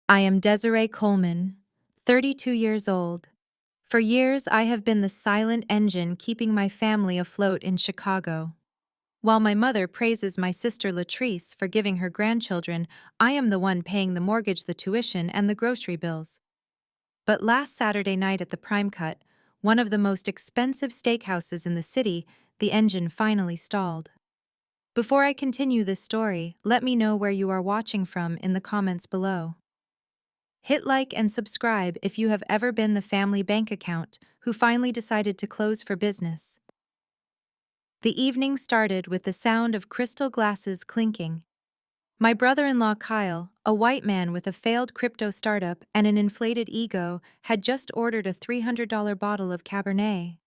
I am Desiree Coleman, 32 years old. For years, I have been the silent engine keeping my family afloat in Chicago. While my mother praises my sister Latrice for giving her grandchildren, I am the one paying the mortgage, the tuition, and the grocery bills. But last Saturday night at the Prime Cut, one of the most expensive steakhouses in the city, the engine finally stalled. Before I continue this story, let me know where you are watching from in the comments below. Hit like and subscribe if you have ever been the family bank account who finally decided to close for business. The evening started with the sound of crystal glasses clinking. My brother-in-law Kyle, a white man with a failed crypto startup and an inflated ego, had just ordered a $300 bottle of Cabernet.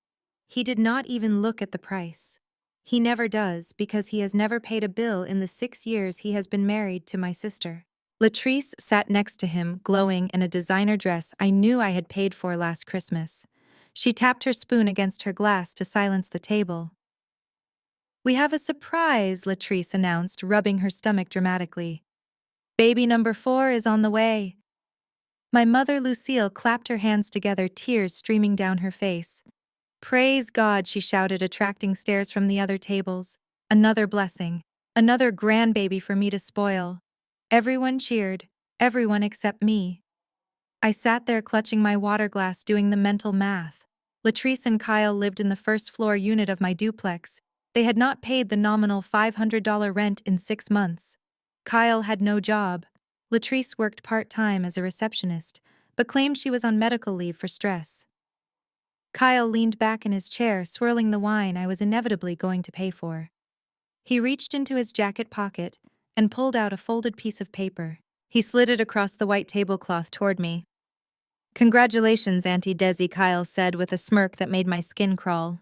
He did not even look at the price. He never does because he has never paid a bill in the 6 years he has been married to my sister. Latrice sat next to him, glowing in a designer dress I knew I had paid for last Christmas. She tapped her spoon against her glass to silence the table. "We have a surprise," Latrice announced, rubbing her stomach dramatically. "Baby number 4 is on the way." My mother Lucille clapped her hands together, tears streaming down her face. "Praise God," she shouted, attracting stares from the other tables. "Another blessing. Another grandbaby for me to spoil." Everyone cheered, everyone except me. I sat there clutching my water glass, doing the mental math. Latrice and Kyle lived in the first-floor unit of my duplex. They had not paid the nominal $500 rent in 6 months. Kyle had no job. Latrice worked part-time as a receptionist, but claimed she was on medical leave for stress. Kyle leaned back in his chair, swirling the wine I was inevitably going to pay for. He reached into his jacket pocket and pulled out a folded piece of paper. He slid it across the white tablecloth toward me. "Congratulations, Auntie Desi," Kyle said with a smirk that made my skin crawl.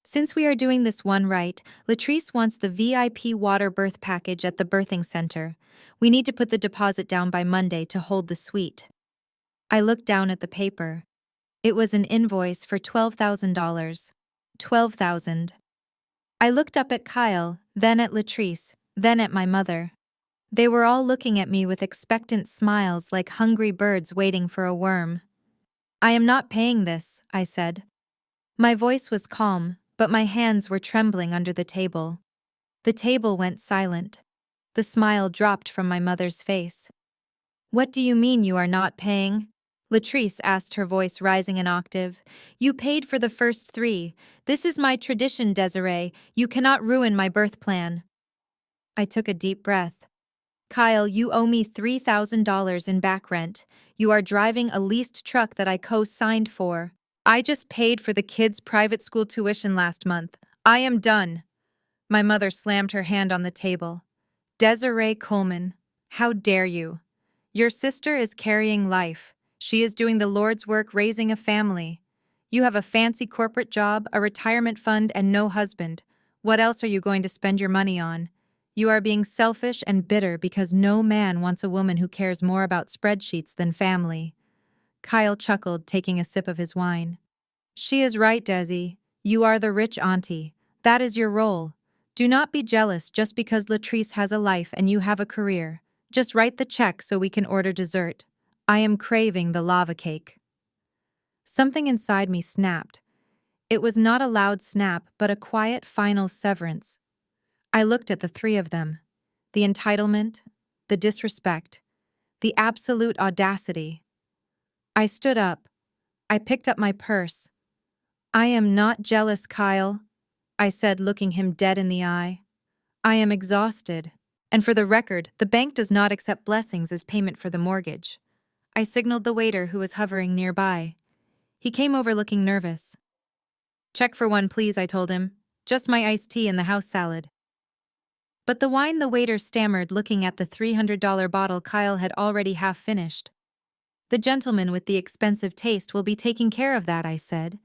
"Since we are doing this one right, Latrice wants the VIP water birth package at the birthing center. We need to put the deposit down by Monday to hold the suite." I looked down at the paper. It was an invoice for $12,000. $12,000. I looked up at Kyle, then at Latrice, then at my mother. They were all looking at me with expectant smiles like hungry birds waiting for a worm. "I am not paying this," I said. My voice was calm, but my hands were trembling under the table. The table went silent. The smile dropped from my mother's face. "What do you mean you are not paying?" Latrice asked, her voice rising an octave. "You paid for the first 3. This is my tradition, Desiree. You cannot ruin my birth plan." I took a deep breath. "Kyle, you owe me $3,000 in back rent. You are driving a leased truck that I co-signed for. I just paid for the kids' private school tuition last month. I am done." My mother slammed her hand on the table. "Desiree Coleman, how dare you? Your sister is carrying life. She is doing the Lord's work, raising a family. You have a fancy corporate job, a retirement fund, and no husband. What else are you going to spend your money on? You are being selfish and bitter because no man wants a woman who cares more about spreadsheets than family." Kyle chuckled, taking a sip of his wine. "She is right, Desi. You are the rich auntie. That is your role. Do not be jealous just because Latrice has a life and you have a career. Just write the check so we can order dessert. I am craving the lava cake." Something inside me snapped. It was not a loud snap, but a quiet final severance. I looked at the 3 of them. The entitlement, the disrespect, the absolute audacity. I stood up. I picked up my purse. "I am not jealous, Kyle," I said, looking him dead in the eye. "I am exhausted. And for the record, the bank does not accept blessings as payment for the mortgage." I signaled the waiter who was hovering nearby. He came over looking nervous. "Check for 1, please," I told him. "Just my iced tea and the house salad." But the wine, the waiter stammered, looking at the $300 bottle Kyle had already half finished. "The gentleman with the expensive taste will be taking care of that," I said.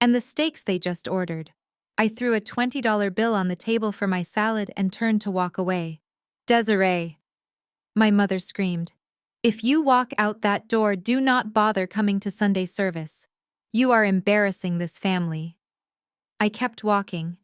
"And the steaks they just ordered." I threw a $20 bill on the table for my salad and turned to walk away. "Desiree," my mother screamed. "If you walk out that door, do not bother coming to Sunday service. You are embarrassing this family." I kept walking.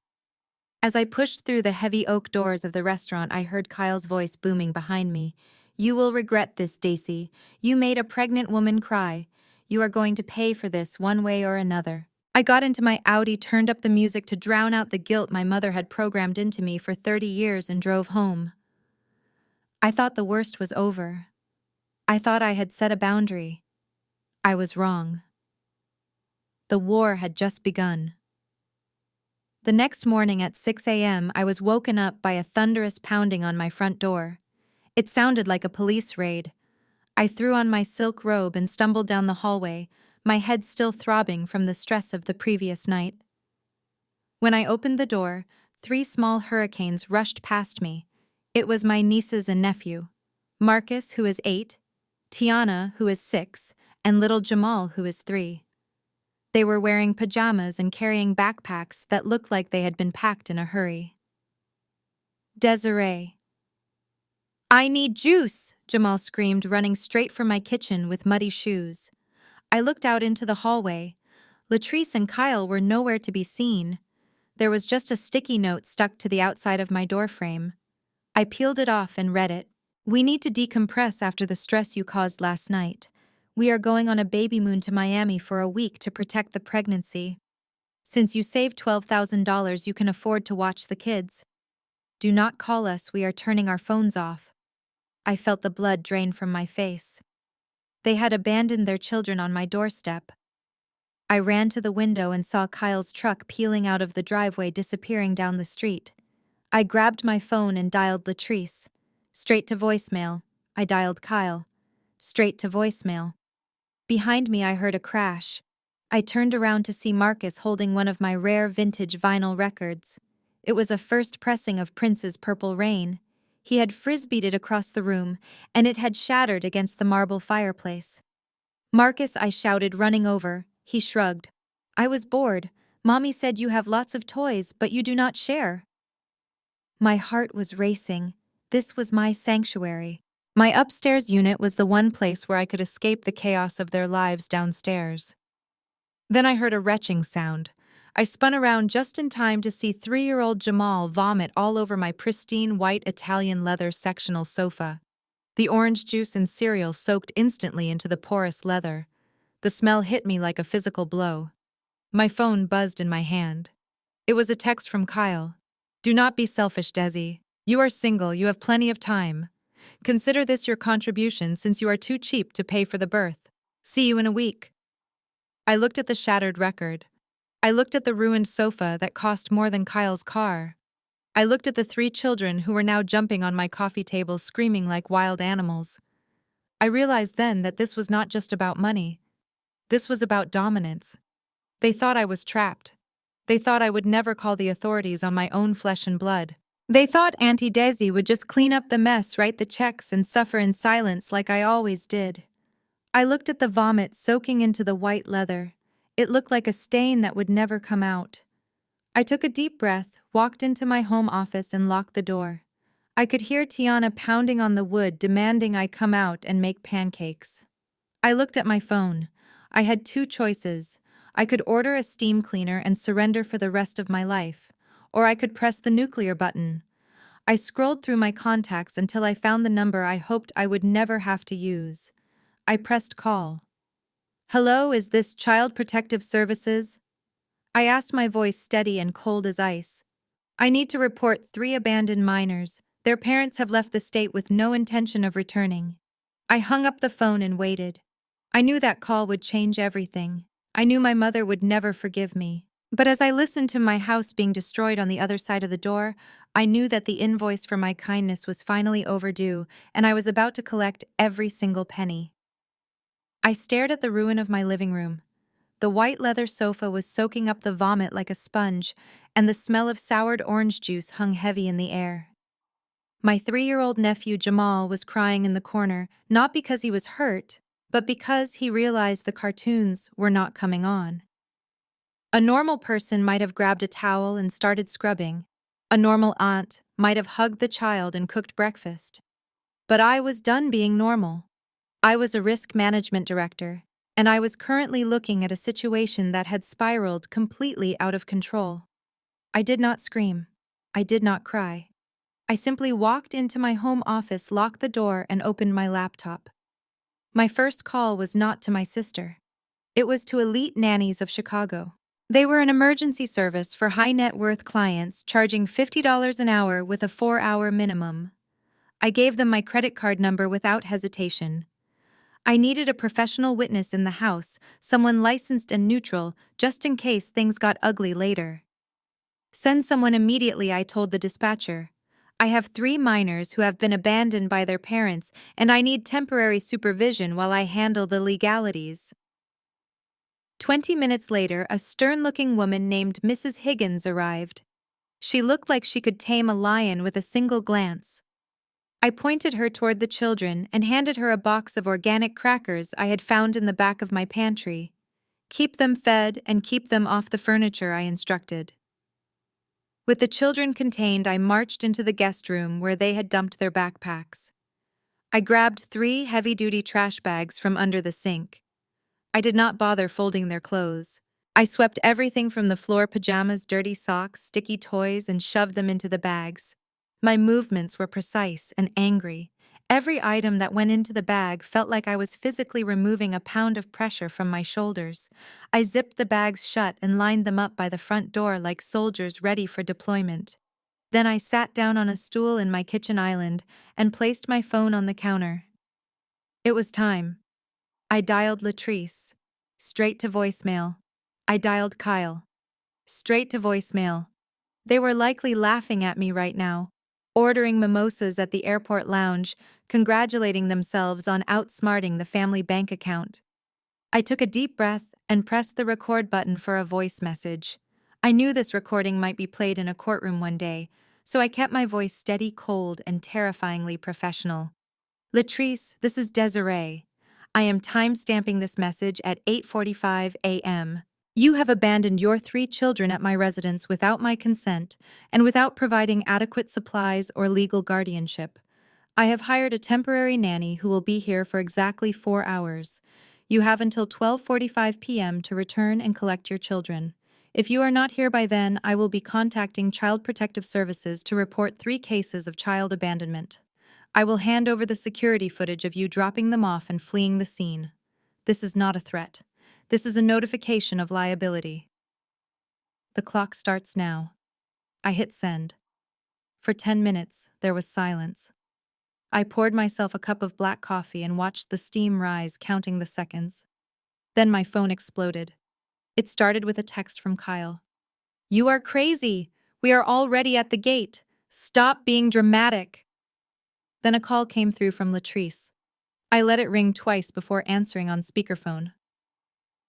As I pushed through the heavy oak doors of the restaurant, I heard Kyle's voice booming behind me. You will regret this, Daisy. You made a pregnant woman cry. You are going to pay for this one way or another. I got into my Audi, turned up the music to drown out the guilt my mother had programmed into me for 30 years and drove home. I thought the worst was over. I thought I had set a boundary. I was wrong. The war had just begun. The next morning at 6 a.m., I was woken up by a thunderous pounding on my front door. It sounded like a police raid. I threw on my silk robe and stumbled down the hallway, my head still throbbing from the stress of the previous night. When I opened the door, 3 small hurricanes rushed past me. It was my nieces and nephew, Marcus, who is 8, Tiana, who is 6, and little Jamal, who is 3. They were wearing pajamas and carrying backpacks that looked like they had been packed in a hurry. Desiree. I need juice, Jamal screamed, running straight for my kitchen with muddy shoes. I looked out into the hallway. Latrice and Kyle were nowhere to be seen. There was just a sticky note stuck to the outside of my doorframe. I peeled it off and read it. We need to decompress after the stress you caused last night. We are going on a baby moon to Miami for a week to protect the pregnancy. Since you saved $12,000, you can afford to watch the kids. Do not call us, we are turning our phones off. I felt the blood drain from my face. They had abandoned their children on my doorstep. I ran to the window and saw Kyle's truck peeling out of the driveway, disappearing down the street. I grabbed my phone and dialed Latrice. Straight to voicemail. I dialed Kyle. Straight to voicemail. Behind me I heard a crash. I turned around to see Marcus holding one of my rare vintage vinyl records. It was a first pressing of Prince's Purple Rain. He had frisbeed it across the room, and it had shattered against the marble fireplace. Marcus, I shouted, running over. He shrugged. I was bored. Mommy said you have lots of toys, but you do not share. My heart was racing. This was my sanctuary. My upstairs unit was the one place where I could escape the chaos of their lives downstairs. Then I heard a retching sound. I spun around just in time to see 3-year-old Jamal vomit all over my pristine white Italian leather sectional sofa. The orange juice and cereal soaked instantly into the porous leather. The smell hit me like a physical blow. My phone buzzed in my hand. It was a text from Kyle. Do not be selfish, Desi. You are single, you have plenty of time. Consider this your contribution since you are too cheap to pay for the birth. See you in a week. I looked at the shattered record. I looked at the ruined sofa that cost more than Kyle's car. I looked at the 3 children who were now jumping on my coffee table, screaming like wild animals. I realized then that this was not just about money. This was about dominance. They thought I was trapped. They thought I would never call the authorities on my own flesh and blood. They thought Auntie Desi would just clean up the mess, write the checks, and suffer in silence like I always did. I looked at the vomit soaking into the white leather. It looked like a stain that would never come out. I took a deep breath, walked into my home office, and locked the door. I could hear Tiana pounding on the wood, demanding I come out and make pancakes. I looked at my phone. I had 2 choices. I could order a steam cleaner and surrender for the rest of my life, or I could press the nuclear button. I scrolled through my contacts until I found the number I hoped I would never have to use. I pressed call. Hello, is this Child Protective Services? I asked, my voice steady and cold as ice. I need to report 3 abandoned minors. Their parents have left the state with no intention of returning. I hung up the phone and waited. I knew that call would change everything. I knew my mother would never forgive me. But as I listened to my house being destroyed on the other side of the door, I knew that the invoice for my kindness was finally overdue, and I was about to collect every single penny. I stared at the ruin of my living room. The white leather sofa was soaking up the vomit like a sponge, and the smell of soured orange juice hung heavy in the air. My 3-year-old nephew Jamal was crying in the corner, not because he was hurt, but because he realized the cartoons were not coming on. A normal person might have grabbed a towel and started scrubbing. A normal aunt might have hugged the child and cooked breakfast. But I was done being normal. I was a risk management director, and I was currently looking at a situation that had spiraled completely out of control. I did not scream. I did not cry. I simply walked into my home office, locked the door, and opened my laptop. My first call was not to my sister. It was to Elite Nannies of Chicago. They were an emergency service for high net worth clients charging $50 an hour with a 4-hour minimum. I gave them my credit card number without hesitation. I needed a professional witness in the house, someone licensed and neutral, just in case things got ugly later. Send someone immediately, I told the dispatcher. I have 3 minors who have been abandoned by their parents, and I need temporary supervision while I handle the legalities. 20 minutes later, a stern-looking woman named Mrs. Higgins arrived. She looked like she could tame a lion with a single glance. I pointed her toward the children and handed her a box of organic crackers I had found in the back of my pantry. Keep them fed and keep them off the furniture, I instructed. With the children contained, I marched into the guest room where they had dumped their backpacks. I grabbed 3 heavy-duty trash bags from under the sink. I did not bother folding their clothes. I swept everything from the floor: pajamas, dirty socks, sticky toys, and shoved them into the bags. My movements were precise and angry. Every item that went into the bag felt like I was physically removing a pound of pressure from my shoulders. I zipped the bags shut and lined them up by the front door like soldiers ready for deployment. Then I sat down on a stool in my kitchen island and placed my phone on the counter. It was time. I dialed Latrice. Straight to voicemail. I dialed Kyle. Straight to voicemail. They were likely laughing at me right now, ordering mimosas at the airport lounge, congratulating themselves on outsmarting the family bank account. I took a deep breath and pressed the record button for a voice message. I knew this recording might be played in a courtroom one day, so I kept my voice steady, cold, and terrifyingly professional. Latrice, this is Desiree. I am time-stamping this message at 8:45 a.m. You have abandoned your 3 children at my residence without my consent and without providing adequate supplies or legal guardianship. I have hired a temporary nanny who will be here for exactly 4 hours. You have until 12:45 p.m. to return and collect your children. If you are not here by then, I will be contacting Child Protective Services to report 3 cases of child abandonment. I will hand over the security footage of you dropping them off and fleeing the scene. This is not a threat. This is a notification of liability. The clock starts now. I hit send. For 10 minutes, there was silence. I poured myself a cup of black coffee and watched the steam rise, counting the seconds. Then my phone exploded. It started with a text from Kyle. You are crazy. We are already at the gate. Stop being dramatic. Then a call came through from Latrice. I let it ring twice before answering on speakerphone.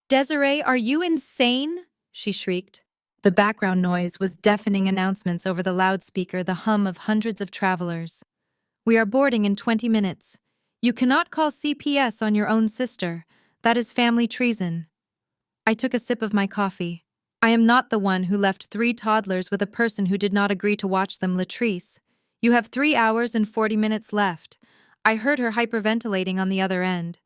Desiree, are you insane? She shrieked. The background noise was deafening announcements over the loudspeaker, the hum of hundreds of travelers. We are boarding in 20 minutes. You cannot call CPS on your own sister. That is family treason. I took a sip of my coffee. I am not the one who left 3 toddlers with a person who did not agree to watch them, Latrice. You have 3 hours and 40 minutes left. I heard her hyperventilating on the other end.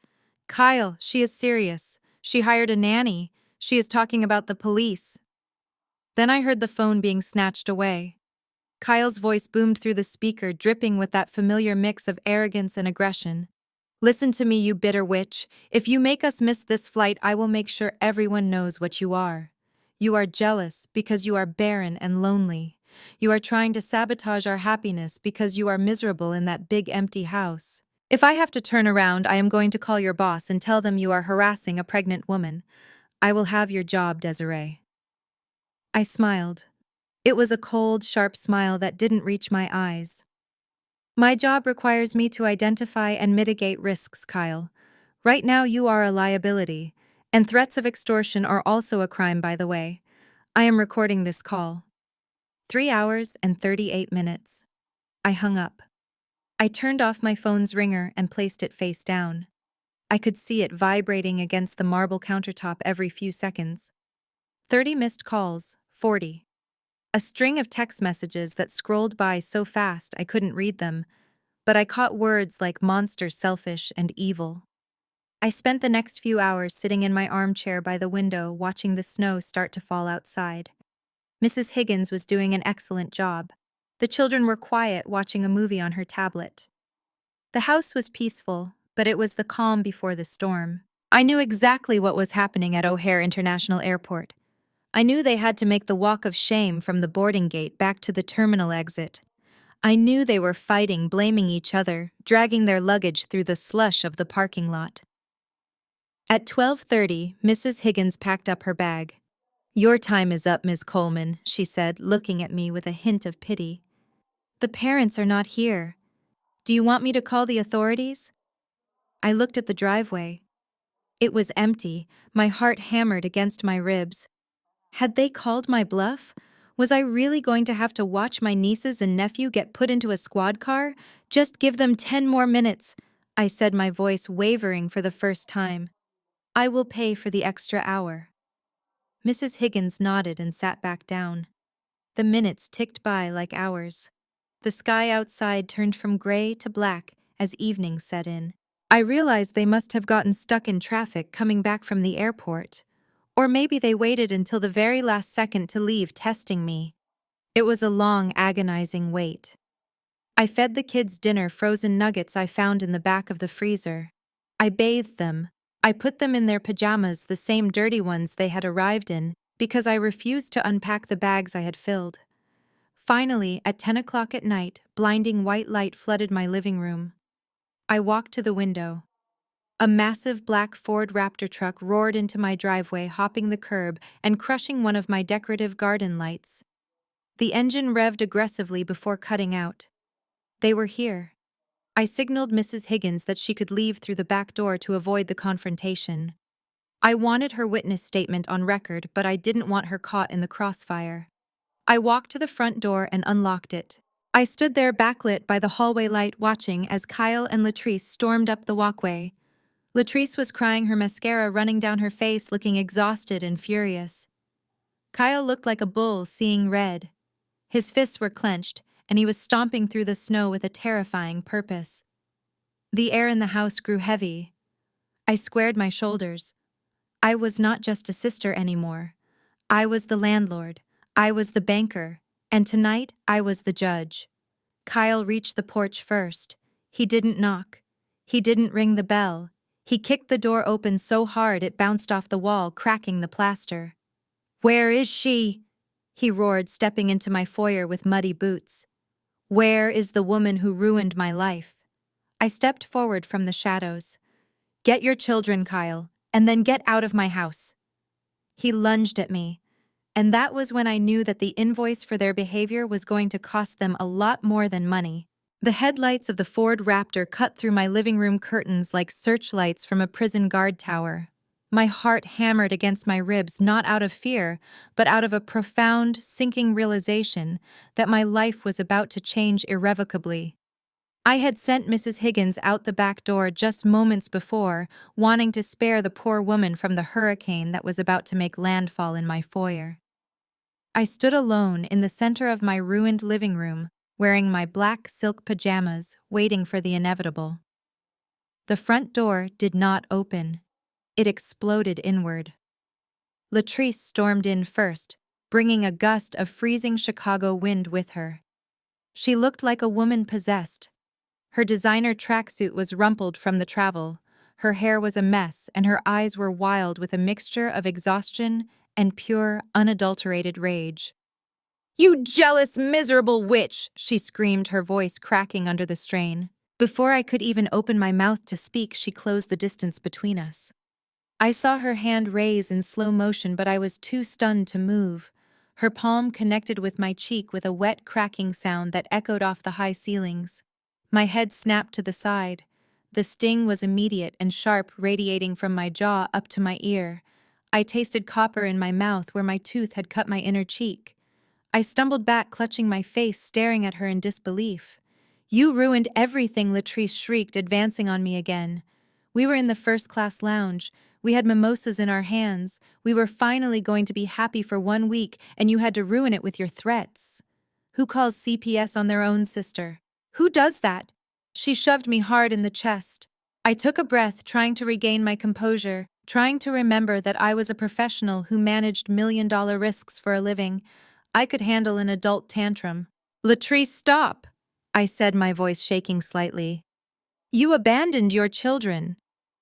Kyle, she is serious. She hired a nanny. She is talking about the police. Then I heard the phone being snatched away. Kyle's voice boomed through the speaker, dripping with that familiar mix of arrogance and aggression. Listen to me, you bitter witch. If you make us miss this flight, I will make sure everyone knows what you are. You are jealous because you are barren and lonely. You are trying to sabotage our happiness because you are miserable in that big empty house. If I have to turn around, I am going to call your boss and tell them you are harassing a pregnant woman. I will have your job, Desiree. I smiled. It was a cold, sharp smile that didn't reach my eyes. My job requires me to identify and mitigate risks, Kyle. Right now you are a liability, and threats of extortion are also a crime, by the way. I am recording this call. 3 hours and 38 minutes. I hung up. I turned off my phone's ringer and placed it face down. I could see it vibrating against the marble countertop every few seconds. 30 missed calls, 40. A string of text messages that scrolled by so fast I couldn't read them, but I caught words like monster, selfish, and evil. I spent the next few hours sitting in my armchair by the window watching the snow start to fall outside. Mrs. Higgins was doing an excellent job. The children were quiet, watching a movie on her tablet. The house was peaceful, but it was the calm before the storm. I knew exactly what was happening at O'Hare International Airport. I knew they had to make the walk of shame from the boarding gate back to the terminal exit. I knew they were fighting, blaming each other, dragging their luggage through the slush of the parking lot. At 12:30, Mrs. Higgins packed up her bag. "Your time is up, Ms. Coleman," she said, looking at me with a hint of pity. "The parents are not here. Do you want me to call the authorities?" I looked at the driveway. It was empty, my heart hammered against my ribs. Had they called my bluff? Was I really going to have to watch my nieces and nephew get put into a squad car? "Just give them 10 more minutes," I said, my voice wavering for the first time. "I will pay for the extra hour." Mrs. Higgins nodded and sat back down. The minutes ticked by like hours. The sky outside turned from gray to black as evening set in. I realized they must have gotten stuck in traffic coming back from the airport. Or maybe they waited until the very last second to leave, testing me. It was a long, agonizing wait. I fed the kids dinner, frozen nuggets I found in the back of the freezer. I bathed them. I put them in their pajamas, the same dirty ones they had arrived in, because I refused to unpack the bags I had filled. Finally, at 10 o'clock at night, blinding white light flooded my living room. I walked to the window. A massive black Ford Raptor truck roared into my driveway, hopping the curb and crushing one of my decorative garden lights. The engine revved aggressively before cutting out. They were here. I signaled Mrs. Higgins that she could leave through the back door to avoid the confrontation. I wanted her witness statement on record, but I didn't want her caught in the crossfire. I walked to the front door and unlocked it. I stood there backlit by the hallway light, watching as Kyle and Latrice stormed up the walkway. Latrice was crying, her mascara running down her face, looking exhausted and furious. Kyle looked like a bull seeing red. His fists were clenched, and he was stomping through the snow with a terrifying purpose. The air in the house grew heavy. I squared my shoulders. I was not just a sister anymore. I was the landlord. I was the banker. And tonight, I was the judge. Kyle reached the porch first. He didn't knock. He didn't ring the bell. He kicked the door open so hard it bounced off the wall, cracking the plaster. "Where is she?" he roared, stepping into my foyer with muddy boots. "Where is the woman who ruined my life?" I stepped forward from the shadows. "Get your children, Kyle, and then get out of my house." He lunged at me, and that was when I knew that the invoice for their behavior was going to cost them a lot more than money. The headlights of the Ford Raptor cut through my living room curtains like searchlights from a prison guard tower. My heart hammered against my ribs, not out of fear, but out of a profound, sinking realization that my life was about to change irrevocably. I had sent Mrs. Higgins out the back door just moments before, wanting to spare the poor woman from the hurricane that was about to make landfall in my foyer. I stood alone in the center of my ruined living room, wearing my black silk pajamas, waiting for the inevitable. The front door did not open. It exploded inward. Latrice stormed in first, bringing a gust of freezing Chicago wind with her. She looked like a woman possessed. Her designer tracksuit was rumpled from the travel, her hair was a mess, and her eyes were wild with a mixture of exhaustion and pure, unadulterated rage. "You jealous, miserable witch!" she screamed, her voice cracking under the strain. Before I could even open my mouth to speak, she closed the distance between us. I saw her hand raise in slow motion, but I was too stunned to move. Her palm connected with my cheek with a wet, cracking sound that echoed off the high ceilings. My head snapped to the side. The sting was immediate and sharp, radiating from my jaw up to my ear. I tasted copper in my mouth where my tooth had cut my inner cheek. I stumbled back, clutching my face, staring at her in disbelief. "You ruined everything," Latrice shrieked, advancing on me again. We were in the first-class lounge. We had mimosas in our hands. We were finally going to be happy for 1 week, and you had to ruin it with your threats. Who calls CPS on their own sister? Who does that? She shoved me hard in the chest. I took a breath, trying to regain my composure, trying to remember that I was a professional who managed million-dollar risks for a living. I could handle an adult tantrum. Latrice, stop! I said, my voice shaking slightly. You abandoned your children.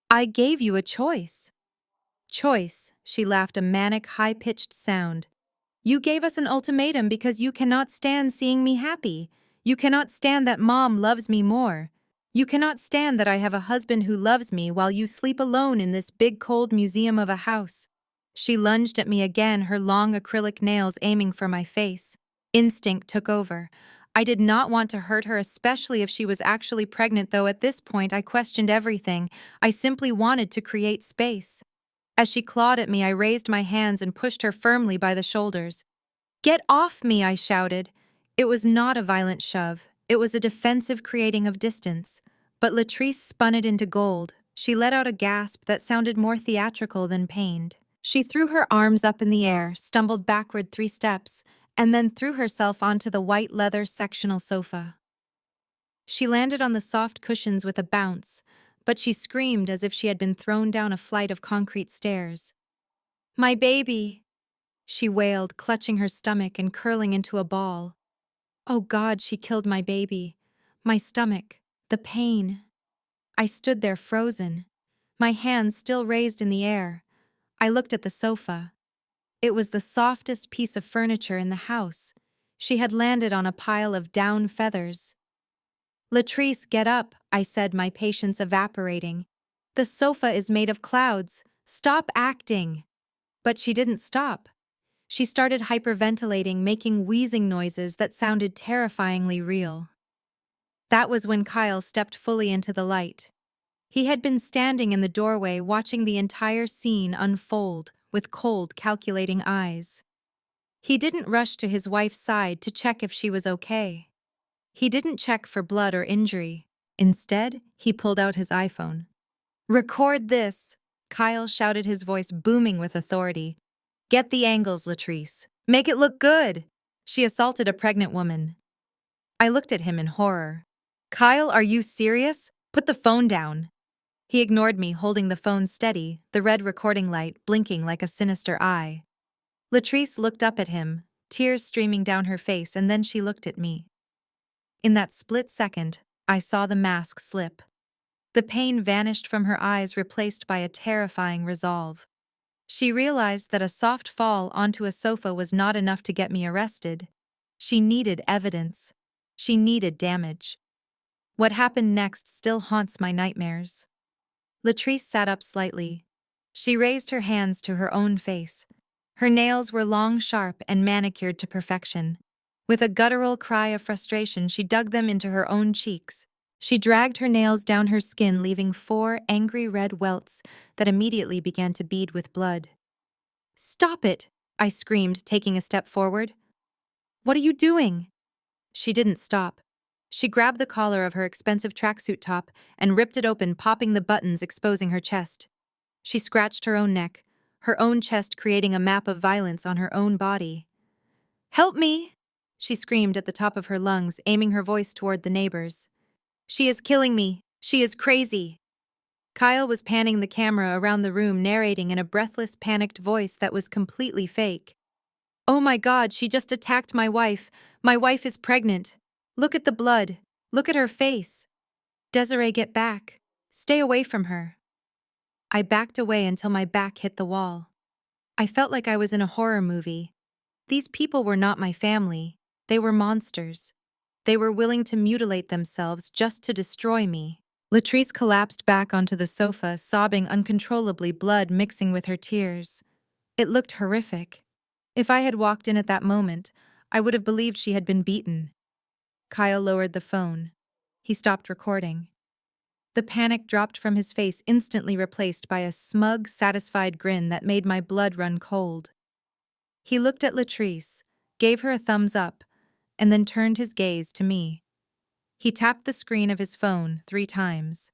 I gave you a choice. Choice, she laughed, a manic, high-pitched sound. You gave us an ultimatum because you cannot stand seeing me happy. You cannot stand that mom loves me more. You cannot stand that I have a husband who loves me while you sleep alone in this big cold museum of a house. She lunged at me again, her long acrylic nails aiming for my face. Instinct took over. I did not want to hurt her, especially if she was actually pregnant, though at this point I questioned everything. I simply wanted to create space. As she clawed at me, I raised my hands and pushed her firmly by the shoulders. Get off me, I shouted. It was not a violent shove. It was a defensive creating of distance. But Latrice spun it into gold. She let out a gasp that sounded more theatrical than pained. She threw her arms up in the air, stumbled backward 3 steps, and then threw herself onto the white leather sectional sofa. She landed on the soft cushions with a bounce, but she screamed as if she had been thrown down a flight of concrete stairs. My baby, she wailed, clutching her stomach and curling into a ball. Oh God, she killed my baby. My stomach, the pain. I stood there frozen, my hands still raised in the air. I looked at the sofa. It was the softest piece of furniture in the house. She had landed on a pile of down feathers. Latrice, get up, I said, my patience evaporating. The sofa is made of clouds. Stop acting. But she didn't stop. She started hyperventilating, making wheezing noises that sounded terrifyingly real. That was when Kyle stepped fully into the light. He had been standing in the doorway watching the entire scene unfold with cold, calculating eyes. He didn't rush to his wife's side to check if she was okay. He didn't check for blood or injury. Instead, he pulled out his iPhone. Record this, Kyle shouted, his voice booming with authority. Get the angles, Latrice. Make it look good. She assaulted a pregnant woman. I looked at him in horror. Kyle, are you serious? Put the phone down. He ignored me, holding the phone steady, the red recording light blinking like a sinister eye. Latrice looked up at him, tears streaming down her face, and then she looked at me. In that split second, I saw the mask slip. The pain vanished from her eyes, replaced by a terrifying resolve. She realized that a soft fall onto a sofa was not enough to get me arrested. She needed evidence. She needed damage. What happened next still haunts my nightmares. Latrice sat up slightly. She raised her hands to her own face. Her nails were long, sharp, and manicured to perfection. With a guttural cry of frustration, she dug them into her own cheeks. She dragged her nails down her skin, leaving 4 angry red welts that immediately began to bead with blood. Stop it! I screamed, taking a step forward. What are you doing? She didn't stop. She grabbed the collar of her expensive tracksuit top and ripped it open, popping the buttons, exposing her chest. She scratched her own neck, her own chest creating a map of violence on her own body. Help me! She screamed at the top of her lungs, aiming her voice toward the neighbors. She is killing me. She is crazy. Kyle was panning the camera around the room, narrating in a breathless, panicked voice that was completely fake. Oh my God, she just attacked my wife. My wife is pregnant. Look at the blood. Look at her face. Desiree, get back. Stay away from her. I backed away until my back hit the wall. I felt like I was in a horror movie. These people were not my family. They were monsters. They were willing to mutilate themselves just to destroy me. Latrice collapsed back onto the sofa, sobbing uncontrollably, blood mixing with her tears. It looked horrific. If I had walked in at that moment, I would have believed she had been beaten. Kyle lowered the phone. He stopped recording. The panic dropped from his face, instantly replaced by a smug, satisfied grin that made my blood run cold. He looked at Latrice, gave her a thumbs up, and then turned his gaze to me. He tapped the screen of his phone 3 times.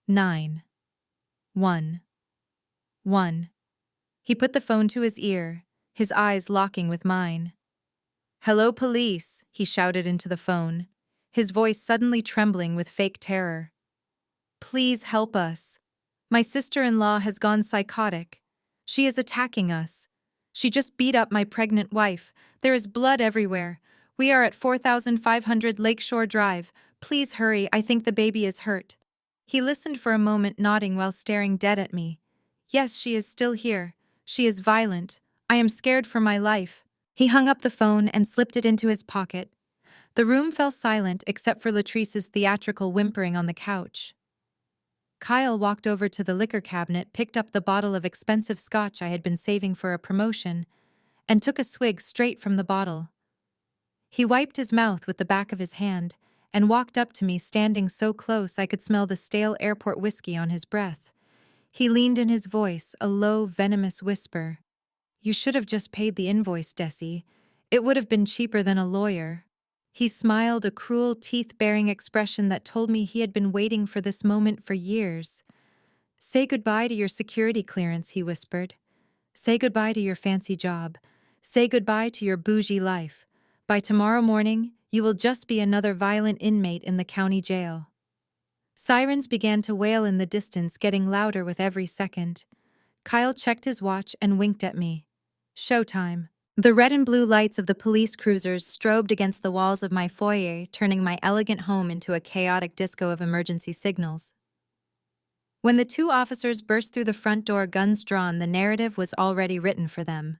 9. 1. 1. He put the phone to his ear, his eyes locking with mine. Hello, police, he shouted into the phone, his voice suddenly trembling with fake terror. Please help us. My sister-in-law has gone psychotic. She is attacking us. She just beat up my pregnant wife. There is blood everywhere. We are at 4500 Lakeshore Drive. Please hurry, I think the baby is hurt. He listened for a moment, nodding while staring dead at me. Yes, she is still here. She is violent. I am scared for my life. He hung up the phone and slipped it into his pocket. The room fell silent except for Latrice's theatrical whimpering on the couch. Kyle walked over to the liquor cabinet, picked up the bottle of expensive scotch I had been saving for a promotion, and took a swig straight from the bottle. He wiped his mouth with the back of his hand and walked up to me, standing so close I could smell the stale airport whiskey on his breath. He leaned in, his voice a low, venomous whisper. You should have just paid the invoice, Desi. It would have been cheaper than a lawyer. He smiled, a cruel, teeth-baring expression that told me he had been waiting for this moment for years. Say goodbye to your security clearance, he whispered. Say goodbye to your fancy job. Say goodbye to your bougie life. By tomorrow morning, you will just be another violent inmate in the county jail. Sirens began to wail in the distance, getting louder with every second. Kyle checked his watch and winked at me. Showtime. The red and blue lights of the police cruisers strobed against the walls of my foyer, turning my elegant home into a chaotic disco of emergency signals. When the two officers burst through the front door, guns drawn, the narrative was already written for them.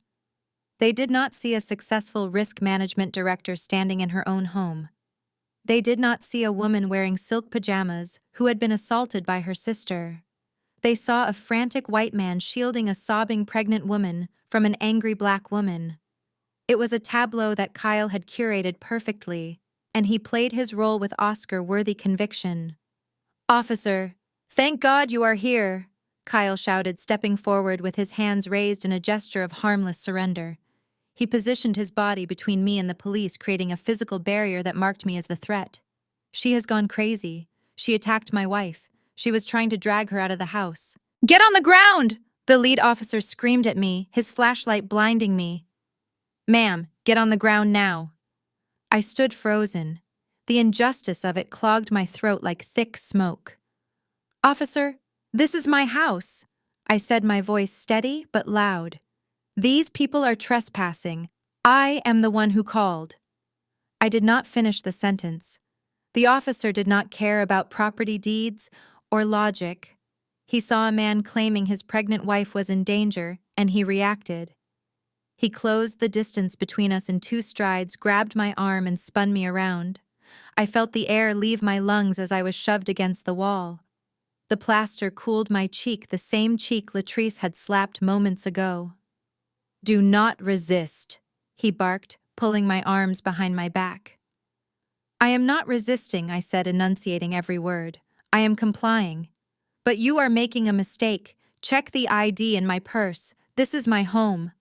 They did not see a successful risk management director standing in her own home. They did not see a woman wearing silk pajamas who had been assaulted by her sister. They saw a frantic white man shielding a sobbing pregnant woman from an angry black woman. It was a tableau that Kyle had curated perfectly, and he played his role with Oscar-worthy conviction. Officer, thank God you are here, Kyle shouted, stepping forward with his hands raised in a gesture of harmless surrender. He positioned his body between me and the police, creating a physical barrier that marked me as the threat. She has gone crazy. She attacked my wife. She was trying to drag her out of the house. Get on the ground! The lead officer screamed at me, his flashlight blinding me. Ma'am, get on the ground now. I stood frozen. The injustice of it clogged my throat like thick smoke. Officer, this is my house, I said, my voice steady but loud. These people are trespassing. I am the one who called. I did not finish the sentence. The officer did not care about property deeds or logic. He saw a man claiming his pregnant wife was in danger, and he reacted. He closed the distance between us in 2 strides, grabbed my arm, and spun me around. I felt the air leave my lungs as I was shoved against the wall. The plaster cooled my cheek, the same cheek Latrice had slapped moments ago. Do not resist, he barked, pulling my arms behind my back. I am not resisting, I said, enunciating every word. I am complying. But you are making a mistake. Check the ID in my purse. This is my home.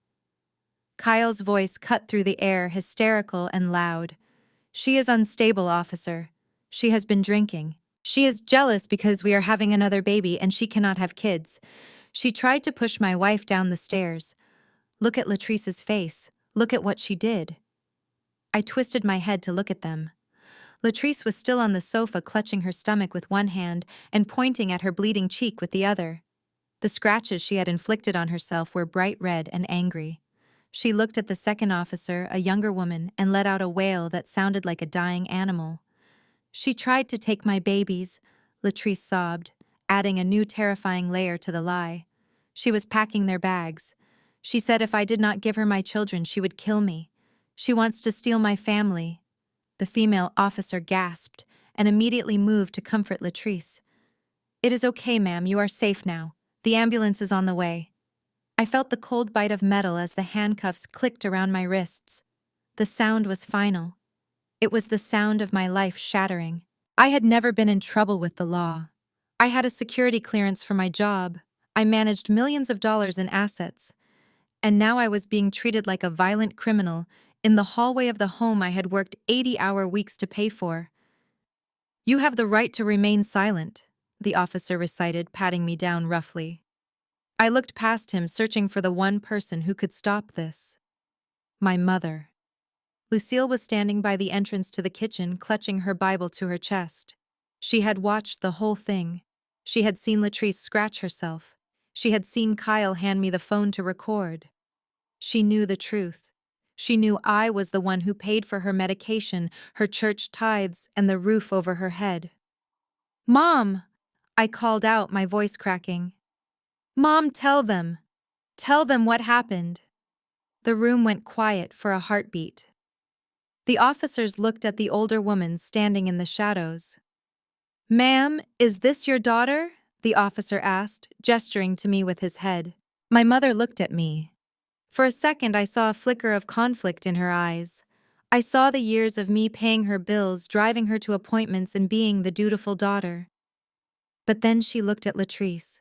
Kyle's voice cut through the air, hysterical and loud. She is unstable, officer. She has been drinking. She is jealous because we are having another baby and she cannot have kids. She tried to push my wife down the stairs. Look at Latrice's face. Look at what she did. I twisted my head to look at them. Latrice was still on the sofa, clutching her stomach with one hand and pointing at her bleeding cheek with the other. The scratches she had inflicted on herself were bright red and angry. She looked at the second officer, a younger woman, and let out a wail that sounded like a dying animal. She tried to take my babies, Latrice sobbed, adding a new terrifying layer to the lie. She was packing their bags. She said if I did not give her my children, she would kill me. She wants to steal my family. The female officer gasped and immediately moved to comfort Latrice. It is okay, ma'am, you are safe now. The ambulance is on the way. I felt the cold bite of metal as the handcuffs clicked around my wrists. The sound was final. It was the sound of my life shattering. I had never been in trouble with the law. I had a security clearance for my job. I managed millions of dollars in assets. And now I was being treated like a violent criminal in the hallway of the home I had worked 80-hour weeks to pay for. You have the right to remain silent, the officer recited, patting me down roughly. I looked past him, searching for the one person who could stop this. My mother. Lucille was standing by the entrance to the kitchen, clutching her Bible to her chest. She had watched the whole thing. She had seen Latrice scratch herself. She had seen Kyle hand me the phone to record. She knew the truth. She knew I was the one who paid for her medication, her church tithes, and the roof over her head. "Mom!" I called out, my voice cracking. "Mom, tell them! Tell them what happened!" The room went quiet for a heartbeat. The officers looked at the older woman standing in the shadows. "Ma'am, is this your daughter?" the officer asked, gesturing to me with his head. My mother looked at me. For a second, I saw a flicker of conflict in her eyes. I saw the years of me paying her bills, driving her to appointments, and being the dutiful daughter. But then she looked at Latrice,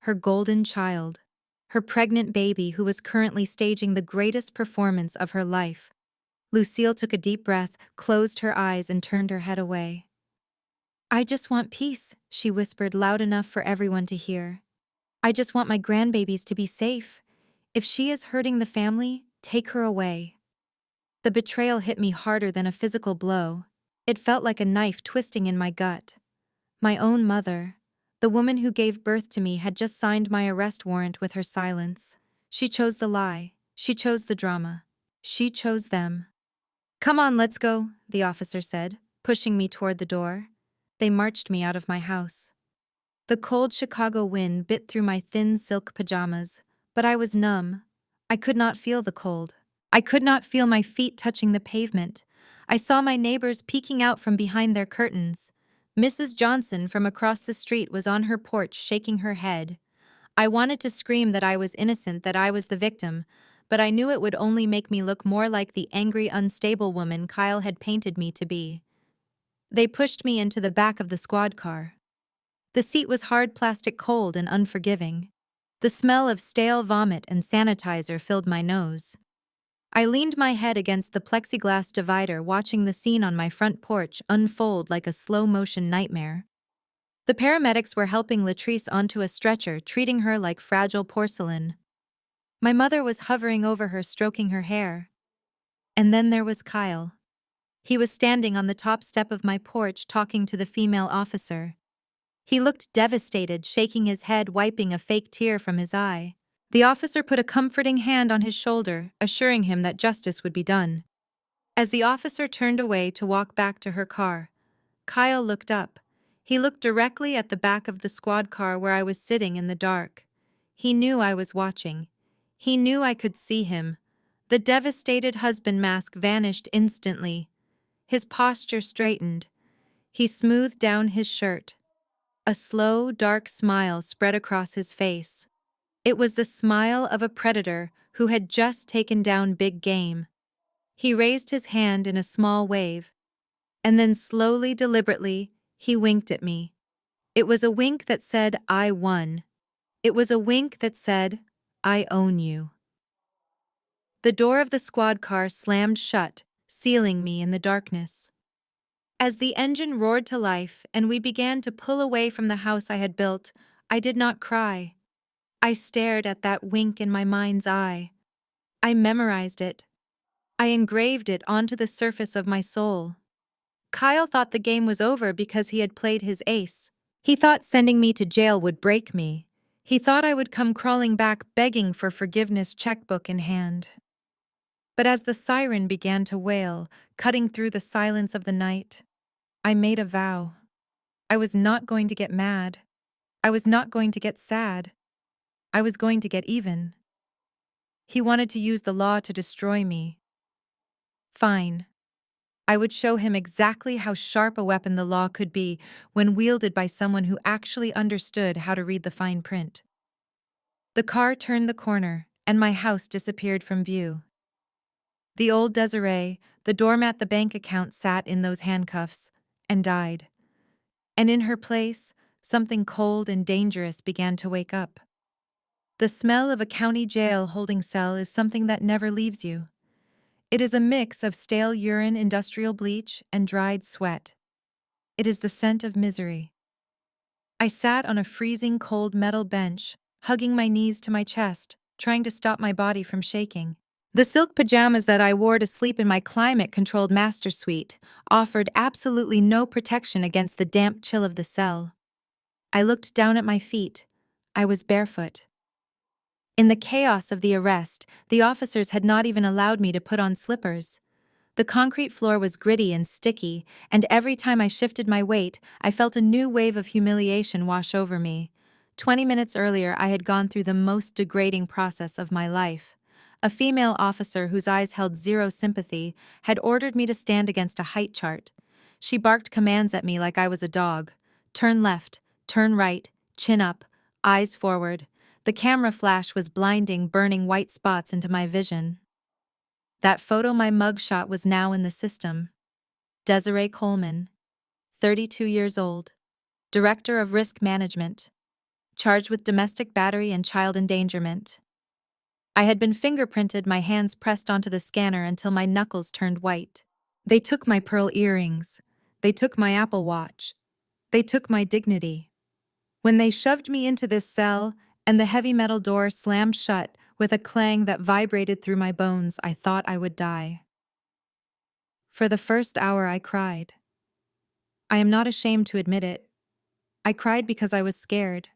her golden child, her pregnant baby who was currently staging the greatest performance of her life. Lucille took a deep breath, closed her eyes, and turned her head away. "I just want peace," she whispered loud enough for everyone to hear. "I just want my grandbabies to be safe. If she is hurting the family, take her away." The betrayal hit me harder than a physical blow. It felt like a knife twisting in my gut. My own mother, the woman who gave birth to me, had just signed my arrest warrant with her silence. She chose the lie. She chose the drama. She chose them. "Come on, let's go," the officer said, pushing me toward the door. They marched me out of my house. The cold Chicago wind bit through my thin silk pajamas, but I was numb. I could not feel the cold. I could not feel my feet touching the pavement. I saw my neighbors peeking out from behind their curtains. Mrs. Johnson from across the street was on her porch shaking her head. I wanted to scream that I was innocent, that I was the victim, but I knew it would only make me look more like the angry, unstable woman Kyle had painted me to be. They pushed me into the back of the squad car. The seat was hard plastic, cold and unforgiving. The smell of stale vomit and sanitizer filled my nose. I leaned my head against the plexiglass divider, watching the scene on my front porch unfold like a slow-motion nightmare. The paramedics were helping Latrice onto a stretcher, treating her like fragile porcelain. My mother was hovering over her, stroking her hair. And then there was Kyle. He was standing on the top step of my porch, talking to the female officer. He looked devastated, shaking his head, wiping a fake tear from his eye. The officer put a comforting hand on his shoulder, assuring him that justice would be done. As the officer turned away to walk back to her car, Kyle looked up. He looked directly at the back of the squad car where I was sitting in the dark. He knew I was watching. He knew I could see him. The devastated husband mask vanished instantly. His posture straightened. He smoothed down his shirt. A slow, dark smile spread across his face. It was the smile of a predator who had just taken down big game. He raised his hand in a small wave, and then slowly, deliberately, he winked at me. It was a wink that said, "I won." It was a wink that said, "I own you." The door of the squad car slammed shut, sealing me in the darkness. As the engine roared to life and we began to pull away from the house I had built, I did not cry. I stared at that wink in my mind's eye. I memorized it. I engraved it onto the surface of my soul. Kyle thought the game was over because he had played his ace. He thought sending me to jail would break me. He thought I would come crawling back begging for forgiveness, checkbook in hand. But as the siren began to wail, cutting through the silence of the night, I made a vow. I was not going to get mad. I was not going to get sad. I was going to get even. He wanted to use the law to destroy me. Fine. I would show him exactly how sharp a weapon the law could be when wielded by someone who actually understood how to read the fine print. The car turned the corner, and my house disappeared from view. The old Desiree, the doormat the bank account sat in those handcuffs, and died. And in her place, something cold and dangerous began to wake up. The smell of a county jail holding cell is something that never leaves you. It is a mix of stale urine, industrial bleach, and dried sweat. It is the scent of misery. I sat on a freezing cold metal bench, hugging my knees to my chest, trying to stop my body from shaking. The silk pajamas that I wore to sleep in my climate-controlled master suite offered absolutely no protection against the damp chill of the cell. I looked down at my feet. I was barefoot. In the chaos of the arrest, the officers had not even allowed me to put on slippers. The concrete floor was gritty and sticky, and every time I shifted my weight, I felt a new wave of humiliation wash over me. 20 minutes earlier, I had gone through the most degrading process of my life. A female officer whose eyes held zero sympathy had ordered me to stand against a height chart. She barked commands at me like I was a dog. Turn left, turn right, chin up, eyes forward. The camera flash was blinding, burning white spots into my vision. That photo, my mugshot, was now in the system. Desiree Coleman, 32 years old, Director of Risk Management, charged with domestic battery and child endangerment. I had been fingerprinted, my hands pressed onto the scanner until my knuckles turned white. They took my pearl earrings. They took my Apple Watch. They took my dignity. When they shoved me into this cell and the heavy metal door slammed shut with a clang that vibrated through my bones, I thought I would die. For the first hour, I cried. I am not ashamed to admit it. I cried because I was scared.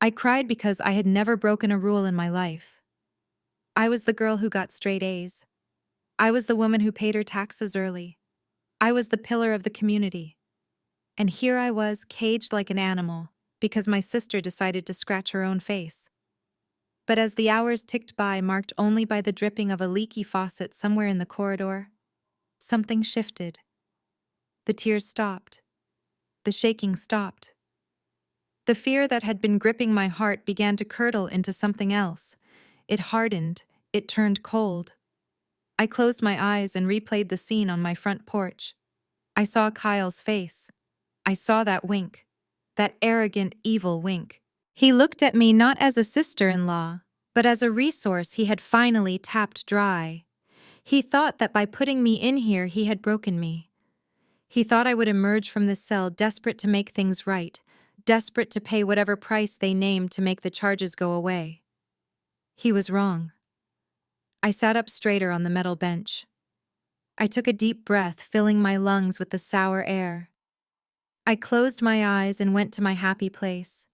I cried because I had never broken a rule in my life. I was the girl who got straight A's. I was the woman who paid her taxes early. I was the pillar of the community. And here I was, caged like an animal, because my sister decided to scratch her own face. But as the hours ticked by, marked only by the dripping of a leaky faucet somewhere in the corridor, something shifted. The tears stopped. The shaking stopped. The fear that had been gripping my heart began to curdle into something else. It hardened. It turned cold. I closed my eyes and replayed the scene on my front porch. I saw Kyle's face. I saw that wink. That arrogant, evil wink. He looked at me not as a sister-in-law, but as a resource he had finally tapped dry. He thought that by putting me in here he had broken me. He thought I would emerge from this cell desperate to make things right, desperate to pay whatever price they named to make the charges go away. He was wrong. I sat up straighter on the metal bench. I took a deep breath, filling my lungs with the sour air. I closed my eyes and went to my happy place.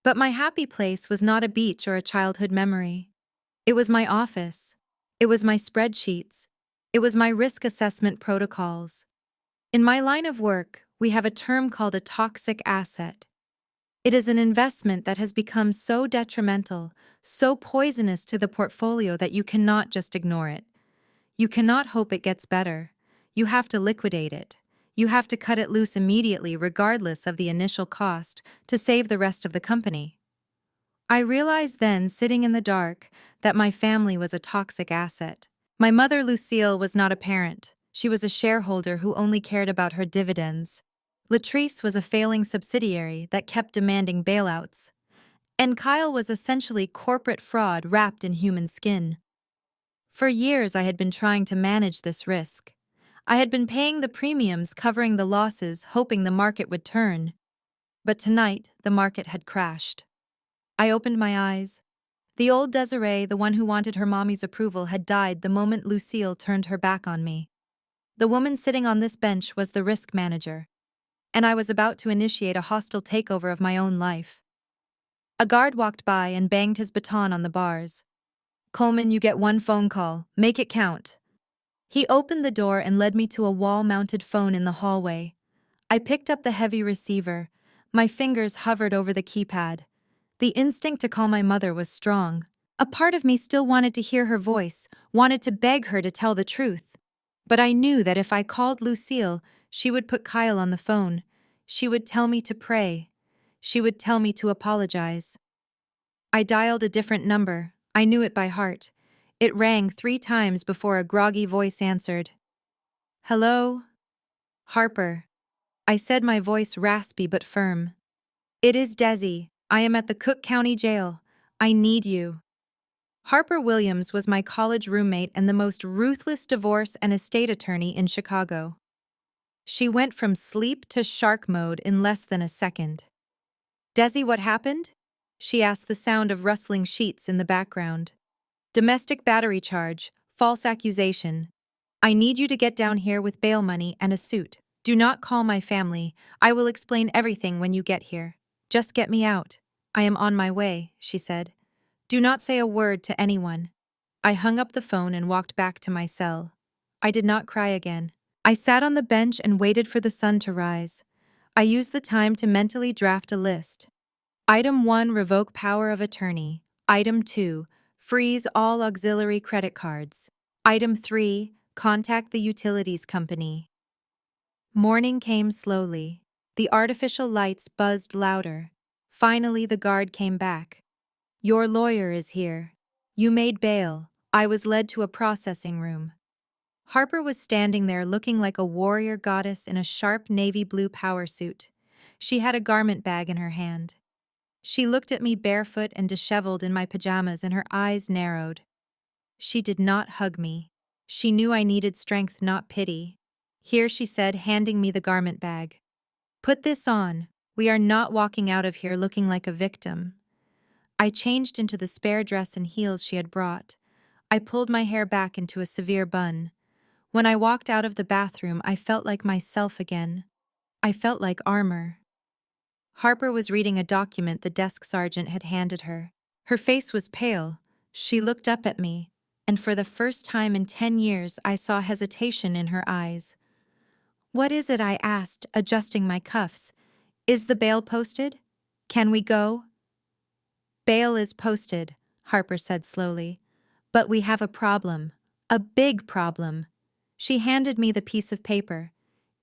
But my happy place was not a beach or a childhood memory. It was my office. It was my spreadsheets. It was my risk assessment protocols. In my line of work, we have a term called a toxic asset. It is an investment that has become so detrimental, so poisonous to the portfolio that you cannot just ignore it. You cannot hope it gets better. You have to liquidate it. You have to cut it loose immediately, regardless of the initial cost, to save the rest of the company. I realized then, sitting in the dark, that my family was a toxic asset. My mother, Lucille, was not a parent. She was a shareholder who only cared about her dividends. Latrice was a failing subsidiary that kept demanding bailouts. And Kyle was essentially corporate fraud wrapped in human skin. For years, I had been trying to manage this risk. I had been paying the premiums, covering the losses, hoping the market would turn. But tonight, the market had crashed. I opened my eyes. The old Desiree, the one who wanted her mommy's approval, had died the moment Lucille turned her back on me. The woman sitting on this bench was the risk manager, and I was about to initiate a hostile takeover of my own life. A guard walked by and banged his baton on the bars. "Coleman, you get one phone call. Make it count." He opened the door and led me to a wall-mounted phone in the hallway. I picked up the heavy receiver. My fingers hovered over the keypad. The instinct to call my mother was strong. A part of me still wanted to hear her voice, wanted to beg her to tell the truth. But I knew that if I called Lucille, she would put Kyle on the phone. She would tell me to pray. She would tell me to apologize. I dialed a different number. I knew it by heart. It rang 3 times before a groggy voice answered. "Hello? Harper." I said, my voice raspy but firm. "It is Desi. I am at the Cook County Jail. I need you." Harper Williams was my college roommate and the most ruthless divorce and estate attorney in Chicago. She went from sleep to shark mode in less than a second. "Desi, what happened?" she asked, the sound of rustling sheets in the background. "Domestic battery charge, false accusation. I need you to get down here with bail money and a suit. Do not call my family. I will explain everything when you get here. Just get me out." "I am on my way," she said. Do not say a word to anyone. I hung up the phone and walked back to my cell. I did not cry again. I sat on the bench and waited for the sun to rise. I used the time to mentally draft a list. Item 1, revoke power of attorney. Item 2, freeze all auxiliary credit cards. Item 3, contact the utilities company. Morning came slowly. The artificial lights buzzed louder. Finally, the guard came back. Your lawyer is here. You made bail. I was led to a processing room. Harper was standing there looking like a warrior goddess in a sharp navy blue power suit. She had a garment bag in her hand. She looked at me barefoot and disheveled in my pajamas, and her eyes narrowed. She did not hug me. She knew I needed strength, not pity. Here, she said, handing me the garment bag. Put this on. We are not walking out of here looking like a victim. I changed into the spare dress and heels she had brought. I pulled my hair back into a severe bun. When I walked out of the bathroom, I felt like myself again. I felt like armor. Harper was reading a document the desk sergeant had handed her. Her face was pale. She looked up at me, and for the first time in 10 years, I saw hesitation in her eyes. What is it? I asked, adjusting my cuffs. Is the bail posted? Can we go? Bail is posted, Harper said slowly. But we have a problem. A big problem. She handed me the piece of paper.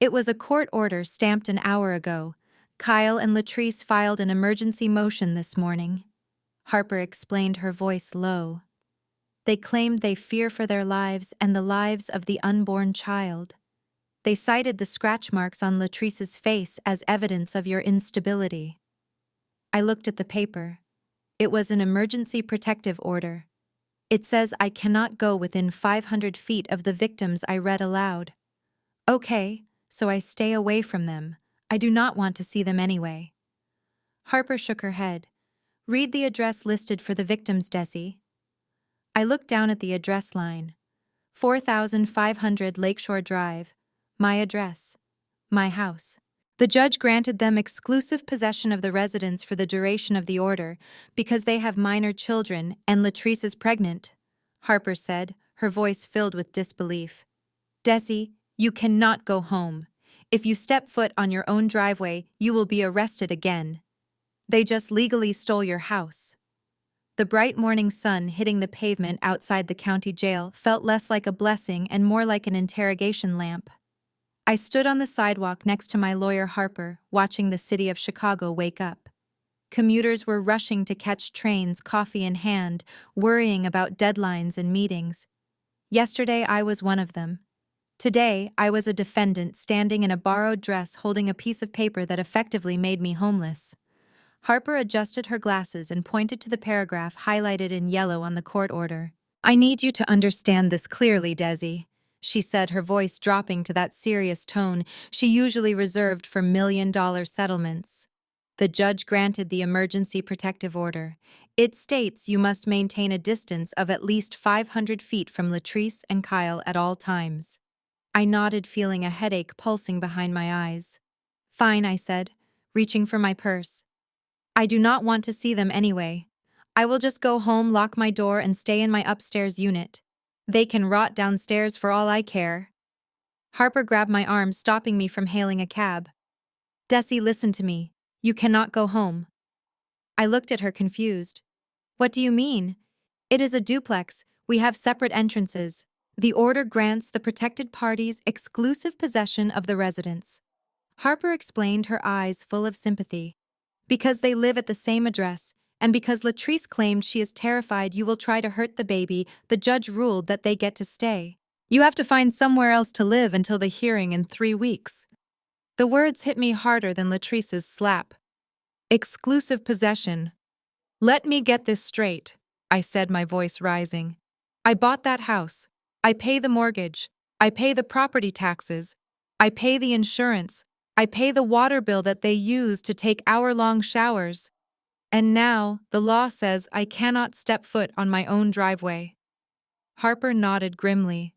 It was a court order stamped an hour ago. Kyle and Latrice filed an emergency motion this morning. Harper explained, her voice low. They claimed they fear for their lives and the lives of the unborn child. They cited the scratch marks on Latrice's face as evidence of your instability. I looked at the paper. It was an emergency protective order. It says I cannot go within 500 feet of the victims. I read aloud. Okay, so I stay away from them. I do not want to see them anyway. Harper shook her head. Read the address listed for the victims, Desi. I looked down at the address line. 4500 Lakeshore Drive. My address. My house. The judge granted them exclusive possession of the residence for the duration of the order because they have minor children and Latrice is pregnant, Harper said, her voice filled with disbelief. Desi, you cannot go home. If you step foot on your own driveway, you will be arrested again. They just legally stole your house. The bright morning sun hitting the pavement outside the county jail felt less like a blessing and more like an interrogation lamp. I stood on the sidewalk next to my lawyer Harper, watching the city of Chicago wake up. Commuters were rushing to catch trains, coffee in hand, worrying about deadlines and meetings. Yesterday I was one of them. Today I was a defendant standing in a borrowed dress holding a piece of paper that effectively made me homeless. Harper adjusted her glasses and pointed to the paragraph highlighted in yellow on the court order. I need you to understand this clearly, Desi, she said, her voice dropping to that serious tone she usually reserved for million-dollar settlements. The judge granted the emergency protective order. It states you must maintain a distance of at least 500 feet from Latrice and Kyle at all times. I nodded, feeling a headache pulsing behind my eyes. Fine, I said, reaching for my purse. I do not want to see them anyway. I will just go home, lock my door, and stay in my upstairs unit. They can rot downstairs for all I care. Harper grabbed my arm, stopping me from hailing a cab. Desi, listen to me. You cannot go home. I looked at her, confused. What do you mean? It is a duplex. We have separate entrances. The order grants the protected parties exclusive possession of the residence. Harper explained, her eyes full of sympathy. Because they live at the same address, and because Latrice claimed she is terrified you will try to hurt the baby, the judge ruled that they get to stay. You have to find somewhere else to live until the hearing in 3 weeks. The words hit me harder than Latrice's slap. Exclusive possession. Let me get this straight, I said, my voice rising. I bought that house. I pay the mortgage. I pay the property taxes. I pay the insurance. I pay the water bill that they use to take hour-long showers. And now, the law says I cannot step foot on my own driveway. Harper nodded grimly.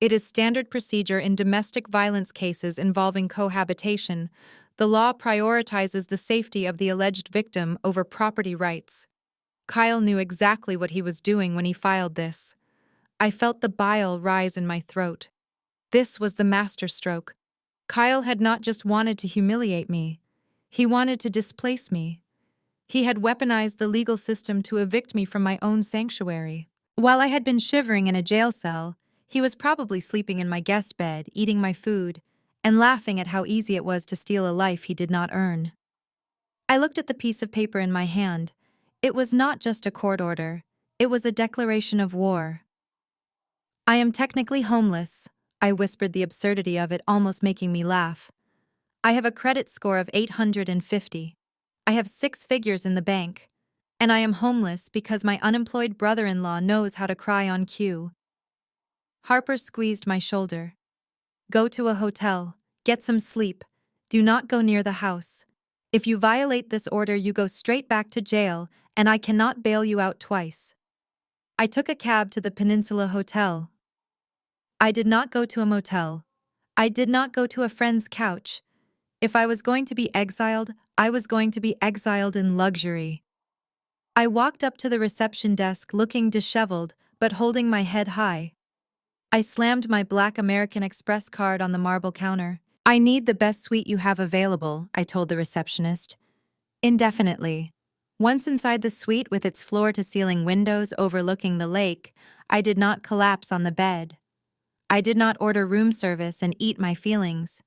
It is standard procedure in domestic violence cases involving cohabitation. The law prioritizes the safety of the alleged victim over property rights. Kyle knew exactly what he was doing when he filed this. I felt the bile rise in my throat. This was the masterstroke. Kyle had not just wanted to humiliate me. He wanted to displace me. He had weaponized the legal system to evict me from my own sanctuary. While I had been shivering in a jail cell, he was probably sleeping in my guest bed, eating my food, and laughing at how easy it was to steal a life he did not earn. I looked at the piece of paper in my hand. It was not just a court order. It was a declaration of war. I am technically homeless, I whispered, the absurdity of it almost making me laugh. I have a credit score of 850. I have 6 figures in the bank. And I am homeless because my unemployed brother-in-law knows how to cry on cue. Harper squeezed my shoulder. Go to a hotel. Get some sleep. Do not go near the house. If you violate this order, you go straight back to jail, and I cannot bail you out twice. I took a cab to the Peninsula Hotel. I did not go to a motel. I did not go to a friend's couch. If I was going to be exiled, I was going to be exiled in luxury. I walked up to the reception desk looking disheveled, but holding my head high. I slammed my black American Express card on the marble counter. I need the best suite you have available, I told the receptionist. Indefinitely. Once inside the suite with its floor-to-ceiling windows overlooking the lake, I did not collapse on the bed. I did not order room service and eat my feelings.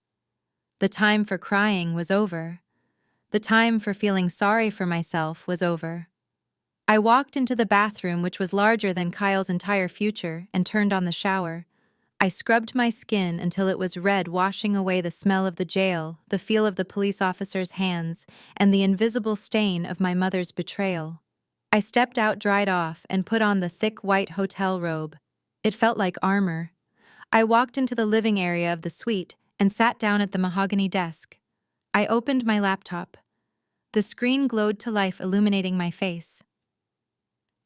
The time for crying was over. The time for feeling sorry for myself was over. I walked into the bathroom, which was larger than Kyle's entire future, and turned on the shower. I scrubbed my skin until it was red, washing away the smell of the jail, the feel of the police officer's hands, and the invisible stain of my mother's betrayal. I stepped out, dried off, and put on the thick white hotel robe. It felt like armor. I walked into the living area of the suite and sat down at the mahogany desk. I opened my laptop. The screen glowed to life, illuminating my face.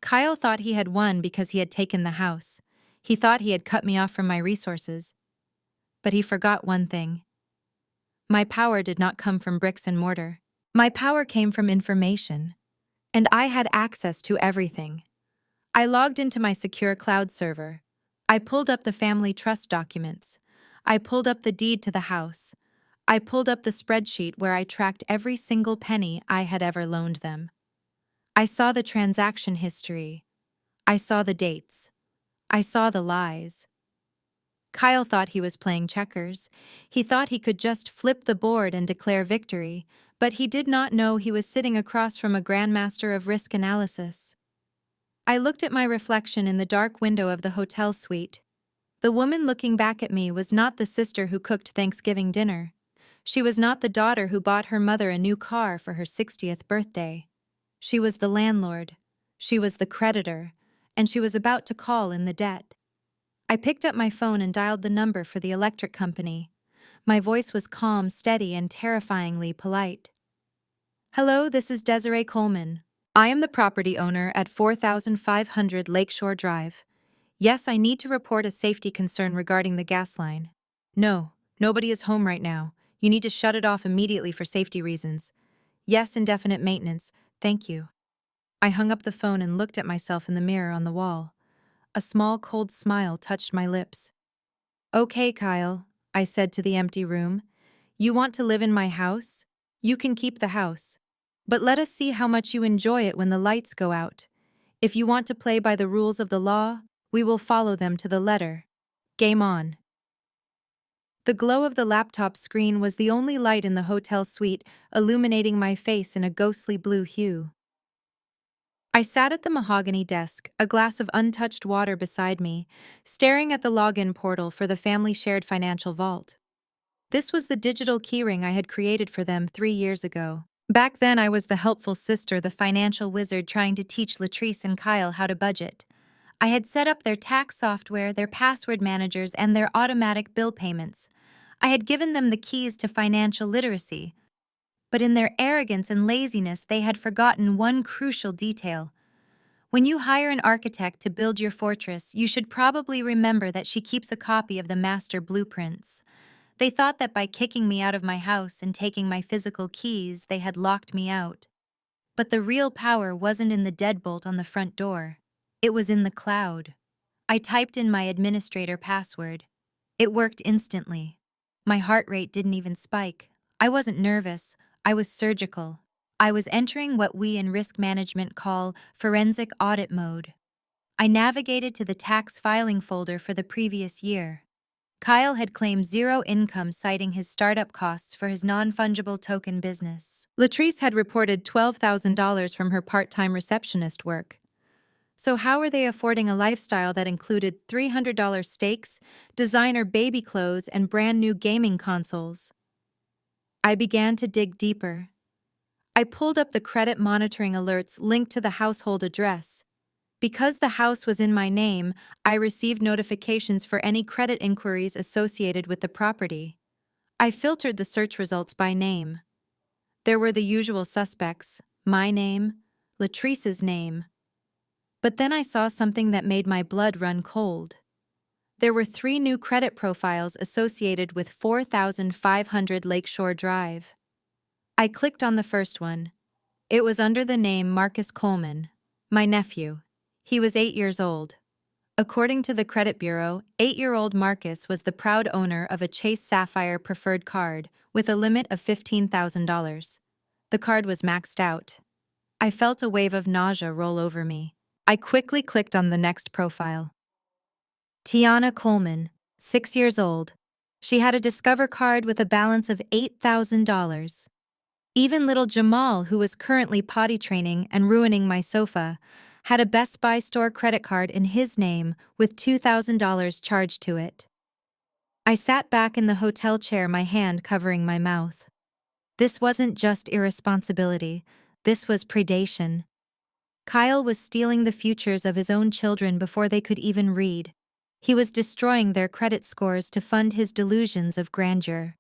Kyle thought he had won because he had taken the house. He thought he had cut me off from my resources. But he forgot one thing. My power did not come from bricks and mortar. My power came from information. And I had access to everything. I logged into my secure cloud server. I pulled up the family trust documents. I pulled up the deed to the house. I pulled up the spreadsheet where I tracked every single penny I had ever loaned them. I saw the transaction history. I saw the dates. I saw the lies. Kyle thought he was playing checkers. He thought he could just flip the board and declare victory, but he did not know he was sitting across from a grandmaster of risk analysis. I looked at my reflection in the dark window of the hotel suite. The woman looking back at me was not the sister who cooked Thanksgiving dinner. She was not the daughter who bought her mother a new car for her 60th birthday. She was the landlord. She was the creditor. And she was about to call in the debt. I picked up my phone and dialed the number for the electric company. My voice was calm, steady, and terrifyingly polite. Hello, this is Desiree Coleman. I am the property owner at 4500 Lakeshore Drive. Yes, I need to report a safety concern regarding the gas line. No, nobody is home right now. You need to shut it off immediately for safety reasons. Yes, indefinite maintenance. Thank you. I hung up the phone and looked at myself in the mirror on the wall. A small, cold smile touched my lips. Okay, Kyle, I said to the empty room. You want to live in my house? You can keep the house. But let us see how much you enjoy it when the lights go out. If you want to play by the rules of the law, we will follow them to the letter. Game on. The glow of the laptop screen was the only light in the hotel suite, illuminating my face in a ghostly blue hue. I sat at the mahogany desk, a glass of untouched water beside me, staring at the login portal for the family shared financial vault. This was the digital keyring I had created for them 3 years ago. Back then, I was the helpful sister, the financial wizard trying to teach Latrice and Kyle how to budget. I had set up their tax software, their password managers, and their automatic bill payments. I had given them the keys to financial literacy. But in their arrogance and laziness, they had forgotten one crucial detail. When you hire an architect to build your fortress, you should probably remember that she keeps a copy of the master blueprints. They thought that by kicking me out of my house and taking my physical keys, they had locked me out. But the real power wasn't in the deadbolt on the front door. It was in the cloud. I typed in my administrator password. It worked instantly. My heart rate didn't even spike. I wasn't nervous. I was surgical. I was entering what we in risk management call forensic audit mode. I navigated to the tax filing folder for the previous year. Kyle had claimed zero income, citing his startup costs for his non-fungible token business. Latrice had reported $12,000 from her part-time receptionist work. So how were they affording a lifestyle that included $300 steaks, designer baby clothes, and brand new gaming consoles? I began to dig deeper. I pulled up the credit monitoring alerts linked to the household address. Because the house was in my name, I received notifications for any credit inquiries associated with the property. I filtered the search results by name. There were the usual suspects: my name, Latrice's name. But then I saw something that made my blood run cold. There were 3 new credit profiles associated with 4500 Lakeshore Drive. I clicked on the first one. It was under the name Marcus Coleman, my nephew. He was 8 years old. According to the credit bureau, 8-year-old Marcus was the proud owner of a Chase Sapphire preferred card with a limit of $15,000. The card was maxed out. I felt a wave of nausea roll over me. I quickly clicked on the next profile. Tiana Coleman, 6 years old. She had a Discover card with a balance of $8,000. Even little Jamal, who was currently potty training and ruining my sofa, had a Best Buy store credit card in his name with $2,000 charged to it. I sat back in the hotel chair, my hand covering my mouth. This wasn't just irresponsibility, this was predation. Kyle was stealing the futures of his own children before they could even read. He was destroying their credit scores to fund his delusions of grandeur.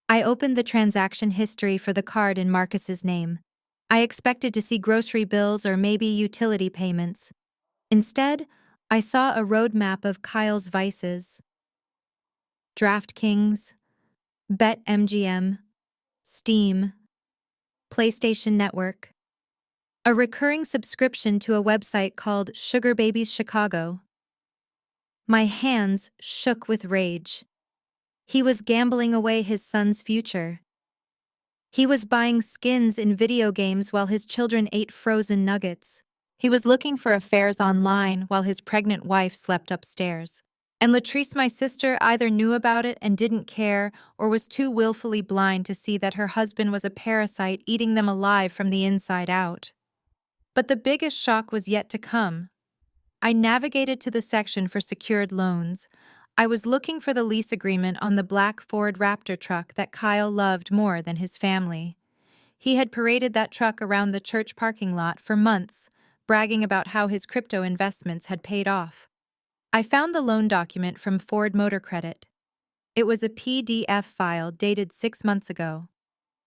I opened the transaction history for the card in Marcus's name. I expected to see grocery bills or maybe utility payments. Instead, I saw a roadmap of Kyle's vices: DraftKings, BetMGM, Steam, PlayStation Network, a recurring subscription to a website called Sugar Babies Chicago. My hands shook with rage. He was gambling away his son's future. He was buying skins in video games while his children ate frozen nuggets. He was looking for affairs online while his pregnant wife slept upstairs. And Latrice, my sister, either knew about it and didn't care, or was too willfully blind to see that her husband was a parasite eating them alive from the inside out. But the biggest shock was yet to come. I navigated to the section for secured loans. I was looking for the lease agreement on the black Ford Raptor truck that Kyle loved more than his family. He had paraded that truck around the church parking lot for months, bragging about how his crypto investments had paid off. I found the loan document from Ford Motor Credit. It was a PDF file dated 6 months ago.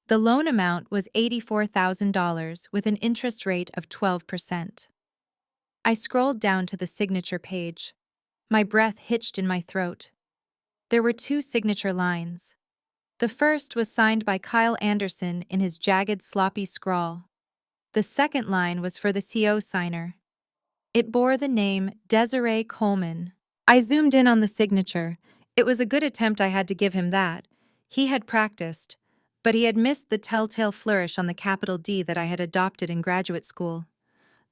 The loan amount was $84,000 with an interest rate of 12%. I scrolled down to the signature page. My breath hitched in my throat. There were 2 signature lines. The first was signed by Kyle Anderson in his jagged, sloppy scrawl. The second line was for the CO signer. It bore the name Desiree Coleman. I zoomed in on the signature. It was a good attempt, I had to give him that. He had practiced, but he had missed the telltale flourish on the capital D that I had adopted in graduate school.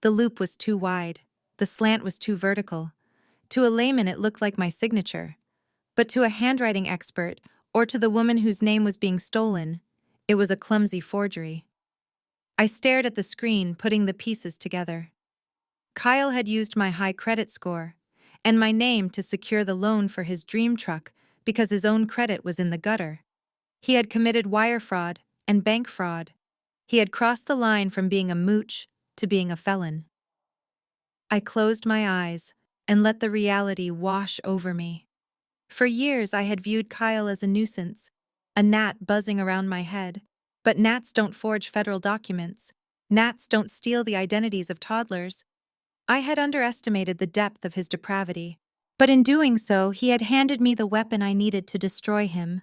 The loop was too wide. The slant was too vertical. To a layman, it looked like my signature. But to a handwriting expert, or to the woman whose name was being stolen, it was a clumsy forgery. I stared at the screen, putting the pieces together. Kyle had used my high credit score and my name to secure the loan for his dream truck because his own credit was in the gutter. He had committed wire fraud and bank fraud. He had crossed the line from being a mooch to being a felon. I closed my eyes and let the reality wash over me. For years I had viewed Kyle as a nuisance, a gnat buzzing around my head. But gnats don't forge federal documents. Gnats don't steal the identities of toddlers. I had underestimated the depth of his depravity. But in doing so, he had handed me the weapon I needed to destroy him.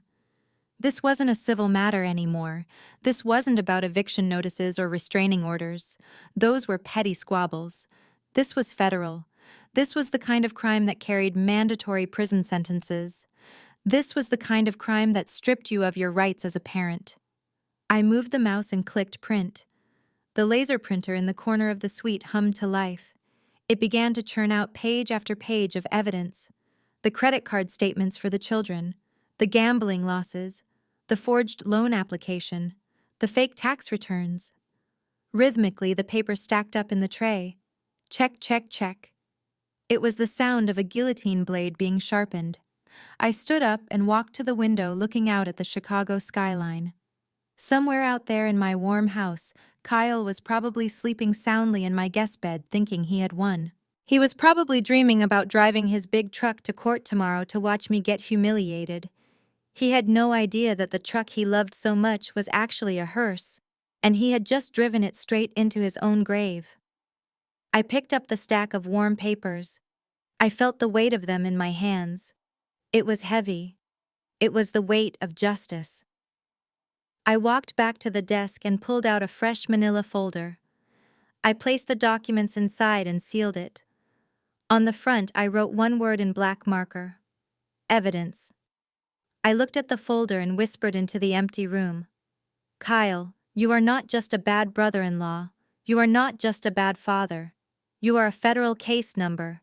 This wasn't a civil matter anymore. This wasn't about eviction notices or restraining orders. Those were petty squabbles. This was federal. This was the kind of crime that carried mandatory prison sentences. This was the kind of crime that stripped you of your rights as a parent. I moved the mouse and clicked print. The laser printer in the corner of the suite hummed to life. It began to churn out page after page of evidence. The credit card statements for the children, the gambling losses, the forged loan application, the fake tax returns. Rhythmically, the paper stacked up in the tray. Check, check, check. It was the sound of a guillotine blade being sharpened. I stood up and walked to the window looking out at the Chicago skyline. Somewhere out there in my warm house, Kyle was probably sleeping soundly in my guest bed thinking he had won. He was probably dreaming about driving his big truck to court tomorrow to watch me get humiliated. He had no idea that the truck he loved so much was actually a hearse, and he had just driven it straight into his own grave. I picked up the stack of warm papers. I felt the weight of them in my hands. It was heavy. It was the weight of justice. I walked back to the desk and pulled out a fresh manila folder. I placed the documents inside and sealed it. On the front, I wrote one word in black marker: evidence. I looked at the folder and whispered into the empty room. Kyle, you are not just a bad brother-in-law. You are not just a bad father. You are a federal case number.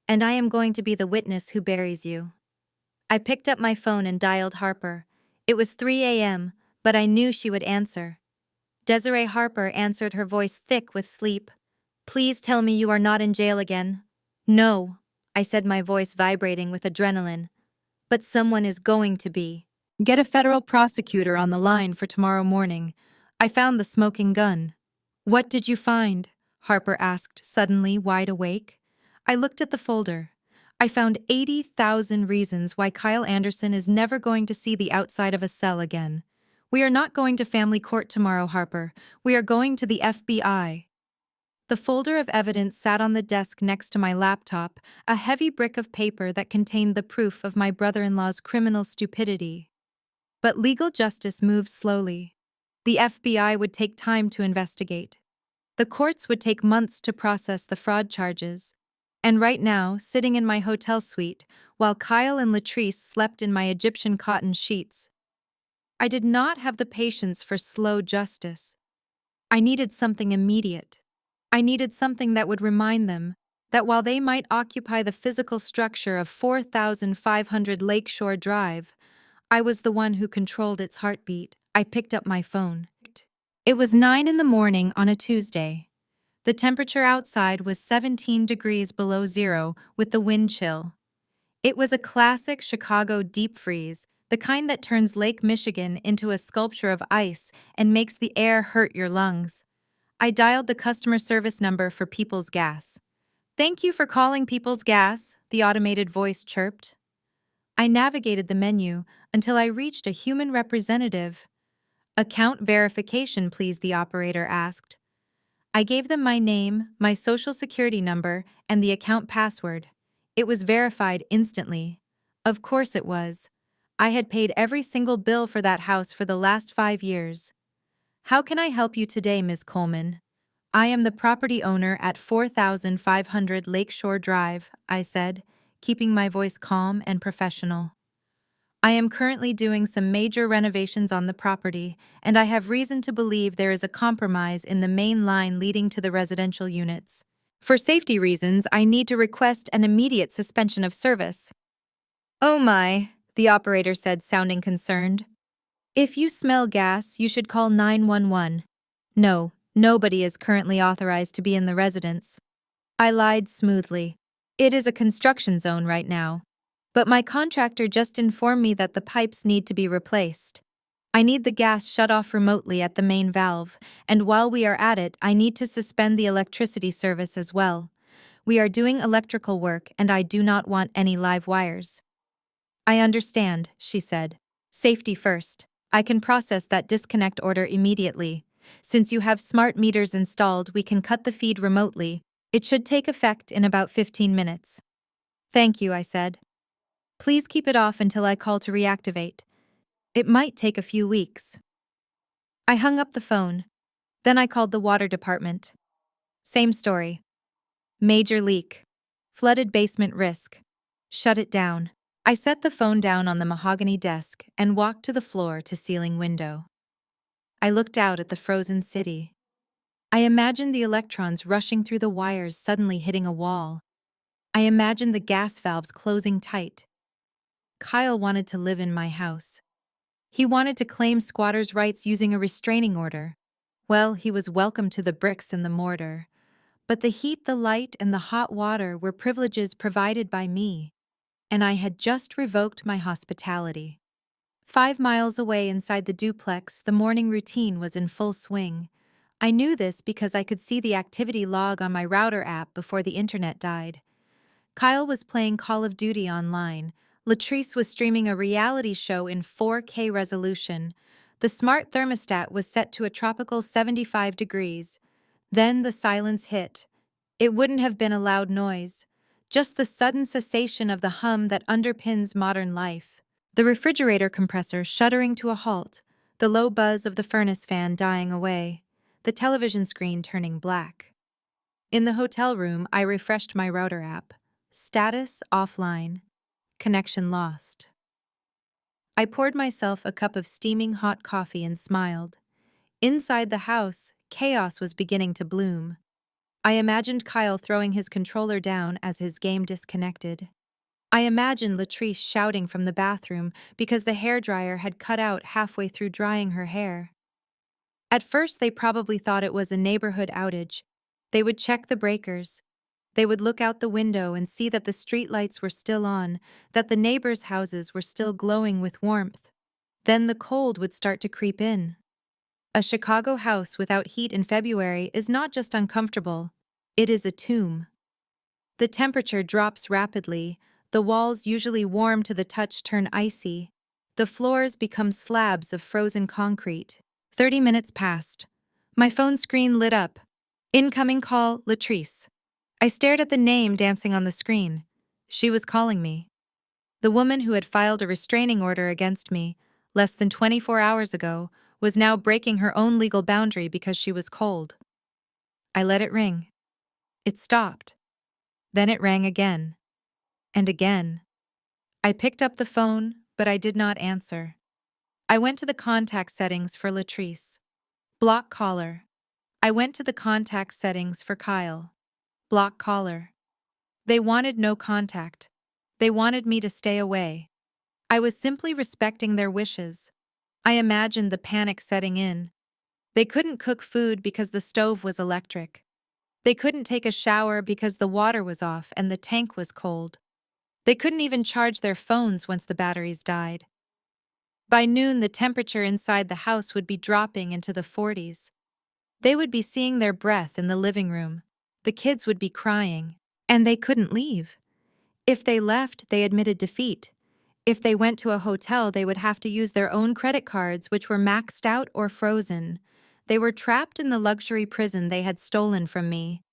And I am going to be the witness who buries you. I picked up my phone and dialed Harper. It was 3 a.m., but I knew she would answer. Desiree Harper answered, her voice thick with sleep. Please tell me you are not in jail again. No, I said, my voice vibrating with adrenaline. But someone is going to be. Get a federal prosecutor on the line for tomorrow morning. I found the smoking gun. What did you find? Harper asked, suddenly wide awake. I looked at the folder. I found 80,000 reasons why Kyle Anderson is never going to see the outside of a cell again. We are not going to family court tomorrow, Harper. We are going to the FBI. The folder of evidence sat on the desk next to my laptop, a heavy brick of paper that contained the proof of my brother-in-law's criminal stupidity. But legal justice moves slowly. The FBI would take time to investigate. The courts would take months to process the fraud charges. And right now, sitting in my hotel suite, while Kyle and Latrice slept in my Egyptian cotton sheets, I did not have the patience for slow justice. I needed something immediate. I needed something that would remind them that while they might occupy the physical structure of 4,500 Lakeshore Drive, I was the one who controlled its heartbeat. I picked up my phone. It was 9 in the morning on a Tuesday. The temperature outside was 17 degrees below zero with the wind chill. It was a classic Chicago deep freeze, the kind that turns Lake Michigan into a sculpture of ice and makes the air hurt your lungs. I dialed the customer service number for People's Gas. Thank you for calling People's Gas, the automated voice chirped. I navigated the menu until I reached a human representative. Account verification, please, the operator asked. I gave them my name, my social security number, and the account password. It was verified instantly. Of course it was. I had paid every single bill for that house for the last 5 years. How can I help you today, Ms. Coleman? I am the property owner at 4,500 Lakeshore Drive, I said, keeping my voice calm and professional. I am currently doing some major renovations on the property, and I have reason to believe there is a compromise in the main line leading to the residential units. For safety reasons, I need to request an immediate suspension of service. Oh my, the operator said, sounding concerned. If you smell gas, you should call 911. No, nobody is currently authorized to be in the residence. I lied smoothly. It is a construction zone right now. But my contractor just informed me that the pipes need to be replaced. I need the gas shut off remotely at the main valve, and while we are at it, I need to suspend the electricity service as well. We are doing electrical work, and I do not want any live wires. I understand, she said. Safety first. I can process that disconnect order immediately. Since you have smart meters installed, we can cut the feed remotely. It should take effect in about 15 minutes. Thank you, I said. Please keep it off until I call to reactivate. It might take a few weeks. I hung up the phone. Then I called the water department. Same story. Major leak. Flooded basement risk. Shut it down. I set the phone down on the mahogany desk and walked to the floor to ceiling window. I looked out at the frozen city. I imagined the electrons rushing through the wires suddenly hitting a wall. I imagined the gas valves closing tight. Kyle wanted to live in my house. He wanted to claim squatters' rights using a restraining order. Well, he was welcome to the bricks and the mortar. But the heat, the light, and the hot water were privileges provided by me, and I had just revoked my hospitality. 5 miles away inside the duplex, the morning routine was in full swing. I knew this because I could see the activity log on my router app before the internet died. Kyle was playing Call of Duty online. Latrice was streaming a reality show in 4K resolution. The smart thermostat was set to a tropical 75 degrees. Then the silence hit. It wouldn't have been a loud noise, just the sudden cessation of the hum that underpins modern life. The refrigerator compressor shuddering to a halt, the low buzz of the furnace fan dying away, the television screen turning black. In the hotel room, I refreshed my router app. Status offline. Connection lost. I poured myself a cup of steaming hot coffee and smiled. Inside the house, chaos was beginning to bloom. I imagined Kyle throwing his controller down as his game disconnected. I imagined Latrice shouting from the bathroom because the hairdryer had cut out halfway through drying her hair. At first, they probably thought it was a neighborhood outage. They would check the breakers. They would look out the window and see that the streetlights were still on, that the neighbors' houses were still glowing with warmth. Then the cold would start to creep in. A Chicago house without heat in February is not just uncomfortable, it is a tomb. The temperature drops rapidly, the walls usually warm to the touch turn icy, the floors become slabs of frozen concrete. 30 minutes passed. My phone screen lit up. Incoming call, Latrice. I stared at the name dancing on the screen. She was calling me. The woman who had filed a restraining order against me, less than 24 hours ago, was now breaking her own legal boundary because she was cold. I let it ring. It stopped. Then it rang again. And again. I picked up the phone, but I did not answer. I went to the contact settings for Latrice. Block caller. I went to the contact settings for Kyle. Block caller. They wanted no contact. They wanted me to stay away. I was simply respecting their wishes. I imagined the panic setting in. They couldn't cook food because the stove was electric. They couldn't take a shower because the water was off and the tank was cold. They couldn't even charge their phones once the batteries died. By noon, the temperature inside the house would be dropping into the 40s. They would be seeing their breath in the living room. The kids would be crying. And they couldn't leave. If they left, they admitted defeat. If they went to a hotel, they would have to use their own credit cards, which were maxed out or frozen. They were trapped in the luxury prison they had stolen from me.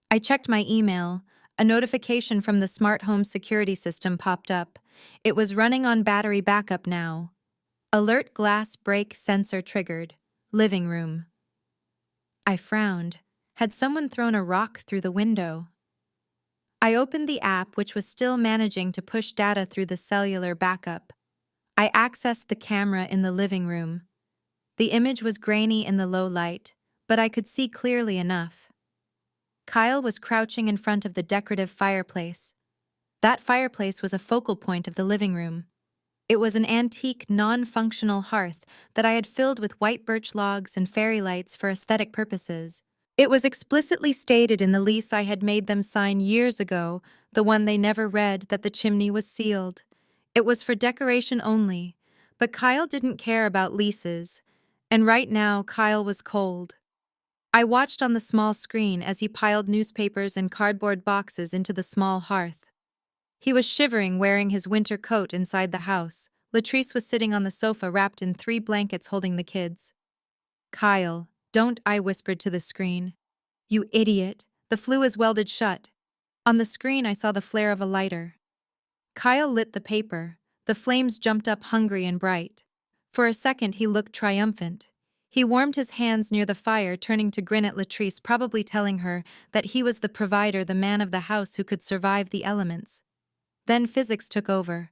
I checked my email. A notification from the smart home security system popped up. It was running on battery backup now. Alert glass break sensor triggered. Living room. I frowned. Had someone thrown a rock through the window? I opened the app, which was still managing to push data through the cellular backup. I accessed the camera in the living room. The image was grainy in the low light, but I could see clearly enough. Kyle was crouching in front of the decorative fireplace. That fireplace was a focal point of the living room. It was an antique, non-functional hearth that I had filled with white birch logs and fairy lights for aesthetic purposes. It was explicitly stated in the lease I had made them sign years ago, the one they never read, that the chimney was sealed. It was for decoration only, but Kyle didn't care about leases, and right now Kyle was cold. I watched on the small screen as he piled newspapers and cardboard boxes into the small hearth. He was shivering, wearing his winter coat inside the house. Latrice was sitting on the sofa wrapped in 3 blankets holding the kids. "Kyle, don't," I whispered to the screen. "You idiot. The flue is welded shut." On the screen I saw the flare of a lighter. Kyle lit the paper. The flames jumped up hungry and bright. For a second, he looked triumphant. He warmed his hands near the fire, turning to grin at Latrice, probably telling her that he was the provider, the man of the house who could survive the elements. Then physics took over.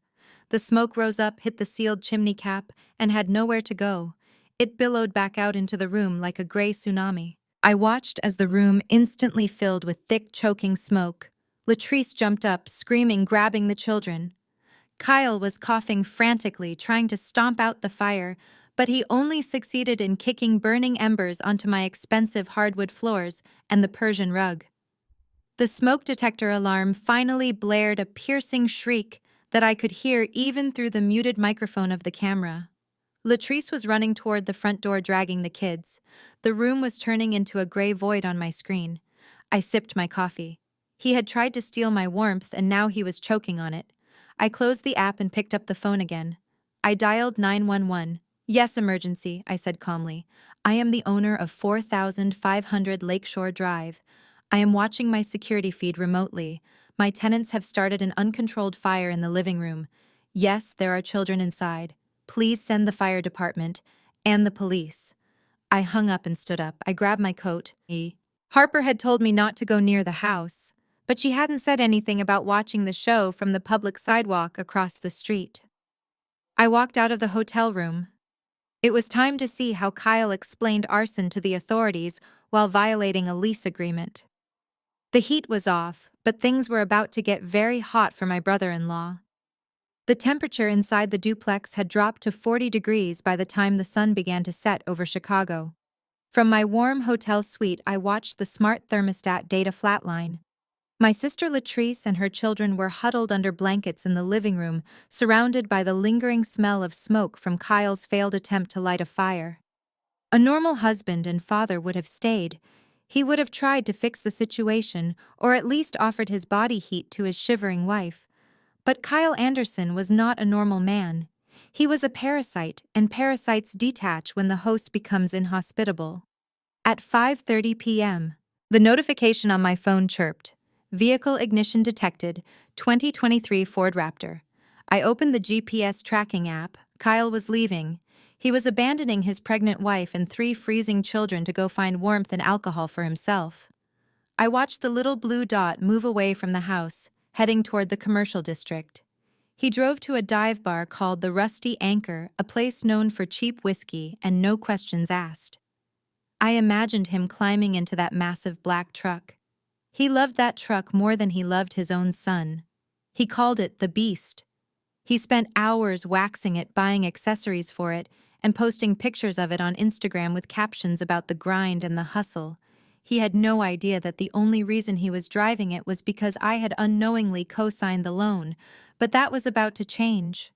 The smoke rose up, hit the sealed chimney cap, and had nowhere to go. It billowed back out into the room like a gray tsunami. I watched as the room instantly filled with thick, choking smoke. Latrice jumped up, screaming, grabbing the children. Kyle was coughing frantically, trying to stomp out the fire, but he only succeeded in kicking burning embers onto my expensive hardwood floors and the Persian rug. The smoke detector alarm finally blared, a piercing shriek that I could hear even through the muted microphone of the camera. Latrice was running toward the front door, dragging the kids. The room was turning into a gray void on my screen. I sipped my coffee. He had tried to steal my warmth, and now he was choking on it. I closed the app and picked up the phone again. I dialed 911. "Yes, emergency," I said calmly. "I am the owner of 4500 Lakeshore Drive. I am watching my security feed remotely. My tenants have started an uncontrolled fire in the living room. Yes, there are children inside. Please send the fire department and the police." I hung up and stood up. I grabbed my coat. Harper had told me not to go near the house, but she hadn't said anything about watching the show from the public sidewalk across the street. I walked out of the hotel room. It was time to see how Kyle explained arson to the authorities while violating a lease agreement. The heat was off, but things were about to get very hot for my brother-in-law. The temperature inside the duplex had dropped to 40 degrees by the time the sun began to set over Chicago. From my warm hotel suite, I watched the smart thermostat data flatline. My sister Latrice and her children were huddled under blankets in the living room, surrounded by the lingering smell of smoke from Kyle's failed attempt to light a fire. A normal husband and father would have stayed. He would have tried to fix the situation, or at least offered his body heat to his shivering wife. But Kyle Anderson was not a normal man. He was a parasite, and parasites detach when the host becomes inhospitable. At 5:30 p.m., the notification on my phone chirped. "Vehicle ignition detected, 2023 Ford Raptor." I opened the GPS tracking app. Kyle was leaving. He was abandoning his pregnant wife and 3 freezing children to go find warmth and alcohol for himself. I watched the little blue dot move away from the house, heading toward the commercial district. He drove to a dive bar called the Rusty Anchor, a place known for cheap whiskey and no questions asked. I imagined him climbing into that massive black truck. He loved that truck more than he loved his own son. He called it the Beast. He spent hours waxing it, buying accessories for it, and posting pictures of it on Instagram with captions about the grind and the hustle. He had no idea that the only reason he was driving it was because I had unknowingly co-signed the loan, but that was about to change.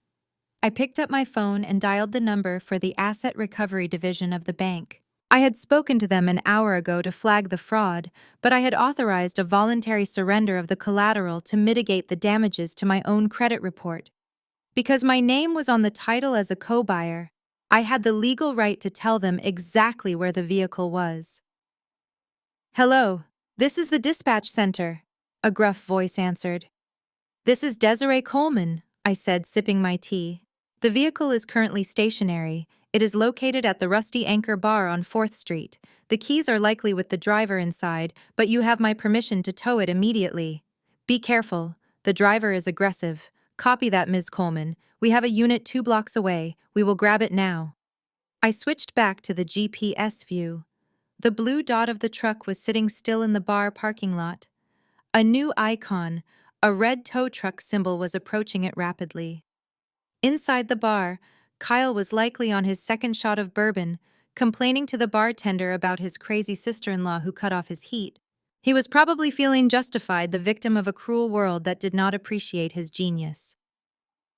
I picked up my phone and dialed the number for the Asset Recovery Division of the bank. I had spoken to them an hour ago to flag the fraud, but I had authorized a voluntary surrender of the collateral to mitigate the damages to my own credit report. Because my name was on the title as a co-buyer, I had the legal right to tell them exactly where the vehicle was. "Hello, this is the dispatch center," a gruff voice answered. "This is Desiree Coleman," I said, sipping my tea. "The vehicle is currently stationary. It is located at the Rusty Anchor Bar on 4th Street. The keys are likely with the driver inside, but you have my permission to tow it immediately. Be careful. The driver is aggressive. Copy that, Ms. Coleman. We have a unit 2 blocks away. We will grab it now." I switched back to the GPS view. The blue dot of the truck was sitting still in the bar parking lot. A new icon, a red tow truck symbol, was approaching it rapidly. Inside the bar, Kyle was likely on his second shot of bourbon, complaining to the bartender about his crazy sister-in-law who cut off his heat. He was probably feeling justified, the victim of a cruel world that did not appreciate his genius.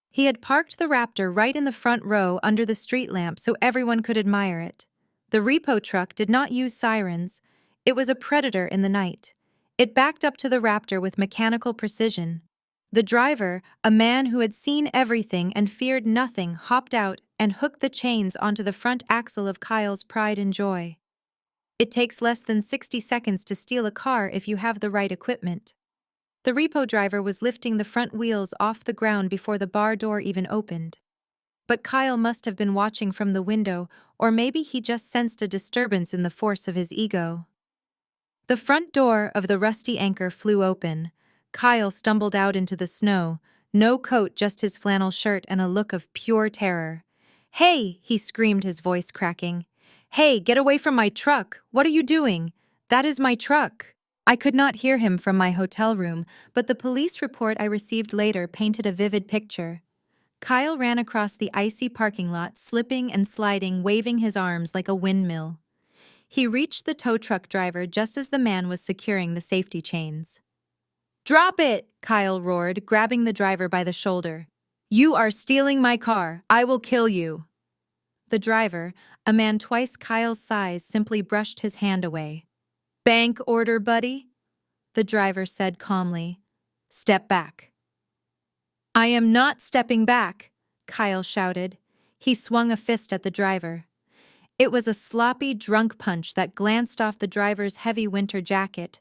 He had parked the Raptor right in the front row under the street lamp so everyone could admire it. The Repo truck did not use sirens. It was a predator in the night. It backed up to the Raptor with mechanical precision. The driver, a man who had seen everything and feared nothing, hopped out and hooked the chains onto the front axle of Kyle's Pride and Joy. It takes less than 60 seconds to steal a car if you have the right equipment. The Repo driver was lifting the front wheels off the ground before the bar door even opened. But Kyle must have been watching from the window, or maybe he just sensed a disturbance in the force of his ego. The front door of the Rusty Anchor flew open. Kyle stumbled out into the snow, no coat, just his flannel shirt and a look of pure terror. "Hey!" he screamed, his voice cracking. "Hey, get away from my truck! What are you doing? That is my truck!" I could not hear him from my hotel room, but the police report I received later painted a vivid picture. Kyle ran across the icy parking lot, slipping and sliding, waving his arms like a windmill. He reached the tow truck driver just as the man was securing the safety chains. "Drop it!" Kyle roared, grabbing the driver by the shoulder. "You are stealing my car. I will kill you." The driver, a man twice Kyle's size, simply brushed his hand away. "Bank order, buddy?" The driver said calmly. "Step back." "I am not stepping back," Kyle shouted. He swung a fist at the driver. It was a sloppy, drunk punch that glanced off the driver's heavy winter jacket.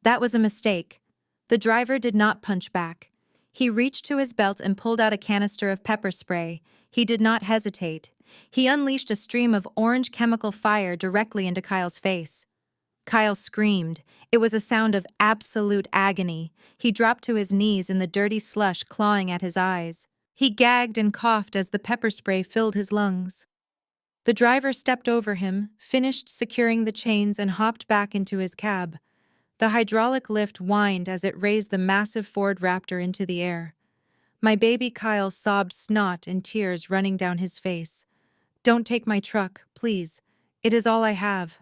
That was a mistake. The driver did not punch back. He reached to his belt and pulled out a canister of pepper spray. He did not hesitate. He unleashed a stream of orange chemical fire directly into Kyle's face. Kyle screamed. It was a sound of absolute agony. He dropped to his knees in the dirty slush, clawing at his eyes. He gagged and coughed as the pepper spray filled his lungs. The driver stepped over him, finished securing the chains, and hopped back into his cab. The hydraulic lift whined as it raised the massive Ford Raptor into the air. My baby Kyle sobbed, snot and tears running down his face. "Don't take my truck, please. It is all I have."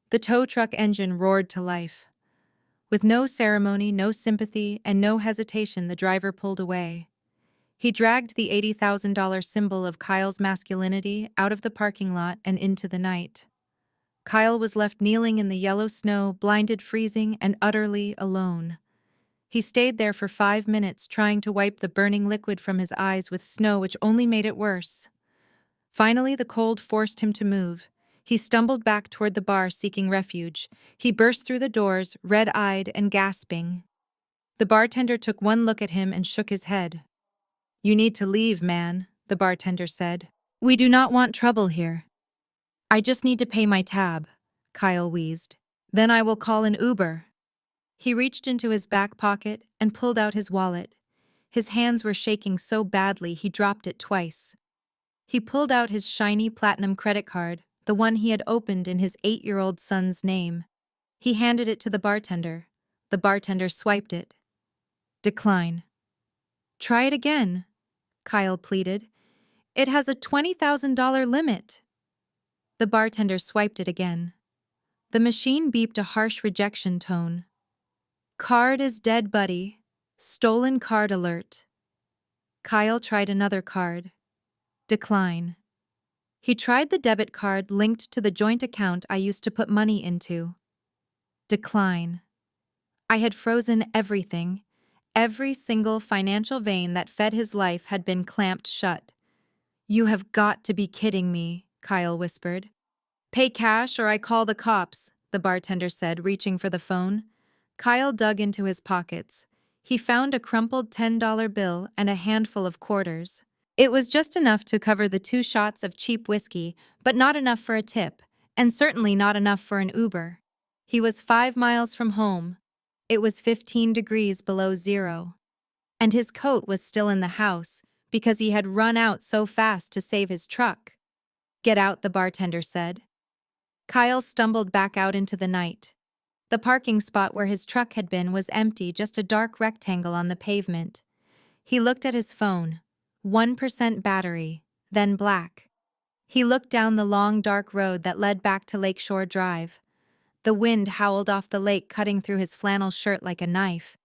The tow truck engine roared to life. With no ceremony, no sympathy, and no hesitation, the driver pulled away. He dragged the $80,000 symbol of Kyle's masculinity out of the parking lot and into the night. Kyle was left kneeling in the yellow snow, blinded, freezing, and utterly alone. He stayed there for 5 minutes, trying to wipe the burning liquid from his eyes with snow, which only made it worse. Finally, the cold forced him to move. He stumbled back toward the bar, seeking refuge. He burst through the doors, red-eyed and gasping. The bartender took one look at him and shook his head. "You need to leave, man," the bartender said. "We do not want trouble here." "I just need to pay my tab," Kyle wheezed. "Then I will call an Uber." He reached into his back pocket and pulled out his wallet. His hands were shaking so badly he dropped it twice. He pulled out his shiny platinum credit card, the one he had opened in his 8-year-old son's name. He handed it to the bartender. The bartender swiped it. "Decline." "Try it again," Kyle pleaded. "It has a $20,000 limit." The bartender swiped it again. The machine beeped a harsh rejection tone. "Card is dead, buddy. Stolen card alert." Kyle tried another card. Decline. He tried the debit card linked to the joint account I used to put money into. Decline. I had frozen everything. Every single financial vein that fed his life had been clamped shut. "You have got to be kidding me," Kyle whispered. "Pay cash or I call the cops," the bartender said, reaching for the phone. Kyle dug into his pockets. He found a crumpled $10 bill and a handful of quarters. It was just enough to cover the 2 shots of cheap whiskey, but not enough for a tip, and certainly not enough for an Uber. He was 5 miles from home. It was 15 degrees below zero. And his coat was still in the house, because he had run out so fast to save his truck. "Get out," the bartender said. Kyle stumbled back out into the night. The parking spot where his truck had been was empty, just a dark rectangle on the pavement. He looked at his phone. 1% battery, then black. He looked down the long, dark road that led back to Lakeshore Drive. The wind howled off the lake, cutting through his flannel shirt like a knife.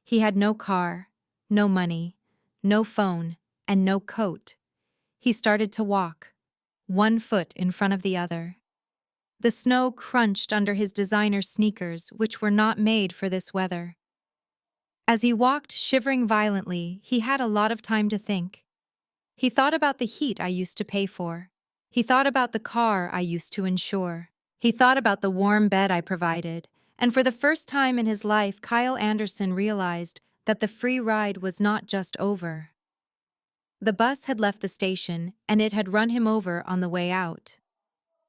He had no car, no money, no phone, and no coat. He started to walk, one foot in front of the other. The snow crunched under his designer sneakers, which were not made for this weather. As he walked, shivering violently, he had a lot of time to think. He thought about the heat I used to pay for. He thought about the car I used to insure. He thought about the warm bed I provided. And for the first time in his life, Kyle Anderson realized that the free ride was not just over. The bus had left the station, and it had run him over on the way out.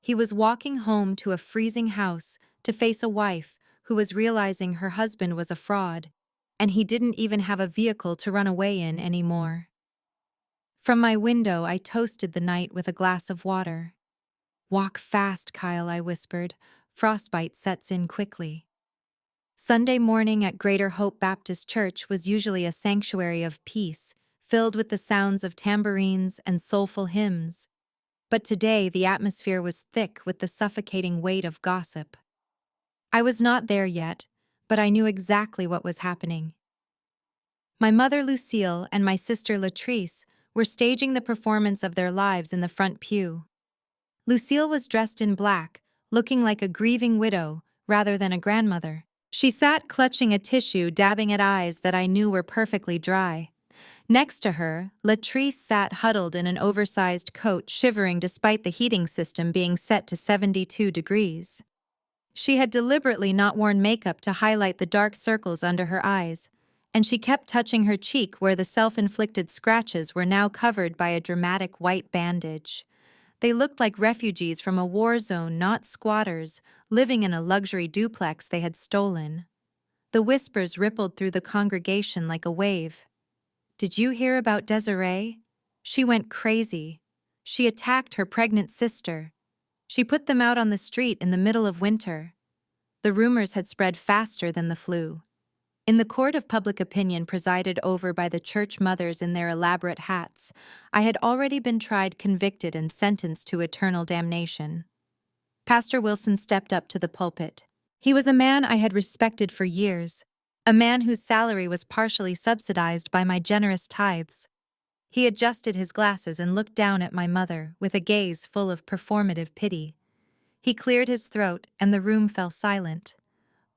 He was walking home to a freezing house to face a wife who was realizing her husband was a fraud, and he didn't even have a vehicle to run away in anymore. From my window, I toasted the night with a glass of water. "Walk fast, Kyle," I whispered. "Frostbite sets in quickly." Sunday morning at Greater Hope Baptist Church was usually a sanctuary of peace, filled with the sounds of tambourines and soulful hymns. But today the atmosphere was thick with the suffocating weight of gossip. I was not there yet, but I knew exactly what was happening. My mother Lucille and my sister Latrice were staging the performance of their lives in the front pew. Lucille was dressed in black, looking like a grieving widow rather than a grandmother. She sat clutching a tissue, dabbing at eyes that I knew were perfectly dry. Next to her, Latrice sat huddled in an oversized coat, shivering despite the heating system being set to 72 degrees. She had deliberately not worn makeup to highlight the dark circles under her eyes, and she kept touching her cheek where the self-inflicted scratches were now covered by a dramatic white bandage. They looked like refugees from a war zone, not squatters, living in a luxury duplex they had stolen. The whispers rippled through the congregation like a wave. "Did you hear about Desiree? She went crazy. She attacked her pregnant sister. She put them out on the street in the middle of winter." The rumors had spread faster than the flu. In the court of public opinion presided over by the church mothers in their elaborate hats, I had already been tried, convicted, and sentenced to eternal damnation. Pastor Wilson stepped up to the pulpit. He was a man I had respected for years, a man whose salary was partially subsidized by my generous tithes. He adjusted his glasses and looked down at my mother with a gaze full of performative pity. He cleared his throat, and the room fell silent.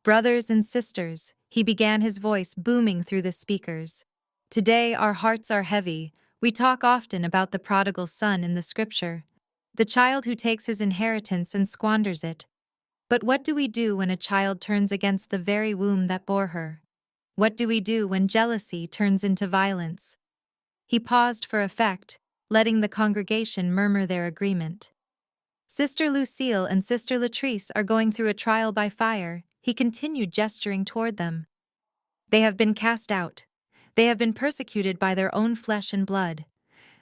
"Brothers and sisters," he began, his voice booming through the speakers. "Today our hearts are heavy. We talk often about the prodigal son in the scripture, the child who takes his inheritance and squanders it. But what do we do when a child turns against the very womb that bore her? What do we do when jealousy turns into violence?" He paused for effect, letting the congregation murmur their agreement. "Sister Lucille and Sister Latrice are going through a trial by fire," he continued, gesturing toward them. "They have been cast out. They have been persecuted by their own flesh and blood.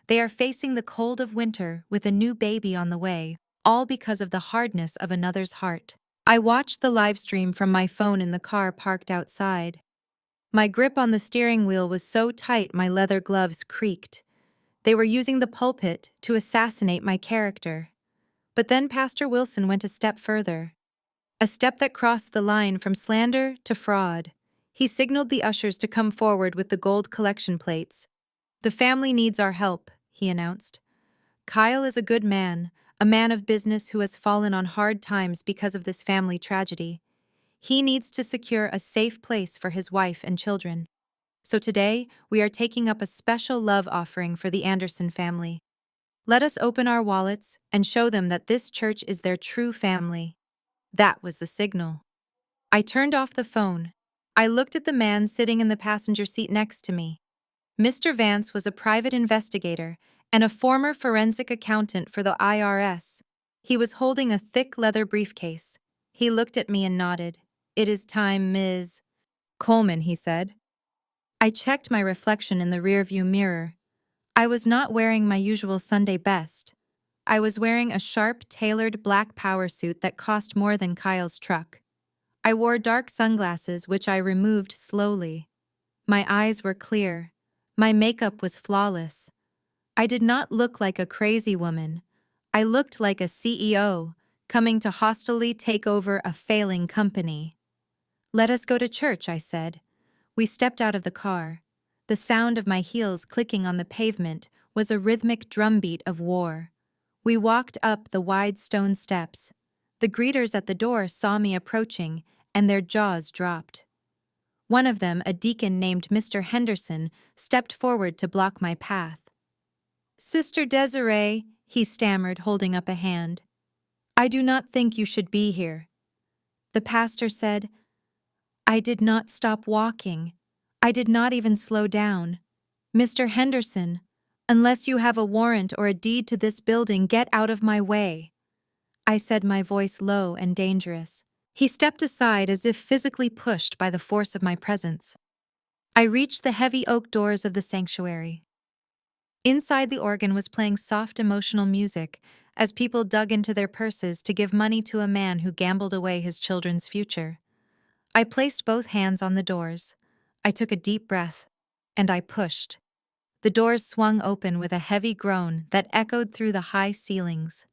They are facing the cold of winter with a new baby on the way, all because of the hardness of another's heart." I watched the live stream from my phone in the car parked outside. My grip on the steering wheel was so tight my leather gloves creaked. They were using the pulpit to assassinate my character. But then Pastor Wilson went a step further. A step that crossed the line from slander to fraud. He signaled the ushers to come forward with the gold collection plates. "The family needs our help," he announced. "Kyle is a good man, a man of business who has fallen on hard times because of this family tragedy. He needs to secure a safe place for his wife and children. So today, we are taking up a special love offering for the Anderson family. Let us open our wallets and show them that this church is their true family." That was the signal. I turned off the phone. I looked at the man sitting in the passenger seat next to me. Mr. Vance was a private investigator and a former forensic accountant for the IRS. He was holding a thick leather briefcase. He looked at me and nodded. "It is time, Ms. Coleman," he said. I checked my reflection in the rearview mirror. I was not wearing my usual Sunday best. I was wearing a sharp, tailored black power suit that cost more than Kyle's truck. I wore dark sunglasses, which I removed slowly. My eyes were clear. My makeup was flawless. I did not look like a crazy woman. I looked like a CEO, coming to hostilely take over a failing company. "Let us go to church," I said. We stepped out of the car. The sound of my heels clicking on the pavement was a rhythmic drumbeat of war. We walked up the wide stone steps. The greeters at the door saw me approaching, and their jaws dropped. One of them, a deacon named Mr. Henderson, stepped forward to block my path. "Sister Desiree," he stammered, holding up a hand. "I do not think you should be here." The pastor said, "I did not stop walking. I did not even slow down. Mr. Henderson, "Unless you have a warrant or a deed to this building, get out of my way," I said, my voice low and dangerous. He stepped aside as if physically pushed by the force of my presence. I reached the heavy oak doors of the sanctuary. Inside, the organ was playing soft emotional music as people dug into their purses to give money to a man who gambled away his children's future. I placed both hands on the doors. I took a deep breath, and I pushed. The doors swung open with a heavy groan that echoed through the high ceilings.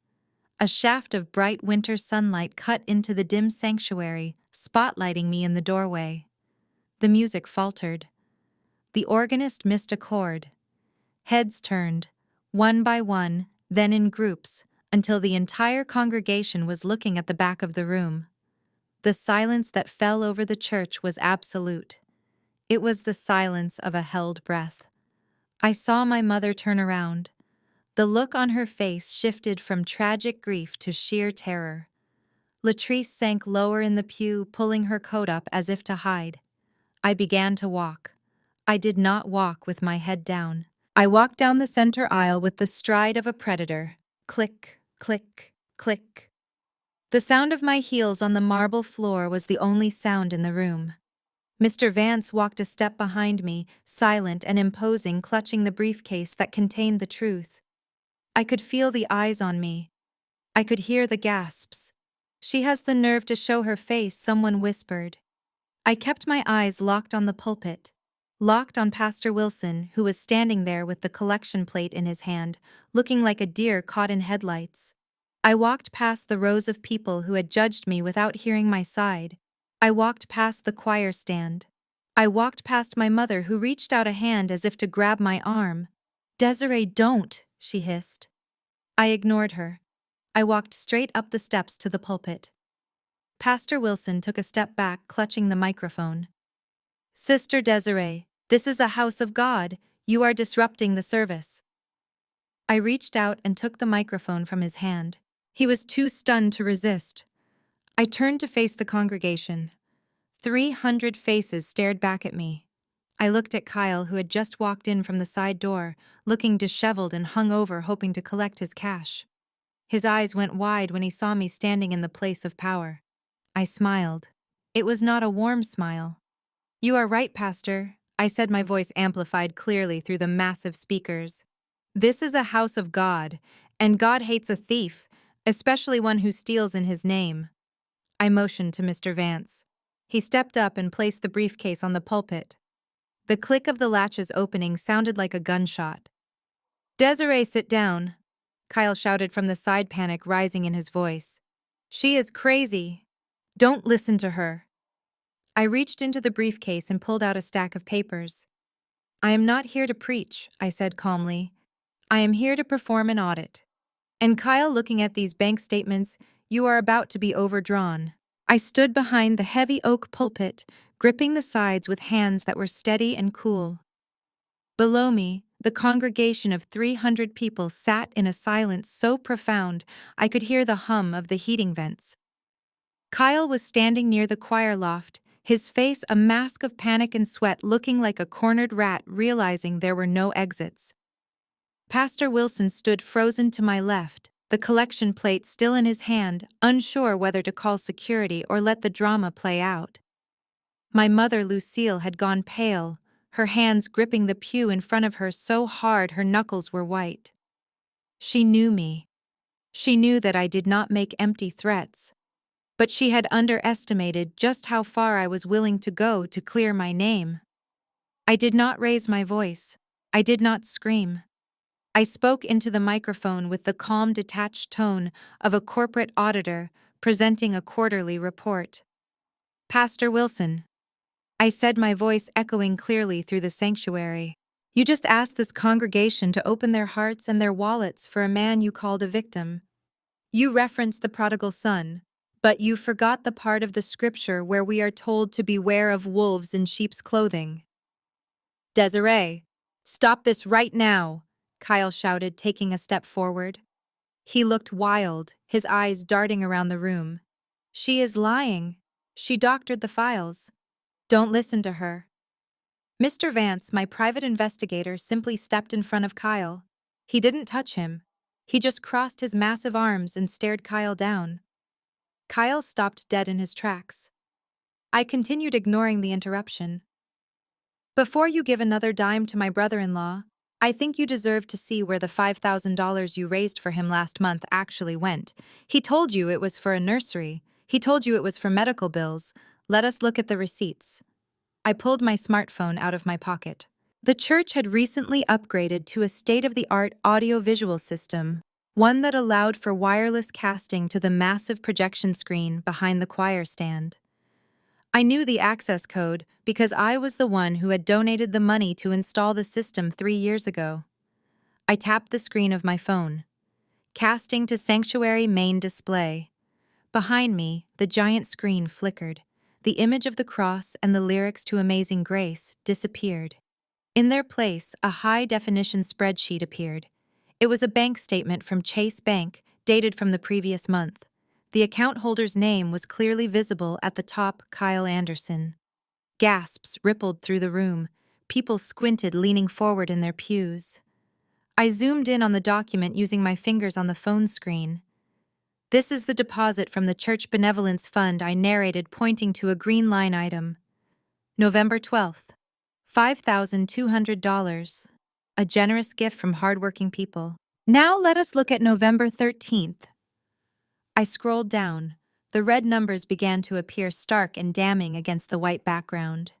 A shaft of bright winter sunlight cut into the dim sanctuary, spotlighting me in the doorway. The music faltered. The organist missed a chord. Heads turned, one by one, then in groups, until the entire congregation was looking at the back of the room. The silence that fell over the church was absolute. It was the silence of a held breath. I saw my mother turn around. The look on her face shifted from tragic grief to sheer terror. Latrice sank lower in the pew, pulling her coat up as if to hide. I began to walk. I did not walk with my head down. I walked down the center aisle with the stride of a predator. Click, click, click. The sound of my heels on the marble floor was the only sound in the room. Mr. Vance walked a step behind me, silent and imposing, clutching the briefcase that contained the truth. I could feel the eyes on me. I could hear the gasps. "She has the nerve to show her face," someone whispered. I kept my eyes locked on the pulpit, locked on Pastor Wilson, who was standing there with the collection plate in his hand, looking like a deer caught in headlights. I walked past the rows of people who had judged me without hearing my side. I walked past the choir stand. I walked past my mother, who reached out a hand as if to grab my arm. "Desiree, don't," she hissed. I ignored her. I walked straight up the steps to the pulpit. Pastor Wilson took a step back, clutching the microphone. "Sister Desiree, this is a house of God. You are disrupting the service." I reached out and took the microphone from his hand. He was too stunned to resist. I turned to face the congregation. 300 faces stared back at me. I looked at Kyle, who had just walked in from the side door, looking disheveled and hungover, hoping to collect his cash. His eyes went wide when he saw me standing in the place of power. I smiled. It was not a warm smile. "You are right, Pastor," I said, my voice amplified clearly through the massive speakers. "This is a house of God, and God hates a thief, especially one who steals in his name." I motioned to Mr. Vance. He stepped up and placed the briefcase on the pulpit. The click of the latches opening sounded like a gunshot. "Desiree, sit down," Kyle shouted from the side, panic rising in his voice. "She is crazy. Don't listen to her." I reached into the briefcase and pulled out a stack of papers. "I am not here to preach," I said calmly. "I am here to perform an audit." "And Kyle, looking at these bank statements, you are about to be overdrawn." I stood behind the heavy oak pulpit, gripping the sides with hands that were steady and cool. Below me, the congregation of 300 people sat in a silence so profound I could hear the hum of the heating vents. Kyle was standing near the choir loft, his face a mask of panic and sweat, looking like a cornered rat realizing there were no exits. Pastor Wilson stood frozen to my left, the collection plate still in his hand, unsure whether to call security or let the drama play out. My mother, Lucille, had gone pale, her hands gripping the pew in front of her so hard her knuckles were white. She knew me. She knew that I did not make empty threats. But she had underestimated just how far I was willing to go to clear my name. I did not raise my voice. I did not scream. I spoke into the microphone with the calm, detached tone of a corporate auditor presenting a quarterly report. "Pastor Wilson," I said, my voice echoing clearly through the sanctuary, "you just asked this congregation to open their hearts and their wallets for a man you called a victim. You referenced the prodigal son, but you forgot the part of the scripture where we are told to beware of wolves in sheep's clothing." "Desiree, stop this right now," Kyle shouted, taking a step forward. He looked wild, his eyes darting around the room. "She is lying. She doctored the files. Don't listen to her." Mr. Vance, my private investigator, simply stepped in front of Kyle. He didn't touch him. He just crossed his massive arms and stared Kyle down. Kyle stopped dead in his tracks. I continued ignoring the interruption. Before you give another dime to my brother-in-law, I think you deserve to see where the $5,000 you raised for him last month actually went. He told you it was for a nursery. He told you it was for medical bills. Let us look at the receipts. I pulled my smartphone out of my pocket. The church had recently upgraded to a state-of-the-art audio-visual system, one that allowed for wireless casting to the massive projection screen behind the choir stand. I knew the access code because I was the one who had donated the money to install the system 3 years ago. I tapped the screen of my phone. Casting to Sanctuary main display. Behind me, the giant screen flickered. The image of the cross and the lyrics to Amazing Grace disappeared. In their place, a high-definition spreadsheet appeared. It was a bank statement from Chase Bank, dated from the previous month. The account holder's name was clearly visible at the top, Kyle Anderson. Gasps rippled through the room. People squinted, leaning forward in their pews. I zoomed in on the document using my fingers on the phone screen. This is the deposit from the Church Benevolence Fund, I narrated, pointing to a green line item. November 12th. $5,200. A generous gift from hardworking people. Now let us look at November 13th. I scrolled down. The red numbers began to appear stark and damning against the white background.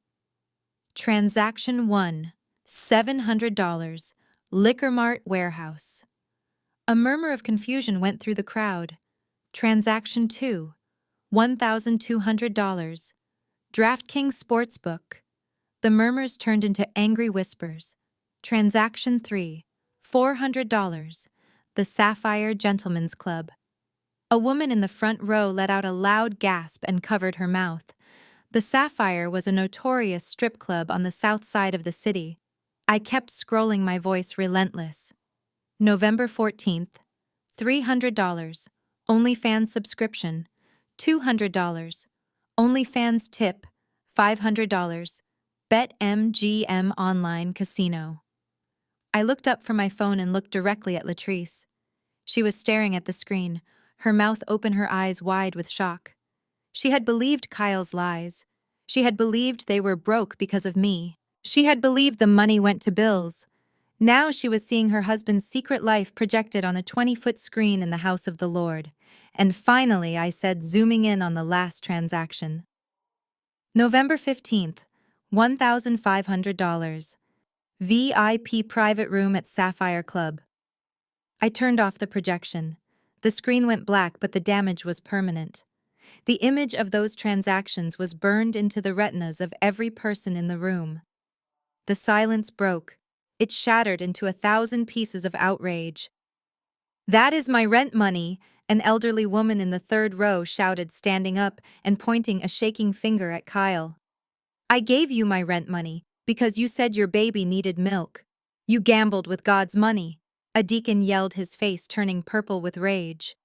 Transaction 1, $700, Liquor Mart Warehouse. A murmur of confusion went through the crowd. Transaction 2, $1,200, DraftKings Sportsbook. The murmurs turned into angry whispers. Transaction 3, $400, the Sapphire Gentlemen's Club. A woman in the front row let out a loud gasp and covered her mouth. The Sapphire was a notorious strip club on the south side of the city. I kept scrolling, my voice relentless. November 14th, $300, OnlyFans subscription, $200, OnlyFans tip, $500, BetMGM online casino. I looked up from my phone and looked directly at Latrice. She was staring at the screen, her mouth open, her eyes wide with shock. She had believed Kyle's lies. She had believed they were broke because of me. She had believed the money went to bills. Now she was seeing her husband's secret life projected on a 20-foot screen in the house of the Lord. And finally, I said, zooming in on the last transaction. November 15th, $1,500. VIP private room at Sapphire Club. I turned off the projection. The screen went black, but the damage was permanent. The image of those transactions was burned into the retinas of every person in the room. The silence broke. It shattered into 1,000 pieces of outrage. "That is my rent money," an elderly woman in the third row shouted, standing up and pointing a shaking finger at Kyle. "I gave you my rent money because you said your baby needed milk. You gambled with God's money," a deacon yelled, his face turning purple with rage.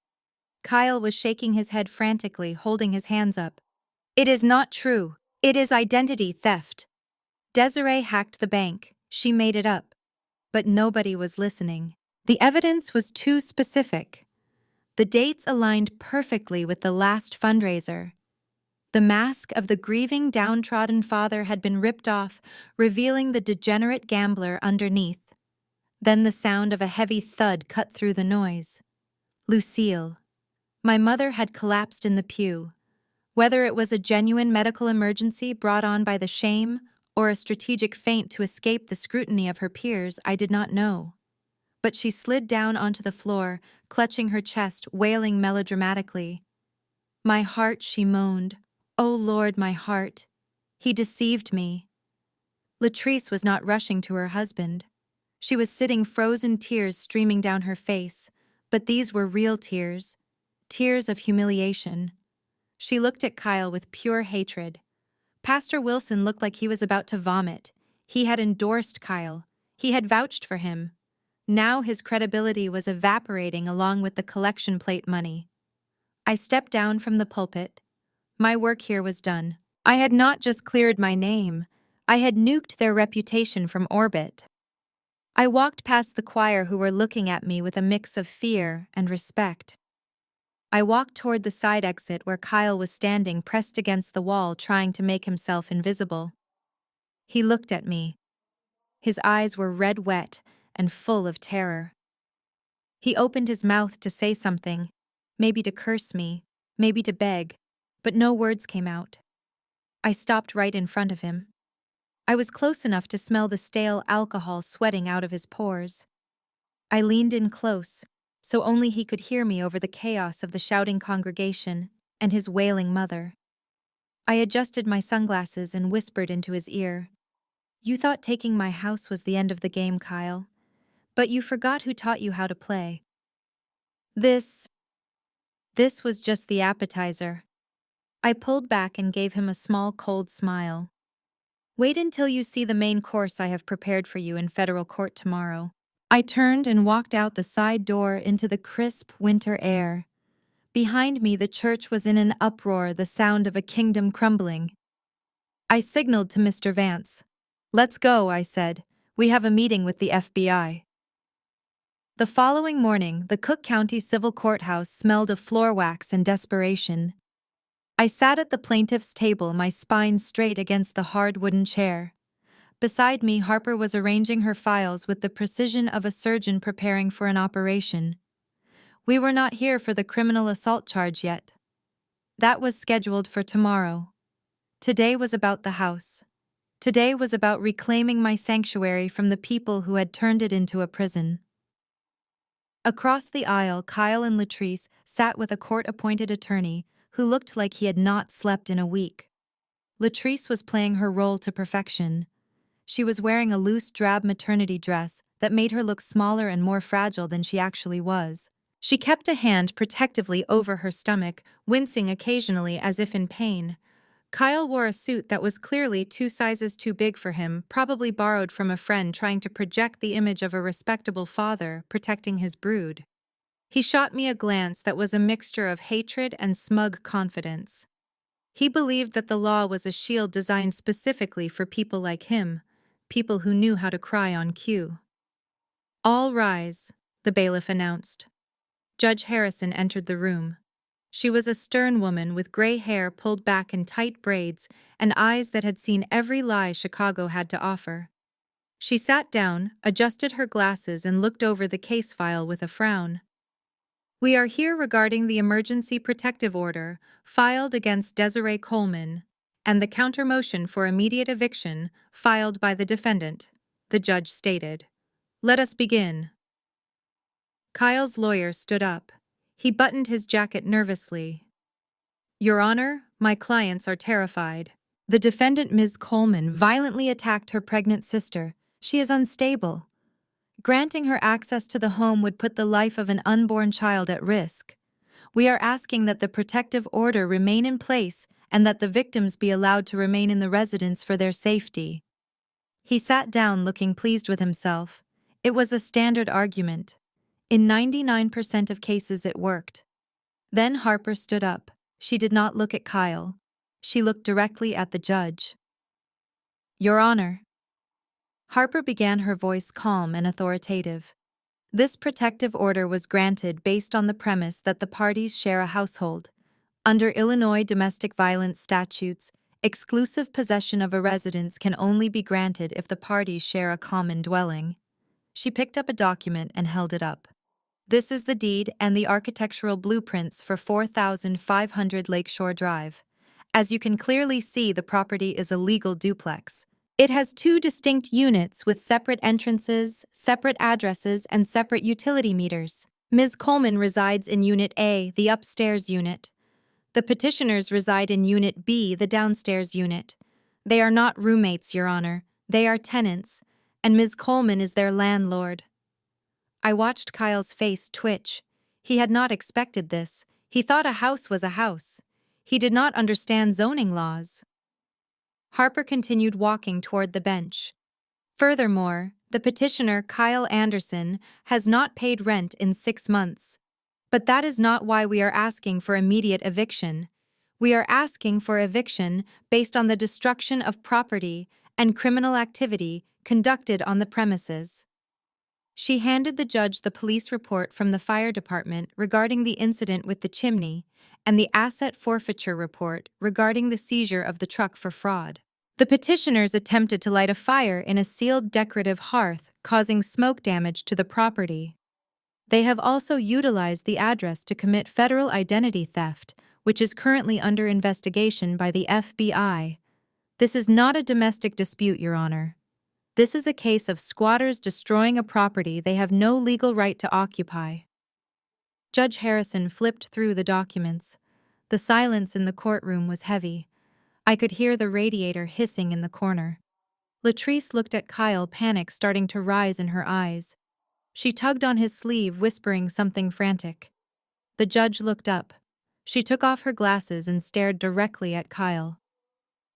Kyle was shaking his head frantically, holding his hands up. "It is not true. It is identity theft. Desiree hacked the bank. She made it up." But nobody was listening. The evidence was too specific. The dates aligned perfectly with the last fundraiser. The mask of the grieving, downtrodden father had been ripped off, revealing the degenerate gambler underneath. Then the sound of a heavy thud cut through the noise. Lucille. My mother had collapsed in the pew. Whether it was a genuine medical emergency brought on by the shame or a strategic feint to escape the scrutiny of her peers, I did not know. But she slid down onto the floor, clutching her chest, wailing melodramatically. "My heart," she moaned. "Oh Lord, my heart. He deceived me." Latrice was not rushing to her husband. She was sitting, frozen tears streaming down her face, but these were real tears, tears of humiliation. She looked at Kyle with pure hatred. Pastor Wilson looked like he was about to vomit. He had endorsed Kyle. He had vouched for him. Now his credibility was evaporating along with the collection plate money. I stepped down from the pulpit. My work here was done. I had not just cleared my name. I had nuked their reputation from orbit. I walked past the choir who were looking at me with a mix of fear and respect. I walked toward the side exit where Kyle was standing pressed against the wall trying to make himself invisible. He looked at me. His eyes were red wet and full of terror. He opened his mouth to say something, maybe to curse me, maybe to beg, but no words came out. I stopped right in front of him. I was close enough to smell the stale alcohol sweating out of his pores. I leaned in close, so only he could hear me over the chaos of the shouting congregation and his wailing mother. I adjusted my sunglasses and whispered into his ear. "You thought taking my house was the end of the game, Kyle. But you forgot who taught you how to play. This was just the appetizer." I pulled back and gave him a small cold smile. "Wait until you see the main course I have prepared for you in federal court tomorrow." I turned and walked out the side door into the crisp winter air. Behind me, the church was in an uproar, the sound of a kingdom crumbling. I signaled to Mr. Vance. "Let's go," I said. "We have a meeting with the FBI." The following morning, the Cook County Civil Courthouse smelled of floor wax and desperation. I sat at the plaintiff's table, my spine straight against the hard wooden chair. Beside me, Harper was arranging her files with the precision of a surgeon preparing for an operation. We were not here for the criminal assault charge yet. That was scheduled for tomorrow. Today was about the house. Today was about reclaiming my sanctuary from the people who had turned it into a prison. Across the aisle, Kyle and Latrice sat with a court-appointed attorney who looked like he had not slept in a week. Latrice was playing her role to perfection. She was wearing a loose drab maternity dress that made her look smaller and more fragile than she actually was. She kept a hand protectively over her stomach, wincing occasionally as if in pain. Kyle wore a suit that was clearly 2 sizes too big for him, probably borrowed from a friend trying to project the image of a respectable father protecting his brood. He shot me a glance that was a mixture of hatred and smug confidence. He believed that the law was a shield designed specifically for people like him, people who knew how to cry on cue. "All rise," the bailiff announced. Judge Harrison entered the room. She was a stern woman with gray hair pulled back in tight braids and eyes that had seen every lie Chicago had to offer. She sat down, adjusted her glasses, and looked over the case file with a frown. "We are here regarding the emergency protective order filed against Desiree Coleman and the countermotion for immediate eviction filed by the defendant," the judge stated. "Let us begin." Kyle's lawyer stood up. He buttoned his jacket nervously. "Your Honor, my clients are terrified. The defendant, Ms. Coleman, violently attacked her pregnant sister. She is unstable. Granting her access to the home would put the life of an unborn child at risk. We are asking that the protective order remain in place and that the victims be allowed to remain in the residence for their safety." He sat down looking pleased with himself. It was a standard argument. In 99% of cases it worked. Then Harper stood up. She did not look at Kyle. She looked directly at the judge. "Your Honor." Harper began, her voice calm and authoritative. "This protective order was granted based on the premise that the parties share a household. Under Illinois domestic violence statutes, exclusive possession of a residence can only be granted if the parties share a common dwelling." She picked up a document and held it up. "This is the deed and the architectural blueprints for 4500 Lakeshore Drive. As you can clearly see, the property is a legal duplex. It has 2 distinct units with separate entrances, separate addresses, and separate utility meters. Ms. Coleman resides in Unit A, the upstairs unit. The petitioners reside in Unit B, the downstairs unit. They are not roommates, Your Honor. They are tenants, and Ms. Coleman is their landlord." I watched Kyle's face twitch. He had not expected this. He thought a house was a house. He did not understand zoning laws. Harper continued walking toward the bench. "Furthermore, the petitioner, Kyle Anderson, has not paid rent in 6 months. But that is not why we are asking for immediate eviction. We are asking for eviction based on the destruction of property and criminal activity conducted on the premises." She handed the judge the police report from the fire department regarding the incident with the chimney and the asset forfeiture report regarding the seizure of the truck for fraud. The petitioners attempted to light a fire in a sealed decorative hearth, causing smoke damage to the property. They have also utilized the address to commit federal identity theft, which is currently under investigation by the FBI. This is not a domestic dispute, Your Honor. This is a case of squatters destroying a property they have no legal right to occupy. Judge Harrison flipped through the documents. The silence in the courtroom was heavy. I could hear the radiator hissing in the corner. Latrice looked at Kyle, panic starting to rise in her eyes. She tugged on his sleeve, whispering something frantic. The judge looked up. She took off her glasses and stared directly at Kyle.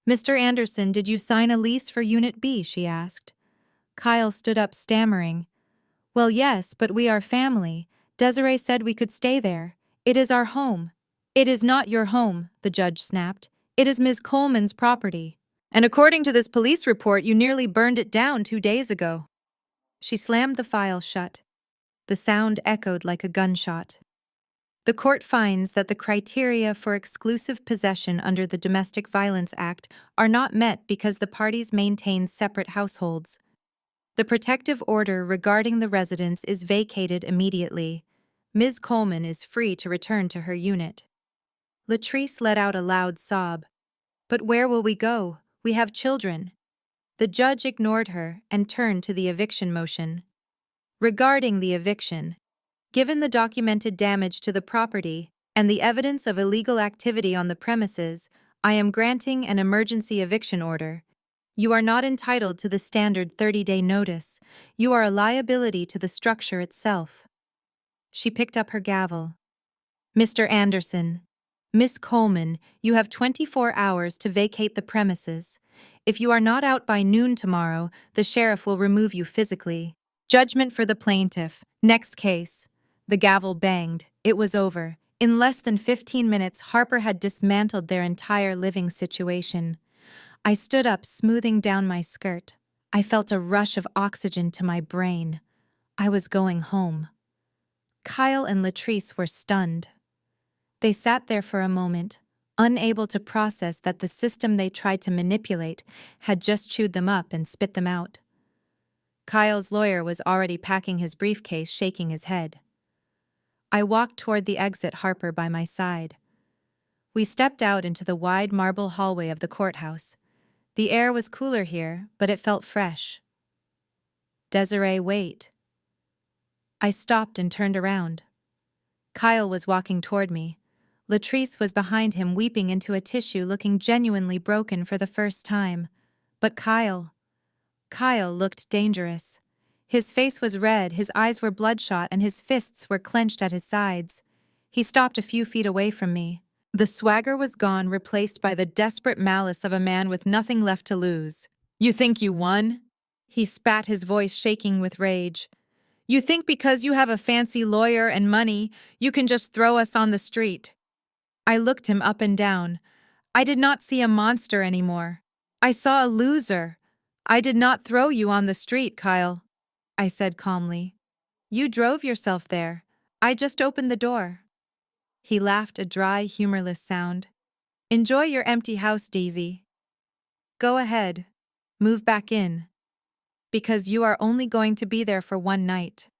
"Mr. Anderson, did you sign a lease for Unit B?" she asked. Kyle stood up, stammering. "Well, yes, but we are family. Desiree said we could stay there. It is our home." "It is not your home," the judge snapped. "It is Ms. Coleman's property. And according to this police report, you nearly burned it down 2 days ago." She slammed the file shut. The sound echoed like a gunshot. The court finds that the criteria for exclusive possession under the Domestic Violence Act are not met because the parties maintain separate households. The protective order regarding the residence is vacated immediately. Ms. Coleman is free to return to her unit. Latrice let out a loud sob. "But where will we go? We have children." The judge ignored her and turned to the eviction motion. Regarding the eviction, given the documented damage to the property and the evidence of illegal activity on the premises, I am granting an emergency eviction order. You are not entitled to the standard 30-day notice. You are a liability to the structure itself. She picked up her gavel. "Mr. Anderson, Miss Coleman, you have 24 hours to vacate the premises. If you are not out by noon tomorrow, the sheriff will remove you physically. Judgment for the plaintiff. Next case." The gavel banged. It was over. In less than 15 minutes, Harper had dismantled their entire living situation. I stood up, smoothing down my skirt. I felt a rush of oxygen to my brain. I was going home. Kyle and Latrice were stunned. They sat there for a moment, unable to process that the system they tried to manipulate had just chewed them up and spit them out. Kyle's lawyer was already packing his briefcase, shaking his head. I walked toward the exit, Harper by my side. We stepped out into the wide marble hallway of the courthouse. The air was cooler here, but it felt fresh. "Desiree, wait." I stopped and turned around. Kyle was walking toward me. Latrice was behind him, weeping into a tissue, looking genuinely broken for the first time. But Kyle looked dangerous. His face was red, his eyes were bloodshot, and his fists were clenched at his sides. He stopped a few feet away from me. The swagger was gone, replaced by the desperate malice of a man with nothing left to lose. "You think you won?" He spat, his voice shaking with rage. "You think because you have a fancy lawyer and money, you can just throw us on the street?" I looked him up and down. I did not see a monster anymore. I saw a loser. "I did not throw you on the street, Kyle," I said calmly. "You drove yourself there. I just opened the door." He laughed, a dry, humorless sound. "Enjoy your empty house, Daisy. Go ahead. Move back in. Because you are only going to be there for one night."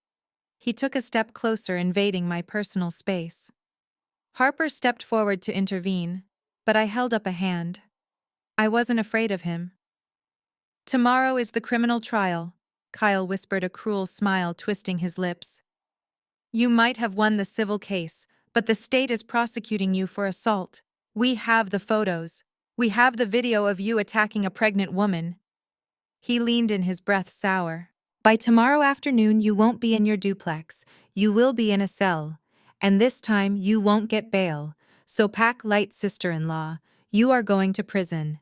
He took a step closer, invading my personal space. Harper stepped forward to intervene, but I held up a hand. I wasn't afraid of him. "Tomorrow is the criminal trial," Kyle whispered, a cruel smile twisting his lips. "You might have won the civil case, but the state is prosecuting you for assault. We have the photos. We have the video of you attacking a pregnant woman." He leaned in, his breath sour. "By tomorrow afternoon, you won't be in your duplex. You will be in a cell. And this time, you won't get bail. So pack light, sister-in-law. You are going to prison."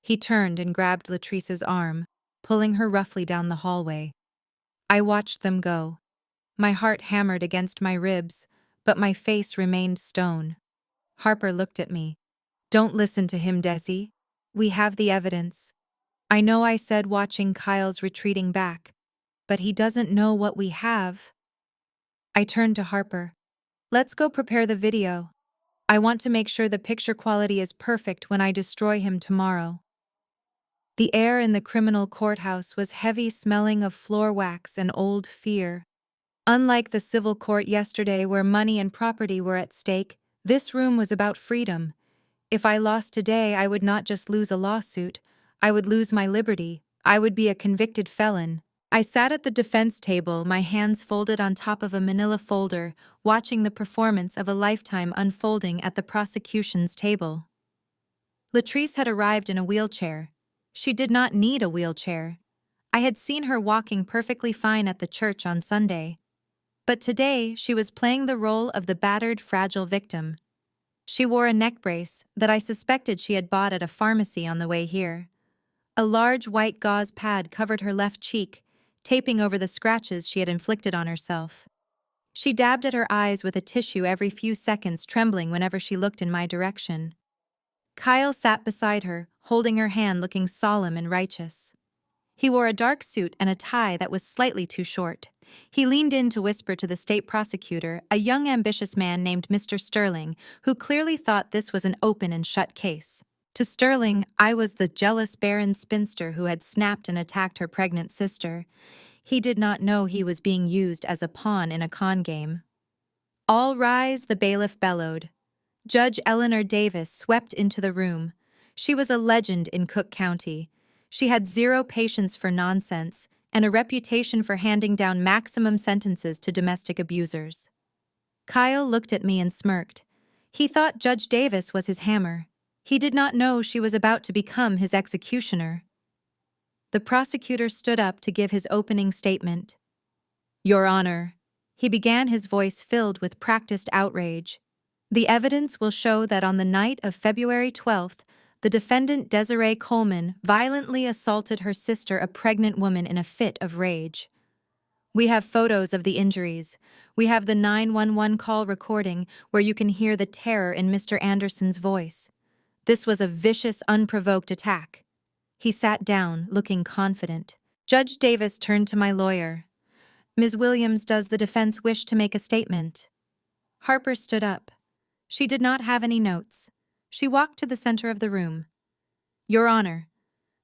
He turned and grabbed Latrice's arm, pulling her roughly down the hallway. I watched them go. My heart hammered against my ribs, but my face remained stone. Harper looked at me. "Don't listen to him, Desi. We have the evidence." "I know," I said, watching Kyle's retreating back. But he doesn't know what we have. I turned to Harper. Let's go prepare the video. I want to make sure the picture quality is perfect when I destroy him tomorrow. The air in the criminal courthouse was heavy, smelling of floor wax and old fear. Unlike the civil court yesterday where money and property were at stake, this room was about freedom. If I lost today, I would not just lose a lawsuit. I would lose my liberty. I would be a convicted felon. I sat at the defense table, my hands folded on top of a manila folder, watching the performance of a lifetime unfolding at the prosecution's table. Latrice had arrived in a wheelchair. She did not need a wheelchair. I had seen her walking perfectly fine at the church on Sunday. But today, she was playing the role of the battered, fragile victim. She wore a neck brace that I suspected she had bought at a pharmacy on the way here. A large white gauze pad covered her left cheek, taping over the scratches she had inflicted on herself. She dabbed at her eyes with a tissue every few seconds, trembling whenever she looked in my direction. Kyle sat beside her, holding her hand, looking solemn and righteous. He wore a dark suit and a tie that was slightly too short. He leaned in to whisper to the state prosecutor, a young ambitious man named Mr. Sterling, who clearly thought this was an open and shut case. To Sterling, I was the jealous barren spinster who had snapped and attacked her pregnant sister. He did not know he was being used as a pawn in a con game. "All rise," the bailiff bellowed. Judge Eleanor Davis swept into the room. She was a legend in Cook County. She had zero patience for nonsense and a reputation for handing down maximum sentences to domestic abusers. Kyle looked at me and smirked. He thought Judge Davis was his hammer. He did not know she was about to become his executioner. The prosecutor stood up to give his opening statement. "Your Honor," he began, his voice filled with practiced outrage. "The evidence will show that on the night of February 12th, the defendant Desiree Coleman violently assaulted her sister, a pregnant woman, in a fit of rage. We have photos of the injuries. We have the 911 call recording where you can hear the terror in Mr. Anderson's voice. This was a vicious, unprovoked attack." He sat down, looking confident. Judge Davis turned to my lawyer. "Ms. Williams, does the defense wish to make a statement?" Harper stood up. She did not have any notes. She walked to the center of the room. "Your Honor,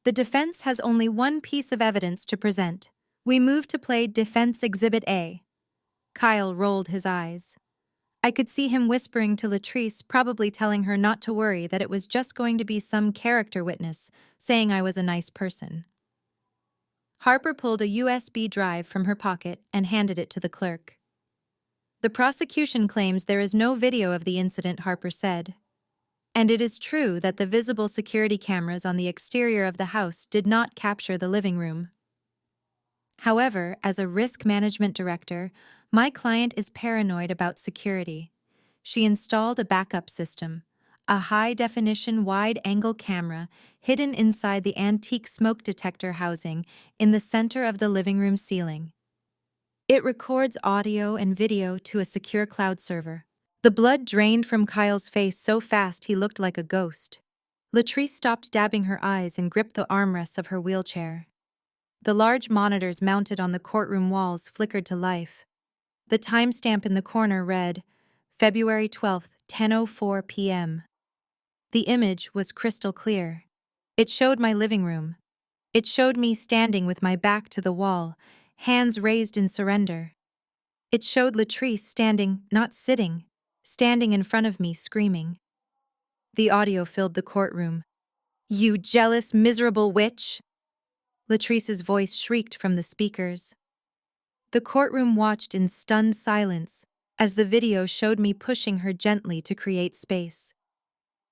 the defense has only one piece of evidence to present. We move to play Defense Exhibit A." Kyle rolled his eyes. I could see him whispering to Latrice, probably telling her not to worry, that it was just going to be some character witness saying I was a nice person. Harper pulled a USB drive from her pocket and handed it to the clerk. "The prosecution claims there is no video of the incident," Harper said. "And it is true that the visible security cameras on the exterior of the house did not capture the living room. However, as a risk management director, my client is paranoid about security. She installed a backup system, a high-definition wide-angle camera hidden inside the antique smoke detector housing in the center of the living room ceiling. It records audio and video to a secure cloud server." The blood drained from Kyle's face so fast he looked like a ghost. Latrice stopped dabbing her eyes and gripped the armrests of her wheelchair. The large monitors mounted on the courtroom walls flickered to life. The timestamp in the corner read, February 12th, 10:04 p.m. The image was crystal clear. It showed my living room. It showed me standing with my back to the wall, hands raised in surrender. It showed Latrice standing, not sitting, standing in front of me, screaming. The audio filled the courtroom. "You jealous, miserable witch!" Latrice's voice shrieked from the speakers. The courtroom watched in stunned silence as the video showed me pushing her gently to create space.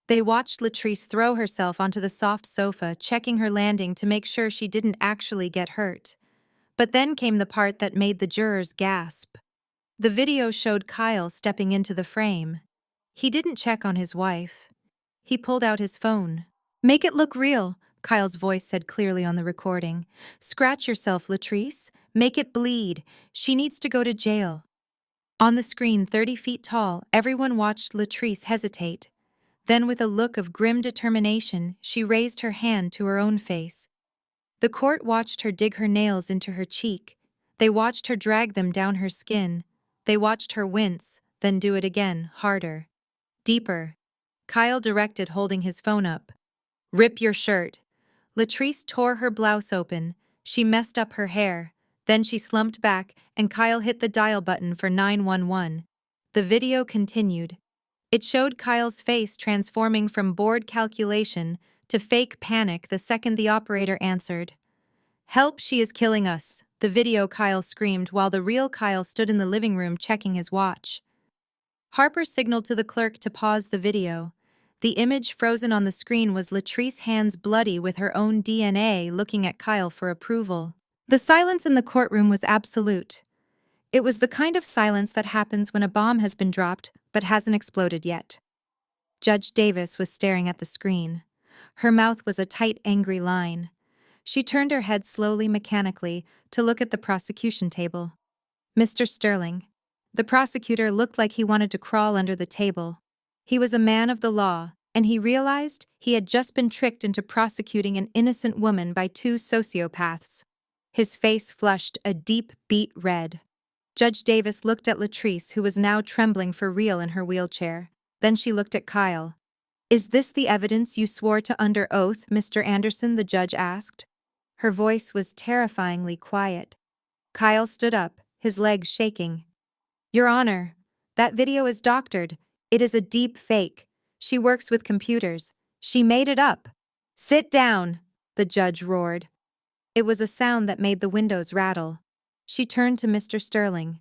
They watched Latrice throw herself onto the soft sofa, checking her landing to make sure she didn't actually get hurt. But then came the part that made the jurors gasp. The video showed Kyle stepping into the frame. He didn't check on his wife. He pulled out his phone. "Make it look real," Kyle's voice said clearly on the recording. "Scratch yourself, Latrice. Make it bleed. She needs to go to jail." On the screen, 30 feet tall, everyone watched Latrice hesitate. Then, with a look of grim determination, she raised her hand to her own face. The court watched her dig her nails into her cheek, They watched her drag them down her skin. They watched her wince, then do it again, harder. Deeper. Kyle directed, holding his phone up. Rip your shirt. Latrice tore her blouse open. She messed up her hair. Then she slumped back, and Kyle hit the dial button for 911. The video continued. It showed Kyle's face transforming from bored calculation to fake panic the second the operator answered. Help, she is killing us, the video Kyle screamed while the real Kyle stood in the living room checking his watch. Harper signaled to the clerk to pause the video. The image frozen on the screen was Latrice's hands bloody with her own DNA looking at Kyle for approval. The silence in the courtroom was absolute. It was the kind of silence that happens when a bomb has been dropped but hasn't exploded yet. Judge Davis was staring at the screen. Her mouth was a tight, angry line. She turned her head slowly, mechanically, to look at the prosecution table. Mr. Sterling. The prosecutor looked like he wanted to crawl under the table. He was a man of the law, and he realized he had just been tricked into prosecuting an innocent woman by two sociopaths. His face flushed a deep, beet red. Judge Davis looked at Latrice, who was now trembling for real in her wheelchair. Then she looked at Kyle. Is this the evidence you swore to under oath, Mr. Anderson? The judge asked. Her voice was terrifyingly quiet. Kyle stood up, his legs shaking. Your Honor, that video is doctored. It is a deep fake. She works with computers. She made it up. Sit down, the judge roared. It was a sound that made the windows rattle. She turned to Mr. Sterling.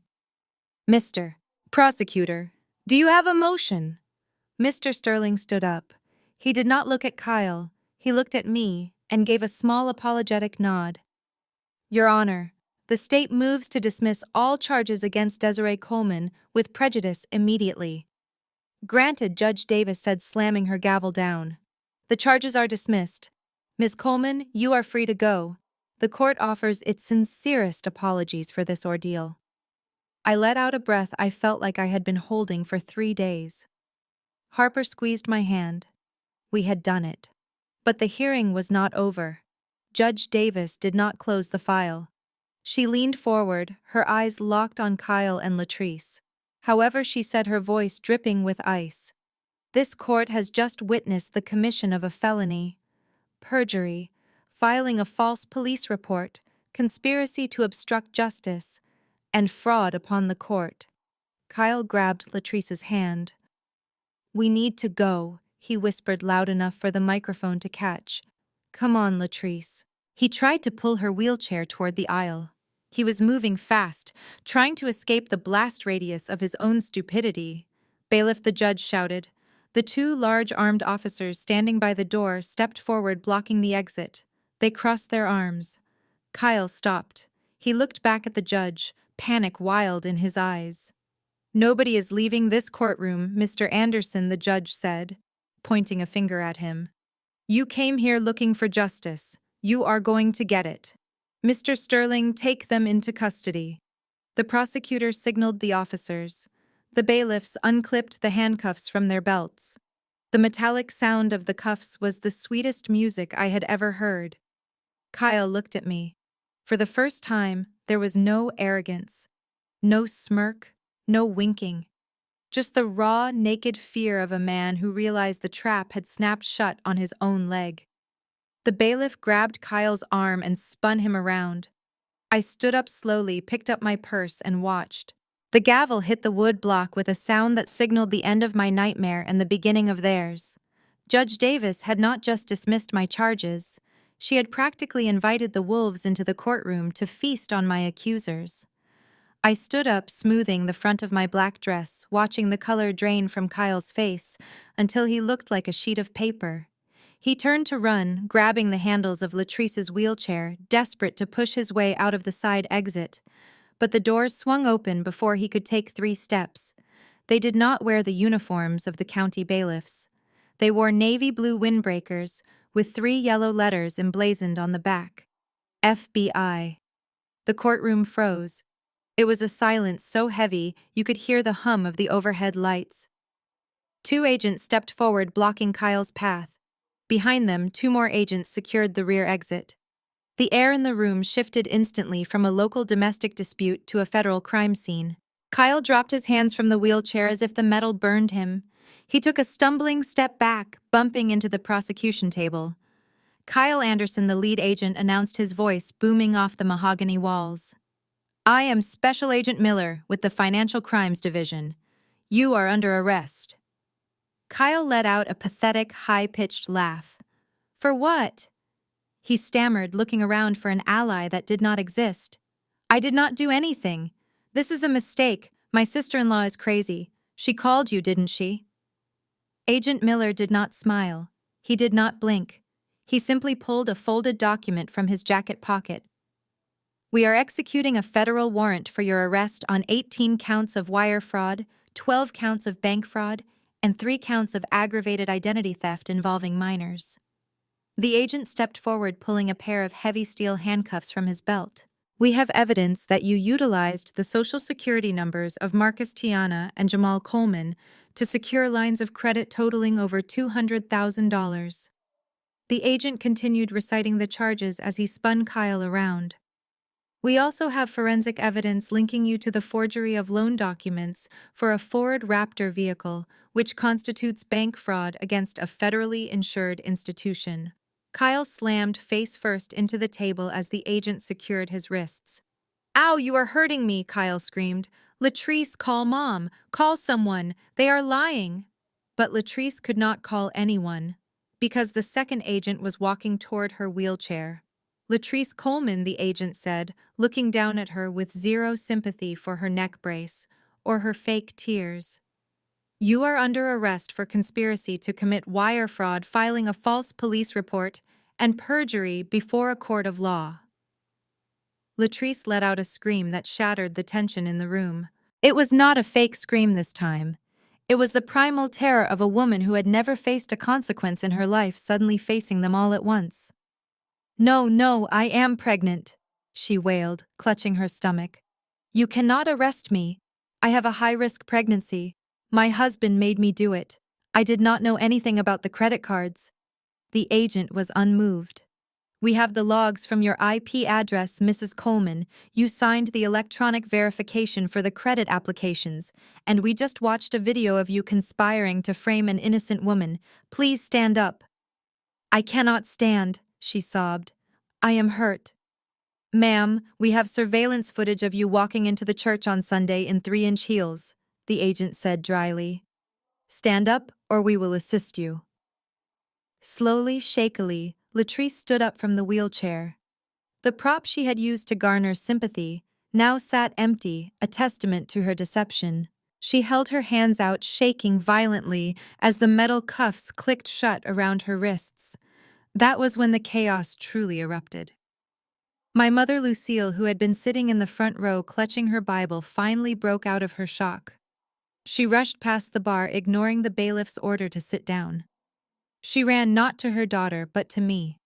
Mr. Prosecutor, do you have a motion? Mr. Sterling stood up. He did not look at Kyle. He looked at me and gave a small apologetic nod. Your Honor, the state moves to dismiss all charges against Desiree Coleman with prejudice immediately. Granted, Judge Davis said, slamming her gavel down. The charges are dismissed. Ms. Coleman, you are free to go. The court offers its sincerest apologies for this ordeal. I let out a breath I felt like I had been holding for 3 days. Harper squeezed my hand. We had done it. But the hearing was not over. Judge Davis did not close the file. She leaned forward, her eyes locked on Kyle and Latrice. However, she said, her voice dripping with ice. This court has just witnessed the commission of a felony, perjury, filing a false police report, conspiracy to obstruct justice, and fraud upon the court. Kyle grabbed Latrice's hand. We need to go, he whispered loud enough for the microphone to catch. Come on, Latrice. He tried to pull her wheelchair toward the aisle. He was moving fast, trying to escape the blast radius of his own stupidity. Bailiff, the judge shouted. The two large armed officers standing by the door stepped forward, blocking the exit. They crossed their arms. Kyle stopped. He looked back at the judge, panic wild in his eyes. Nobody is leaving this courtroom, Mr. Anderson, the judge said, pointing a finger at him. You came here looking for justice. You are going to get it. Mr. Sterling, take them into custody. The prosecutor signaled the officers. The bailiffs unclipped the handcuffs from their belts. The metallic sound of the cuffs was the sweetest music I had ever heard. Kyle looked at me. For the first time, there was no arrogance, no smirk, no winking. Just the raw, naked fear of a man who realized the trap had snapped shut on his own leg. The bailiff grabbed Kyle's arm and spun him around. I stood up slowly, picked up my purse, and watched. The gavel hit the wood block with a sound that signaled the end of my nightmare and the beginning of theirs. Judge Davis had not just dismissed my charges. She had practically invited the wolves into the courtroom to feast on my accusers. I stood up, smoothing the front of my black dress, watching the color drain from Kyle's face until he looked like a sheet of paper. He turned to run, grabbing the handles of Latrice's wheelchair, desperate to push his way out of the side exit. But the doors swung open before he could take 3 steps. They did not wear the uniforms of the county bailiffs. They wore navy blue windbreakers with 3 yellow letters emblazoned on the back. FBI. The courtroom froze. It was a silence so heavy you could hear the hum of the overhead lights. 2 agents stepped forward, blocking Kyle's path. Behind them, 2 more agents secured the rear exit. The air in the room shifted instantly from a local domestic dispute to a federal crime scene. Kyle dropped his hands from the wheelchair as if the metal burned him. He took a stumbling step back, bumping into the prosecution table. Kyle Anderson, the lead agent, announced, his voice booming off the mahogany walls. "I am Special Agent Miller with the Financial Crimes Division. You are under arrest." Kyle let out a pathetic, high-pitched laugh. "For what?" He stammered, looking around for an ally that did not exist. "I did not do anything. This is a mistake. My sister-in-law is crazy. She called you, didn't she?" Agent Miller did not smile. He did not blink. He simply pulled a folded document from his jacket pocket. "We are executing a federal warrant for your arrest on 18 counts of wire fraud, 12 counts of bank fraud, and 3 counts of aggravated identity theft involving minors." The agent stepped forward, pulling a pair of heavy steel handcuffs from his belt. "We have evidence that you utilized the social security numbers of Marcus Tiana and Jamal Coleman to secure lines of credit totaling over $200,000. The agent continued reciting the charges as he spun Kyle around. "We also have forensic evidence linking you to the forgery of loan documents for a Ford Raptor vehicle, which constitutes bank fraud against a federally insured institution." Kyle slammed face first into the table as the agent secured his wrists. "Ow, you are hurting me," Kyle screamed. "Latrice, call Mom. Call someone. They are lying." But Latrice could not call anyone, because the second agent was walking toward her wheelchair. "Latrice Coleman," the agent said, looking down at her with zero sympathy for her neck brace or her fake tears. "You are under arrest for conspiracy to commit wire fraud, filing a false police report, and perjury before a court of law." Latrice let out a scream that shattered the tension in the room. It was not a fake scream this time. It was the primal terror of a woman who had never faced a consequence in her life suddenly facing them all at once. "No, no, I am pregnant," she wailed, clutching her stomach. "You cannot arrest me. I have a high-risk pregnancy. My husband made me do it. I did not know anything about the credit cards." The agent was unmoved. "We have the logs from your IP address, Mrs. Coleman. You signed the electronic verification for the credit applications, and we just watched a video of you conspiring to frame an innocent woman. Please stand up." "I cannot stand," she sobbed. "I am hurt." "Ma'am, we have surveillance footage of you walking into the church on Sunday in 3-inch heels," the agent said dryly. "Stand up, or we will assist you." Slowly, shakily, Latrice stood up from the wheelchair. The prop she had used to garner sympathy now sat empty, a testament to her deception. She held her hands out, shaking violently as the metal cuffs clicked shut around her wrists. That was when the chaos truly erupted. My mother Lucille, who had been sitting in the front row clutching her Bible, finally broke out of her shock. She rushed past the bar, ignoring the bailiff's order to sit down. She ran not to her daughter, but to me.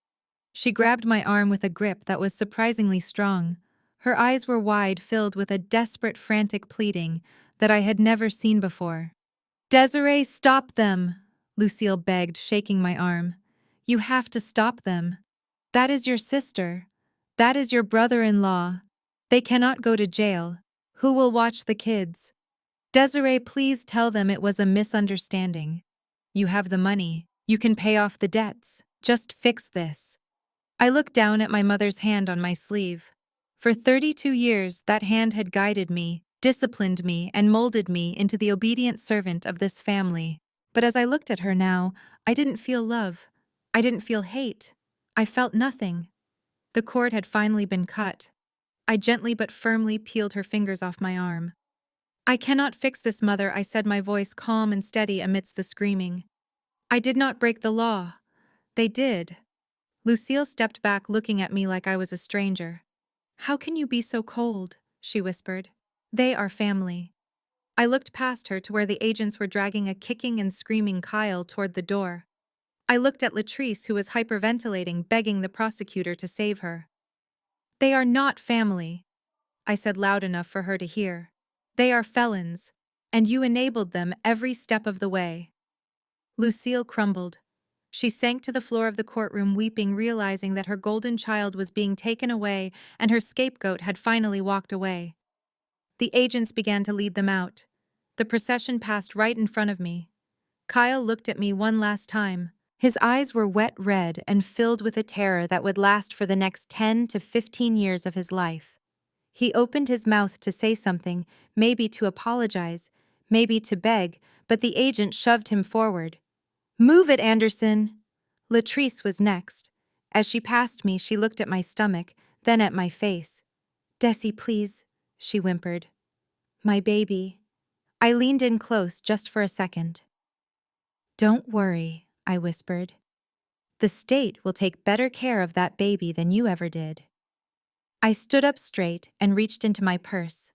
She grabbed my arm with a grip that was surprisingly strong. Her eyes were wide, filled with a desperate, frantic pleading that I had never seen before. "Desiree, stop them!" Lucille begged, shaking my arm. "You have to stop them. That is your sister. That is your brother-in-law. They cannot go to jail. Who will watch the kids? Desiree, please tell them it was a misunderstanding. You have the money. You can pay off the debts. Just fix this." I looked down at my mother's hand on my sleeve. For 32 years, that hand had guided me, disciplined me, and molded me into the obedient servant of this family. But as I looked at her now, I didn't feel love. I didn't feel hate. I felt nothing. The cord had finally been cut. I gently but firmly peeled her fingers off my arm. "I cannot fix this, Mother," I said, my voice calm and steady amidst the screaming. "I did not break the law. They did." Lucille stepped back, looking at me like I was a stranger. "How can you be so cold?" she whispered. "They are family." I looked past her to where the agents were dragging a kicking and screaming Kyle toward the door. I looked at Latrice, who was hyperventilating, begging the prosecutor to save her. "They are not family," I said loud enough for her to hear. "They are felons, and you enabled them every step of the way." Lucille crumbled. She sank to the floor of the courtroom weeping, realizing that her golden child was being taken away and her scapegoat had finally walked away. The agents began to lead them out. The procession passed right in front of me. Kyle looked at me one last time. His eyes were wet red and filled with a terror that would last for the next 10 to 15 years of his life. He opened his mouth to say something, maybe to apologize, maybe to beg, but the agent shoved him forward. "Move it, Anderson!" Latrice was next. As she passed me, she looked at my stomach, then at my face. "Desi, please," she whimpered. "My baby." I leaned in close just for a second. "Don't worry," I whispered. "The state will take better care of that baby than you ever did." I stood up straight and reached into my purse.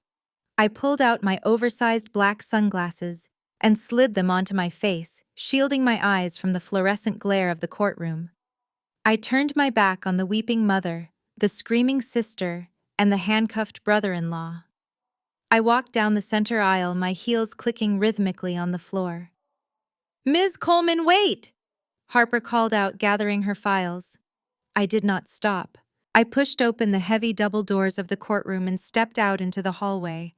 I pulled out my oversized black sunglasses and slid them onto my face, shielding my eyes from the fluorescent glare of the courtroom. I turned my back on the weeping mother, the screaming sister, and the handcuffed brother-in-law. I walked down the center aisle, my heels clicking rhythmically on the floor. "Ms. Coleman, wait!" Harper called out, gathering her files. I did not stop. I pushed open the heavy double doors of the courtroom and stepped out into the hallway.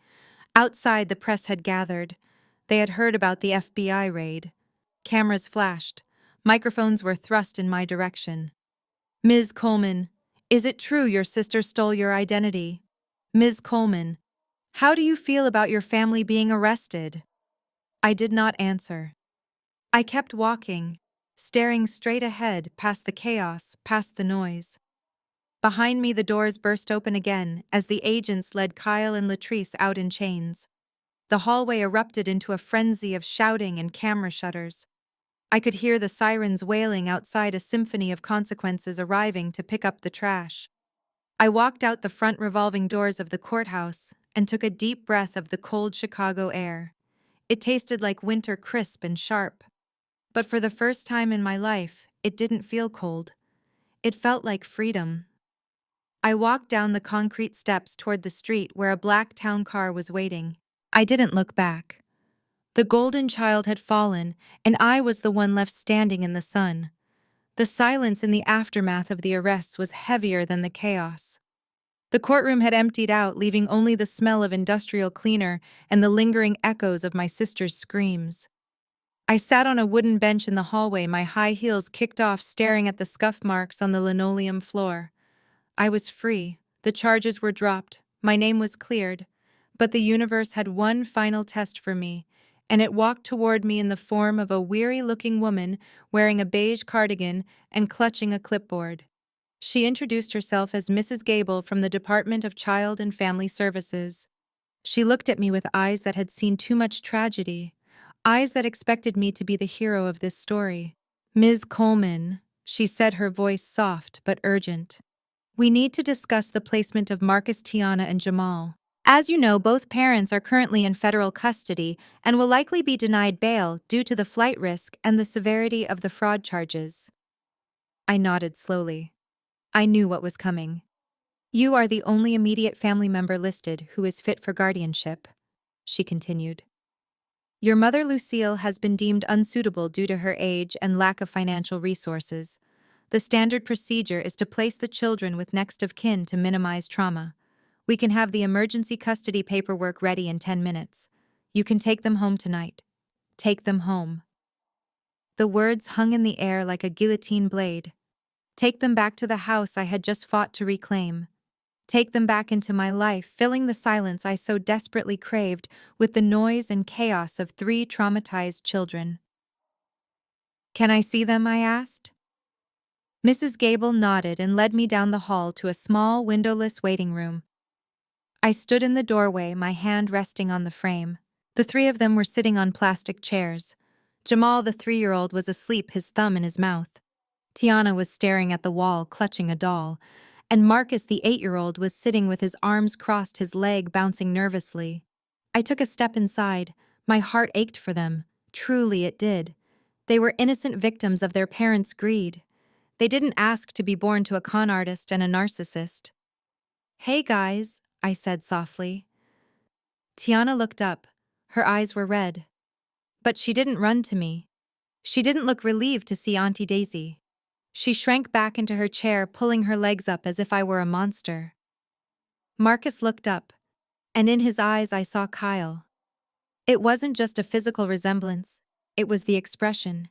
Outside, the press had gathered. They had heard about the FBI raid. Cameras flashed. Microphones were thrust in my direction. "Ms. Coleman, is it true your sister stole your identity? Ms. Coleman, how do you feel about your family being arrested?" I did not answer. I kept walking, staring straight ahead, past the chaos, past the noise. Behind me, the doors burst open again as the agents led Kyle and Latrice out in chains. The hallway erupted into a frenzy of shouting and camera shutters. I could hear the sirens wailing outside, a symphony of consequences arriving to pick up the trash. I walked out the front revolving doors of the courthouse and took a deep breath of the cold Chicago air. It tasted like winter, crisp and sharp. But for the first time in my life, it didn't feel cold. It felt like freedom. I walked down the concrete steps toward the street where a black town car was waiting. I didn't look back. The golden child had fallen, and I was the one left standing in the sun. The silence in the aftermath of the arrests was heavier than the chaos. The courtroom had emptied out, leaving only the smell of industrial cleaner and the lingering echoes of my sister's screams. I sat on a wooden bench in the hallway, my high heels kicked off, staring at the scuff marks on the linoleum floor. I was free. The charges were dropped. My name was cleared. But the universe had one final test for me, and it walked toward me in the form of a weary-looking woman wearing a beige cardigan and clutching a clipboard. She introduced herself as Mrs. Gable from the Department of Child and Family Services. She looked at me with eyes that had seen too much tragedy, eyes that expected me to be the hero of this story. "Ms. Coleman," she said, her voice soft but urgent. "We need to discuss the placement of Marcus, Tiana, and Jamal. As you know, both parents are currently in federal custody and will likely be denied bail due to the flight risk and the severity of the fraud charges." I nodded slowly. I knew what was coming. "You are the only immediate family member listed who is fit for guardianship," she continued. "Your mother, Lucille, has been deemed unsuitable due to her age and lack of financial resources. The standard procedure is to place the children with next of kin to minimize trauma. We can have the emergency custody paperwork ready in 10 minutes. You can take them home tonight. Take them home." The words hung in the air like a guillotine blade. Take them back to the house I had just fought to reclaim. Take them back into my life, filling the silence I so desperately craved with the noise and chaos of 3 traumatized children. "Can I see them?" I asked. Mrs. Gable nodded and led me down the hall to a small, windowless waiting room. I stood in the doorway, my hand resting on the frame. The 3 of them were sitting on plastic chairs. Jamal, the 3-year-old, was asleep, his thumb in his mouth. Tiana was staring at the wall, clutching a doll. And Marcus, the 8-year-old, was sitting with his arms crossed, his leg bouncing nervously. I took a step inside. My heart ached for them. Truly it did. They were innocent victims of their parents' greed. They didn't ask to be born to a con artist and a narcissist. "Hey guys," I said softly. Tiana looked up. Her eyes were red. But she didn't run to me. She didn't look relieved to see Auntie Daisy. She shrank back into her chair, pulling her legs up as if I were a monster. Marcus looked up, and in his eyes I saw Kyle. It wasn't just a physical resemblance, it was the expression,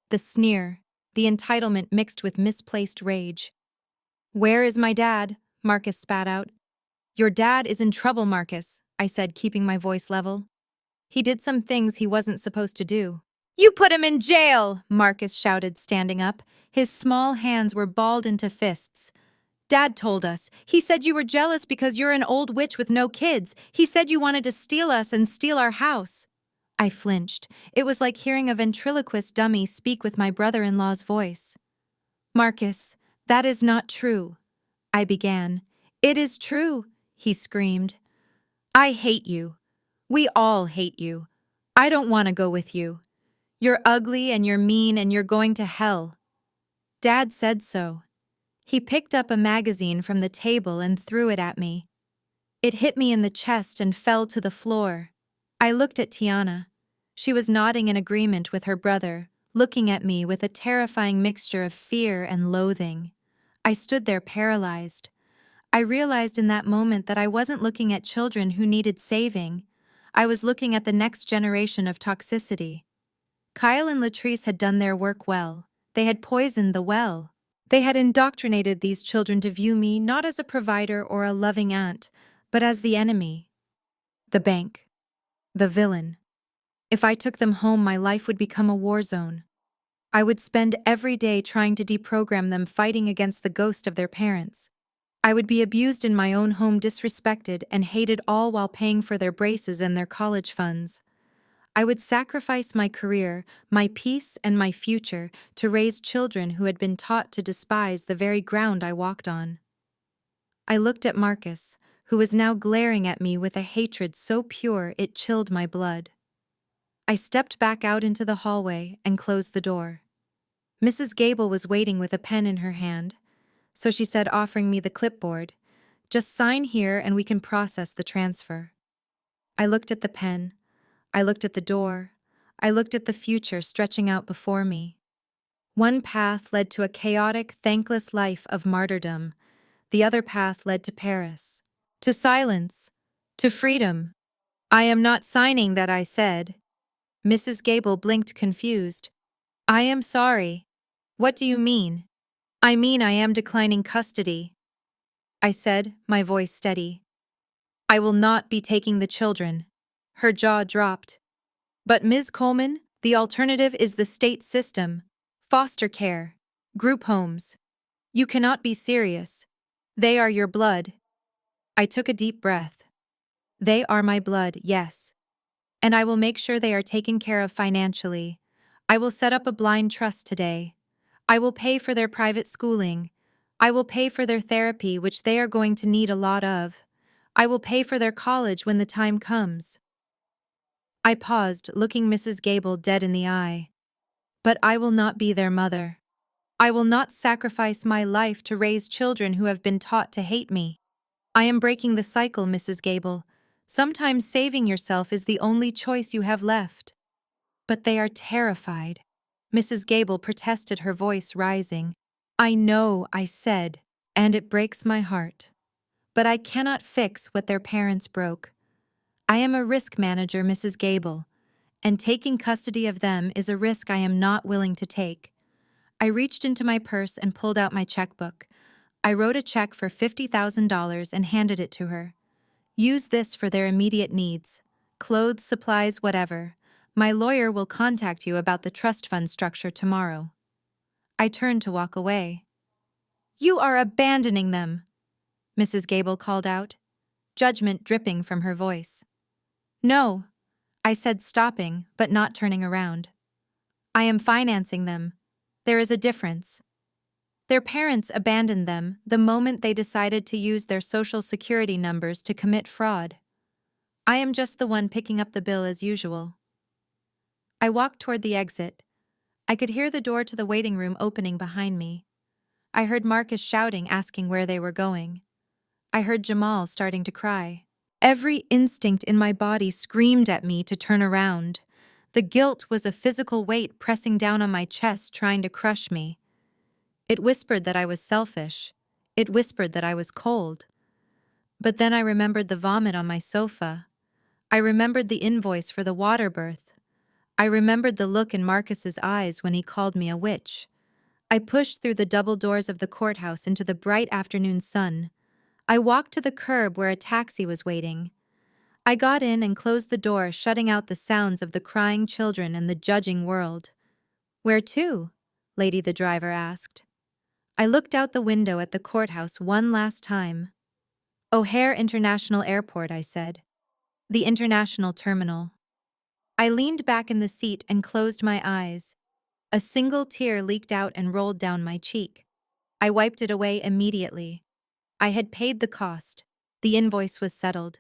the sneer, the entitlement mixed with misplaced rage. "Where is my dad?" Marcus spat out. "Your dad is in trouble, Marcus," I said, keeping my voice level. "He did some things he wasn't supposed to do." "You put him in jail!" Marcus shouted, standing up. His small hands were balled into fists. "Dad told us. He said you were jealous because you're an old witch with no kids. He said you wanted to steal us and steal our house." I flinched. It was like hearing a ventriloquist dummy speak with my brother-in-law's voice. "Marcus, that is not true," I began. "It is true," he screamed. "I hate you. We all hate you. I don't want to go with you. You're ugly and you're mean and you're going to hell." Dad said so. He picked up a magazine from the table and threw it at me. It hit me in the chest and fell to the floor. I looked at Tiana. She was nodding in agreement with her brother, looking at me with a terrifying mixture of fear and loathing. I stood there paralyzed. I realized in that moment that I wasn't looking at children who needed saving. I was looking at the next generation of toxicity. Kyle and Latrice had done their work well. They had poisoned the well. They had indoctrinated these children to view me not as a provider or a loving aunt, but as the enemy, the bank, the villain. If I took them home, my life would become a war zone. I would spend every day trying to deprogram them, fighting against the ghost of their parents. I would be abused in my own home, disrespected, and hated, all while paying for their braces and their college funds. I would sacrifice my career, my peace, and my future to raise children who had been taught to despise the very ground I walked on. I looked at Marcus, who was now glaring at me with a hatred so pure it chilled my blood. I stepped back out into the hallway and closed the door. Mrs. Gable was waiting with a pen in her hand, so she said, offering me the clipboard, "Just sign here and we can process the transfer." I looked at the pen. I looked at the door. I looked at the future stretching out before me. One path led to a chaotic, thankless life of martyrdom. The other path led to Paris. To silence. To freedom. "I am not signing that," I said. Mrs. Gable blinked, confused. "I am sorry. What do you mean?" "I mean I am declining custody," I said, my voice steady. "I will not be taking the children." Her jaw dropped. "But Ms. Coleman, the alternative is the state system. Foster care. Group homes. You cannot be serious. They are your blood." I took a deep breath. They are my blood, yes. And I will make sure they are taken care of financially. I will set up a blind trust today. I will pay for their private schooling. I will pay for their therapy, which they are going to need a lot of. I will pay for their college when the time comes. I paused, looking Mrs. Gable dead in the eye. But I will not be their mother. I will not sacrifice my life to raise children who have been taught to hate me. I am breaking the cycle, Mrs. Gable. Sometimes saving yourself is the only choice you have left. But they are terrified. Mrs. Gable protested, her voice rising. "I know," I said, "and it breaks my heart. But I cannot fix what their parents broke. I am a risk manager, Mrs. Gable, and taking custody of them is a risk I am not willing to take." I reached into my purse and pulled out my checkbook. I wrote a check for $50,000 and handed it to her. "Use this for their immediate needs. Clothes, supplies, whatever. My lawyer will contact you about the trust fund structure tomorrow." I turned to walk away. "You are abandoning them," Mrs. Gable called out, judgment dripping from her voice. "No," I said, stopping but not turning around. "I am financing them. There is a difference. Their parents abandoned them the moment they decided to use their social security numbers to commit fraud. I am just the one picking up the bill as usual." I walked toward the exit. I could hear the door to the waiting room opening behind me. I heard Marcus shouting, asking where they were going. I heard Jamal starting to cry. Every instinct in my body screamed at me to turn around. The guilt was a physical weight pressing down on my chest, trying to crush me. It whispered that I was selfish. It whispered that I was cold. But then I remembered the vomit on my sofa. I remembered the invoice for the water birth. I remembered the look in Marcus's eyes when he called me a witch. I pushed through the double doors of the courthouse into the bright afternoon sun. I walked to the curb where a taxi was waiting. I got in and closed the door, shutting out the sounds of the crying children and the judging world. "Where to?" Lady the driver asked. I looked out the window at the courthouse one last time. "O'Hare International Airport," I said. "The international terminal." I leaned back in the seat and closed my eyes. A single tear leaked out and rolled down my cheek. I wiped it away immediately. I had paid the cost. The invoice was settled.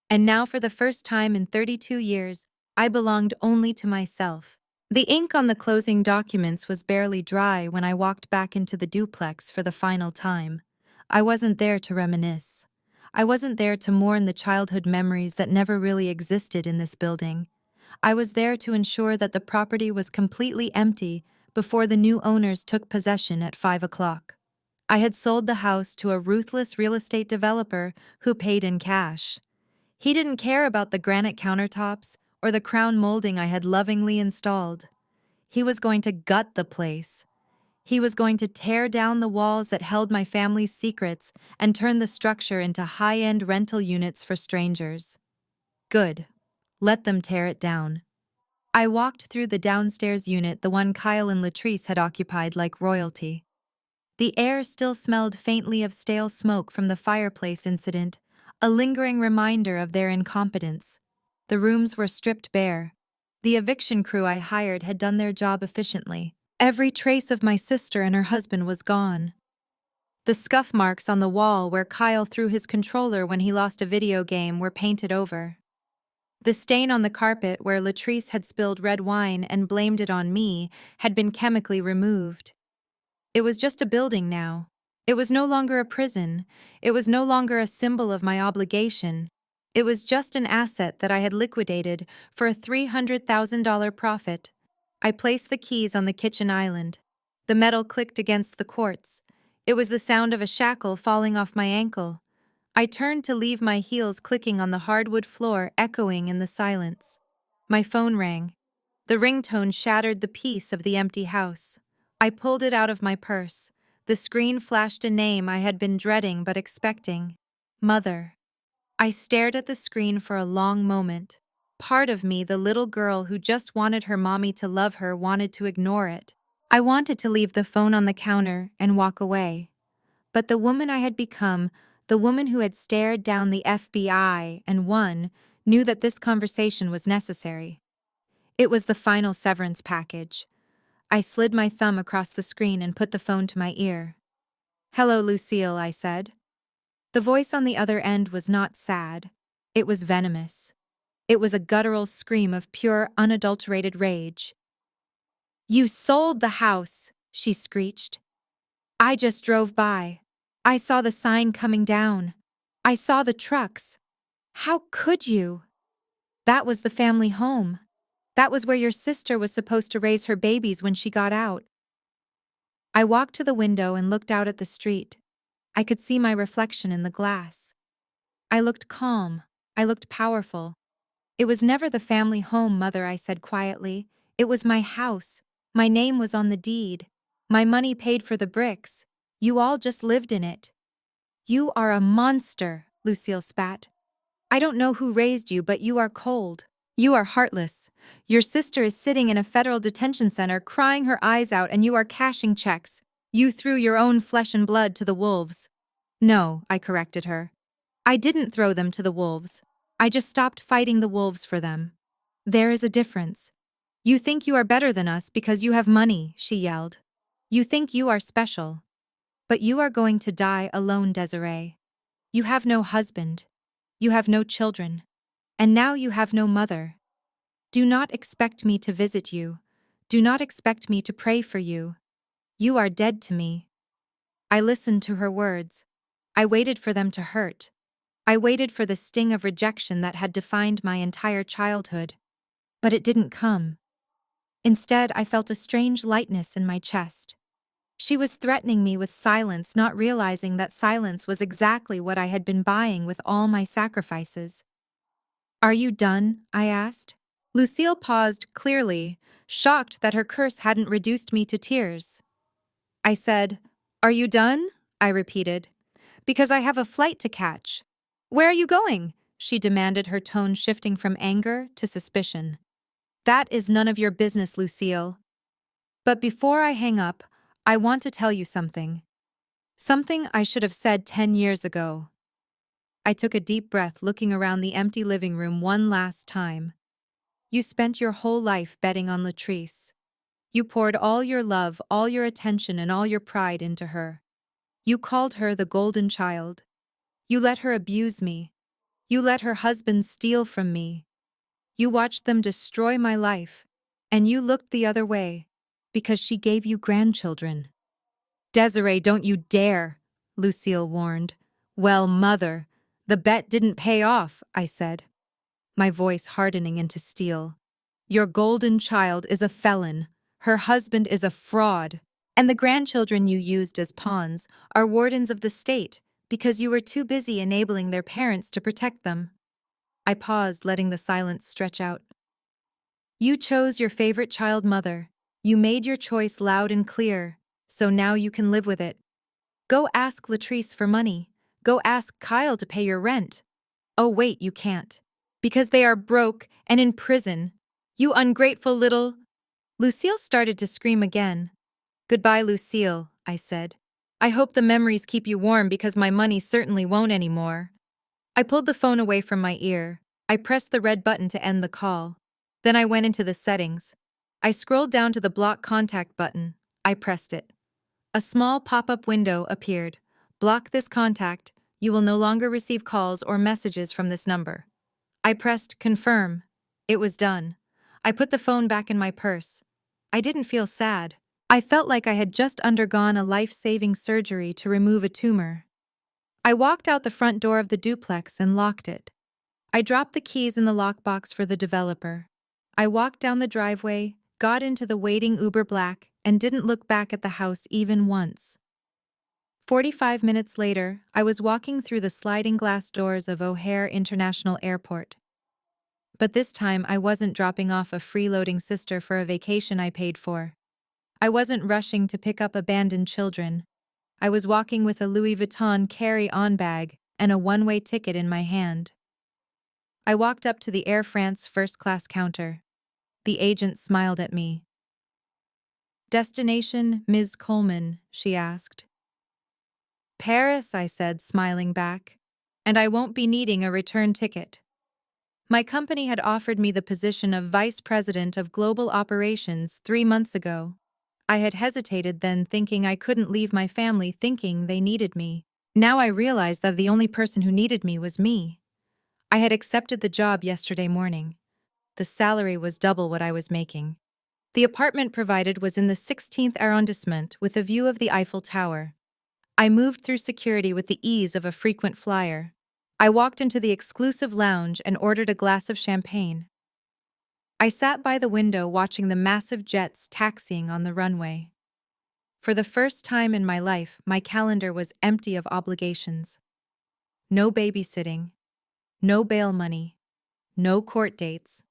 And now, for the first time in 32 years, I belonged only to myself. The ink on the closing documents was barely dry when I walked back into the duplex for the final time. I wasn't there to reminisce. I wasn't there to mourn the childhood memories that never really existed in this building. I was there to ensure that the property was completely empty before the new owners took possession at 5 o'clock. I had sold the house to a ruthless real estate developer who paid in cash. He didn't care about the granite countertops or the crown molding I had lovingly installed. He was going to gut the place. He was going to tear down the walls that held my family's secrets and turn the structure into high-end rental units for strangers. Good. Let them tear it down. I walked through the downstairs unit, the one Kyle and Latrice had occupied like royalty. The air still smelled faintly of stale smoke from the fireplace incident, a lingering reminder of their incompetence. The rooms were stripped bare. The eviction crew I hired had done their job efficiently. Every trace of my sister and her husband was gone. The scuff marks on the wall where Kyle threw his controller when he lost a video game were painted over. The stain on the carpet where Latrice had spilled red wine and blamed it on me had been chemically removed. It was just a building now. It was no longer a prison. It was no longer a symbol of my obligation. It was just an asset that I had liquidated for a $300,000 profit. I placed the keys on the kitchen island. The metal clicked against the quartz. It was the sound of a shackle falling off my ankle. I turned to leave, my heels clicking on the hardwood floor, echoing in the silence. My phone rang. The ringtone shattered the peace of the empty house. I pulled it out of my purse. The screen flashed a name I had been dreading but expecting. Mother. I stared at the screen for a long moment. Part of me, the little girl who just wanted her mommy to love her, wanted to ignore it. I wanted to leave the phone on the counter and walk away. But the woman I had become, the woman who had stared down the FBI and won, knew that this conversation was necessary. It was the final severance package. I slid my thumb across the screen and put the phone to my ear. "Hello, Lucille," I said. The voice on the other end was not sad. It was venomous. It was a guttural scream of pure, unadulterated rage. "You sold the house," she screeched. "I just drove by. I saw the sign coming down. I saw the trucks. How could you? That was the family home. That was where your sister was supposed to raise her babies when she got out." I walked to the window and looked out at the street. I could see my reflection in the glass. I looked calm. I looked powerful. "It was never the family home, Mother," I said quietly. "It was my house. My name was on the deed. My money paid for the bricks. You all just lived in it." "You are a monster," Lucille spat. "I don't know who raised you, but you are cold. You are heartless. Your sister is sitting in a federal detention center crying her eyes out and you are cashing checks. You threw your own flesh and blood to the wolves." "No," I corrected her. "I didn't throw them to the wolves. I just stopped fighting the wolves for them. There is a difference. You think you are better than us because you have money," she yelled. "You think you are special. But you are going to die alone, Desiree. You have no husband. You have no children. And now you have no mother. Do not expect me to visit you. Do not expect me to pray for you. You are dead to me." I listened to her words. I waited for them to hurt. I waited for the sting of rejection that had defined my entire childhood. But it didn't come. Instead, I felt a strange lightness in my chest. She was threatening me with silence, not realizing that silence was exactly what I had been buying with all my sacrifices. "Are you done?" I asked. Lucille paused clearly, shocked that her curse hadn't reduced me to tears. I said, "Are you done?" I repeated. "Because I have a flight to catch." "Where are you going?" she demanded, her tone shifting from anger to suspicion. "That is none of your business, Lucille. But before I hang up, I want to tell you something. Something I should have said 10 years ago." I took a deep breath, looking around the empty living room one last time. "You spent your whole life betting on Latrice. You poured all your love, all your attention, and all your pride into her. You called her the golden child. You let her abuse me. You let her husband steal from me. You watched them destroy my life. And you looked the other way, because she gave you grandchildren." "Desiree, don't you dare," Lucille warned. "Well, mother, the bet didn't pay off," I said, my voice hardening into steel. "Your golden child is a felon. Her husband is a fraud. And the grandchildren you used as pawns are wardens of the state because you were too busy enabling their parents to protect them." I paused, letting the silence stretch out. "You chose your favorite child, mother. You made your choice loud and clear, so now you can live with it. Go ask Latrice for money. Go ask Kyle to pay your rent. Oh wait, you can't. Because they are broke and in prison. You ungrateful little—" Lucille started to scream again. "Goodbye, Lucille," I said. "I hope the memories keep you warm because my money certainly won't anymore." I pulled the phone away from my ear. I pressed the red button to end the call. Then I went into the settings. I scrolled down to the block contact button. I pressed it. A small pop-up window appeared. "Block this contact. You will no longer receive calls or messages from this number." I pressed confirm. It was done. I put the phone back in my purse. I didn't feel sad. I felt like I had just undergone a life-saving surgery to remove a tumor. I walked out the front door of the duplex and locked it. I dropped the keys in the lockbox for the developer. I walked down the driveway, got into the waiting Uber Black, and didn't look back at the house even once. 45 minutes later, I was walking through the sliding glass doors of O'Hare International Airport. But this time I wasn't dropping off a freeloading sister for a vacation I paid for. I wasn't rushing to pick up abandoned children. I was walking with a Louis Vuitton carry-on bag and a one-way ticket in my hand. I walked up to the Air France first-class counter. The agent smiled at me. "Destination, Ms. Coleman?" she asked. "Paris," I said, smiling back. "And I won't be needing a return ticket." My company had offered me the position of Vice President of Global Operations 3 months ago. I had hesitated then, thinking I couldn't leave my family, thinking they needed me. Now I realized that the only person who needed me was me. I had accepted the job yesterday morning. The salary was double what I was making. The apartment provided was in the 16th arrondissement with a view of the Eiffel Tower. I moved through security with the ease of a frequent flyer. I walked into the exclusive lounge and ordered a glass of champagne. I sat by the window watching the massive jets taxiing on the runway. For the first time in my life, my calendar was empty of obligations. No babysitting, no bail money, no court dates,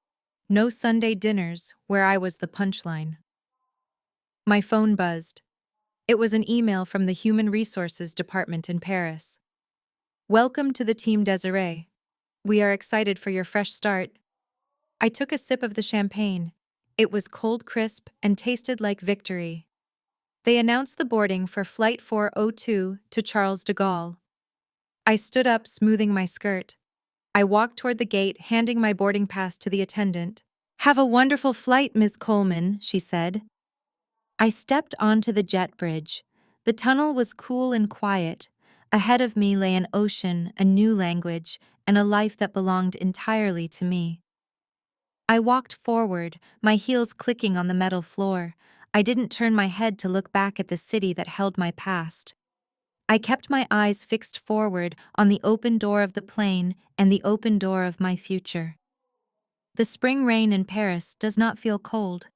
no Sunday dinners where I was the punchline. My phone buzzed. It was an email from the Human Resources Department in Paris. "Welcome to the team, Desiree. We are excited for your fresh start." I took a sip of the champagne. It was cold, crisp, and tasted like victory. They announced the boarding for Flight 402 to Charles de Gaulle. I stood up, smoothing my skirt. I walked toward the gate, handing my boarding pass to the attendant. "Have a wonderful flight, Ms. Coleman," she said. I stepped onto the jet bridge. The tunnel was cool and quiet. Ahead of me lay an ocean, a new language, and a life that belonged entirely to me. I walked forward, my heels clicking on the metal floor. I didn't turn my head to look back at the city that held my past. I kept my eyes fixed forward on the open door of the plane and the open door of my future. The spring rain in Paris does not feel cold.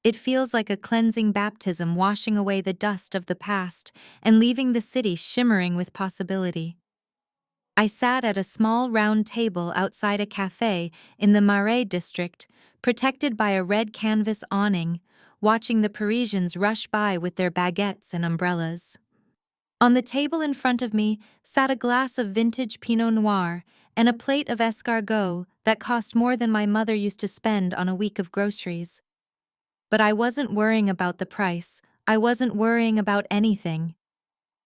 It feels like a cleansing baptism washing away the dust of the past and leaving the city shimmering with possibility. I sat at a small round table outside a cafe in the Marais district, protected by a red canvas awning, watching the Parisians rush by with their baguettes and umbrellas. On the table in front of me sat a glass of vintage Pinot Noir and a plate of escargot that cost more than my mother used to spend on a week of groceries. But I wasn't worrying about the price. I wasn't worrying about anything.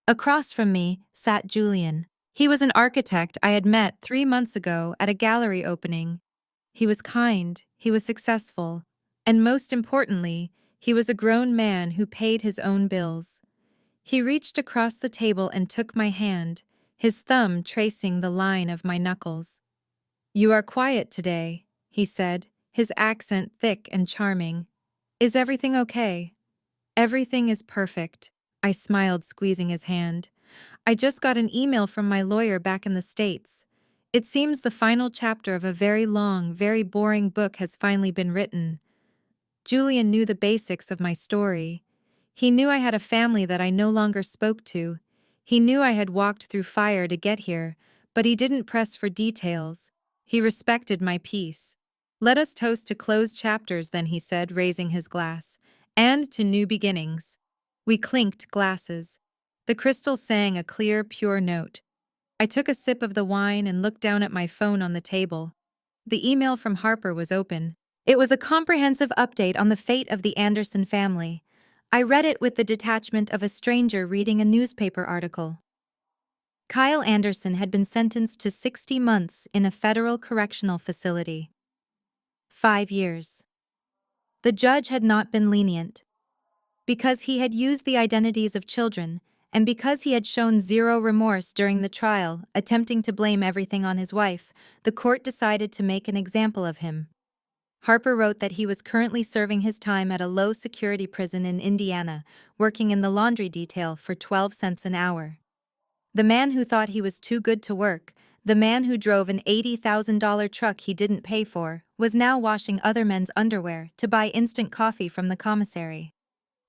Across from me sat Julian. He was an architect I had met 3 months ago at a gallery opening. He was kind, he was successful, and most importantly, he was a grown man who paid his own bills. He reached across the table and took my hand, his thumb tracing the line of my knuckles. "You are quiet today," he said, his accent thick and charming. "Is everything okay?" "Everything is perfect," I smiled, squeezing his hand. "I just got an email from my lawyer back in the States. It seems the final chapter of a very long, very boring book has finally been written." Julian knew the basics of my story. He knew I had a family that I no longer spoke to. He knew I had walked through fire to get here, but he didn't press for details. He respected my peace. "Let us toast to closed chapters," then he said, raising his glass, "and to new beginnings." We clinked glasses. The crystal sang a clear, pure note. I took a sip of the wine and looked down at my phone on the table. The email from Harper was open. It was a comprehensive update on the fate of the Anderson family. I read it with the detachment of a stranger reading a newspaper article. Kyle Anderson had been sentenced to 60 months in a federal correctional facility. 5 years. The judge had not been lenient. Because he had used the identities of children, and because he had shown zero remorse during the trial, attempting to blame everything on his wife, the court decided to make an example of him. Harper wrote that he was currently serving his time at a low-security prison in Indiana, working in the laundry detail for 12 cents an hour. The man who thought he was too good to work, the man who drove an $80,000 truck he didn't pay for, was now washing other men's underwear to buy instant coffee from the commissary.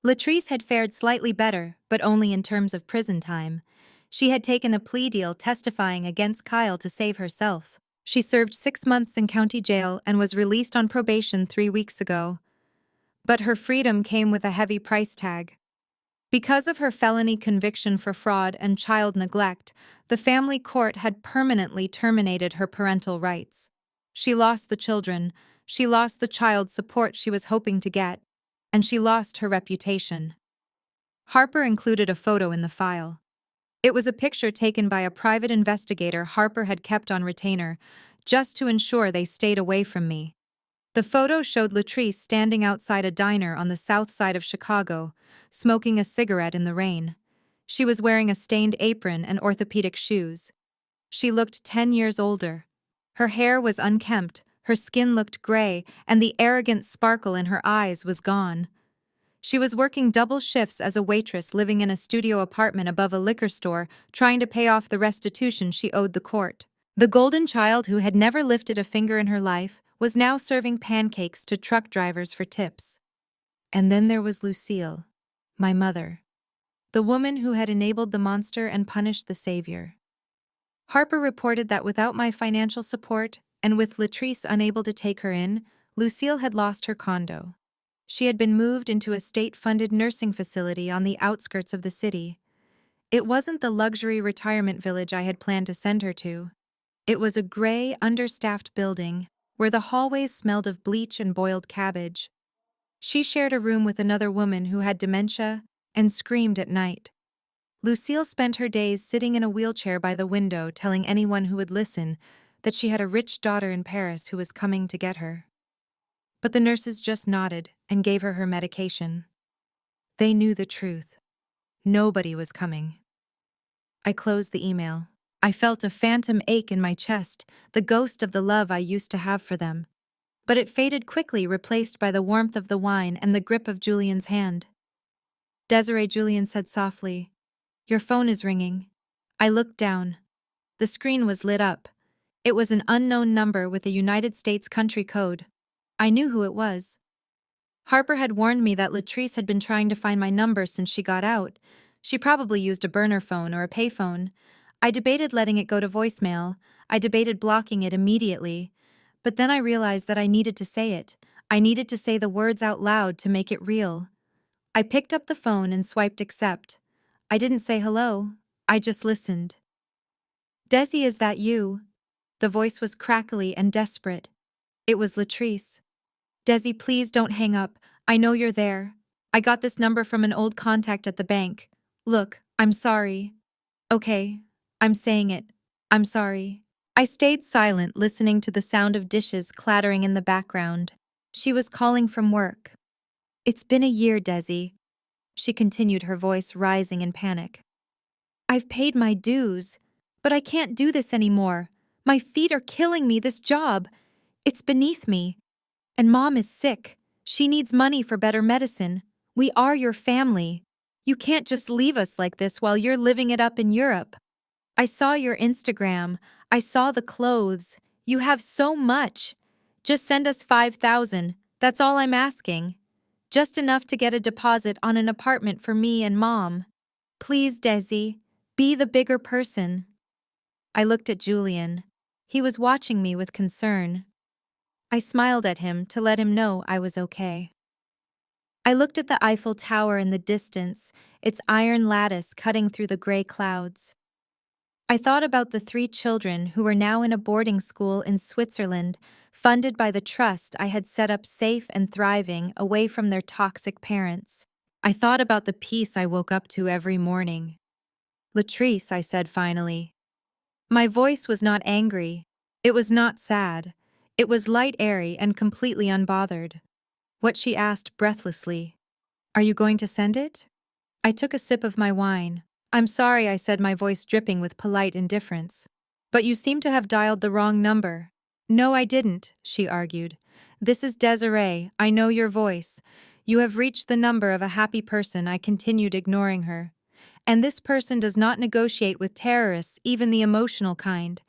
Latrice had fared slightly better, but only in terms of prison time. She had taken a plea deal testifying against Kyle to save herself. She served 6 months in county jail and was released on probation 3 weeks ago. But her freedom came with a heavy price tag. Because of her felony conviction for fraud and child neglect, the family court had permanently terminated her parental rights. She lost the children, she lost the child support she was hoping to get, and she lost her reputation. Harper included a photo in the file. It was a picture taken by a private investigator Harper had kept on retainer, just to ensure they stayed away from me. The photo showed Latrice standing outside a diner on the south side of Chicago, smoking a cigarette in the rain. She was wearing a stained apron and orthopedic shoes. She looked 10 years older. Her hair was unkempt, her skin looked gray, and the arrogant sparkle in her eyes was gone. She was working double shifts as a waitress living in a studio apartment above a liquor store, trying to pay off the restitution she owed the court. The golden child who had never lifted a finger in her life was now serving pancakes to truck drivers for tips. And then there was Lucille, my mother, the woman who had enabled the monster and punished the savior. Harper reported that without my financial support, and with Latrice unable to take her in, Lucille had lost her condo. She had been moved into a state-funded nursing facility on the outskirts of the city. It wasn't the luxury retirement village I had planned to send her to. It was a gray, understaffed building where the hallways smelled of bleach and boiled cabbage. She shared a room with another woman who had dementia and screamed at night. Lucille spent her days sitting in a wheelchair by the window, telling anyone who would listen that she had a rich daughter in Paris who was coming to get her. But the nurses just nodded and gave her her medication. They knew the truth. Nobody was coming. I closed the email. I felt a phantom ache in my chest, the ghost of the love I used to have for them. But it faded quickly, replaced by the warmth of the wine and the grip of Julian's hand. "Desiree," Julian said softly, "your phone is ringing." I looked down. The screen was lit up. It was an unknown number with a United States country code. I knew who it was. Harper had warned me that Latrice had been trying to find my number since she got out. She probably used a burner phone or a payphone. I debated letting it go to voicemail. I debated blocking it immediately. But then I realized that I needed to say it. I needed to say the words out loud to make it real. I picked up the phone and swiped accept. I didn't say hello. I just listened. "Desi, is that you?" The voice was crackly and desperate. It was Latrice. "Desi, please don't hang up. I know you're there. I got this number from an old contact at the bank. Look, I'm sorry." "Okay, I'm saying it. I'm sorry." I stayed silent, listening to the sound of dishes clattering in the background. She was calling from work. "It's been a year, Desi," she continued, her voice rising in panic. "I've paid my dues, but I can't do this anymore. My feet are killing me, this job. It's beneath me. And Mom is sick. She needs money for better medicine. We are your family. You can't just leave us like this while you're living it up in Europe. I saw your Instagram. I saw the clothes. You have so much. Just send us 5,000. That's all I'm asking. Just enough to get a deposit on an apartment for me and Mom. Please, Desi, be the bigger person." I looked at Julian. He was watching me with concern. I smiled at him to let him know I was okay. I looked at the Eiffel Tower in the distance, its iron lattice cutting through the gray clouds. I thought about the 3 children who were now in a boarding school in Switzerland, funded by the trust I had set up, safe and thriving, away from their toxic parents. I thought about the peace I woke up to every morning. "Latrice," I said finally. My voice was not angry. It was not sad. It was light, airy, and completely unbothered. What she asked breathlessly. "Are you going to send it?" I took a sip of my wine. "I'm sorry," I said, my voice dripping with polite indifference. "But you seem to have dialed the wrong number." "No, I didn't," she argued. "This is Desiree. I know your voice. You have reached the number of a happy person." I continued, ignoring her. "And this person does not negotiate with terrorists, even the emotional kind.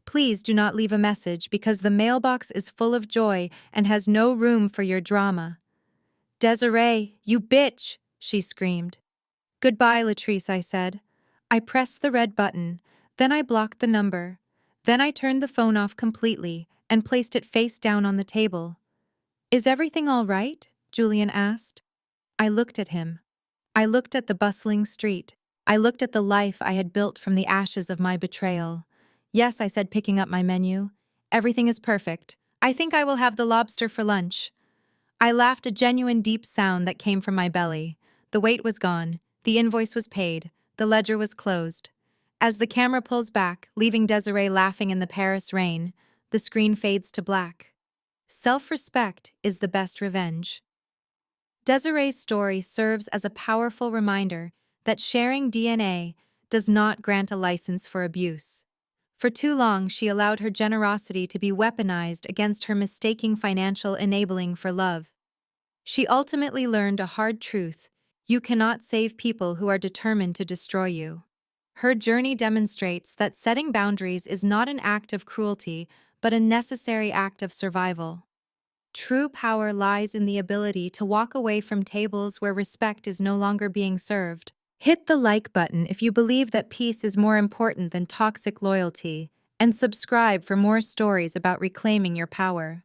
Please do not leave a message because the mailbox is full of joy and has no room for your drama." "Desiree, you bitch!" she screamed. "Goodbye, Latrice," I said. I pressed the red button, then I blocked the number. Then I turned the phone off completely and placed it face down on the table. "Is everything all right?" Julian asked. I looked at him. I looked at the bustling street. I looked at the life I had built from the ashes of my betrayal. "Yes," I said, picking up my menu. "Everything is perfect. I think I will have the lobster for lunch." I laughed, a genuine deep sound that came from my belly. The weight was gone. The invoice was paid. The ledger was closed. As the camera pulls back, leaving Desiree laughing in the Paris rain, the screen fades to black. Self-respect is the best revenge. Desiree's story serves as a powerful reminder that sharing DNA does not grant a license for abuse. For too long, she allowed her generosity to be weaponized against her, mistaking financial enabling for love. She ultimately learned a hard truth: you cannot save people who are determined to destroy you. Her journey demonstrates that setting boundaries is not an act of cruelty, but a necessary act of survival. True power lies in the ability to walk away from tables where respect is no longer being served. Hit the like button if you believe that peace is more important than toxic loyalty, and subscribe for more stories about reclaiming your power.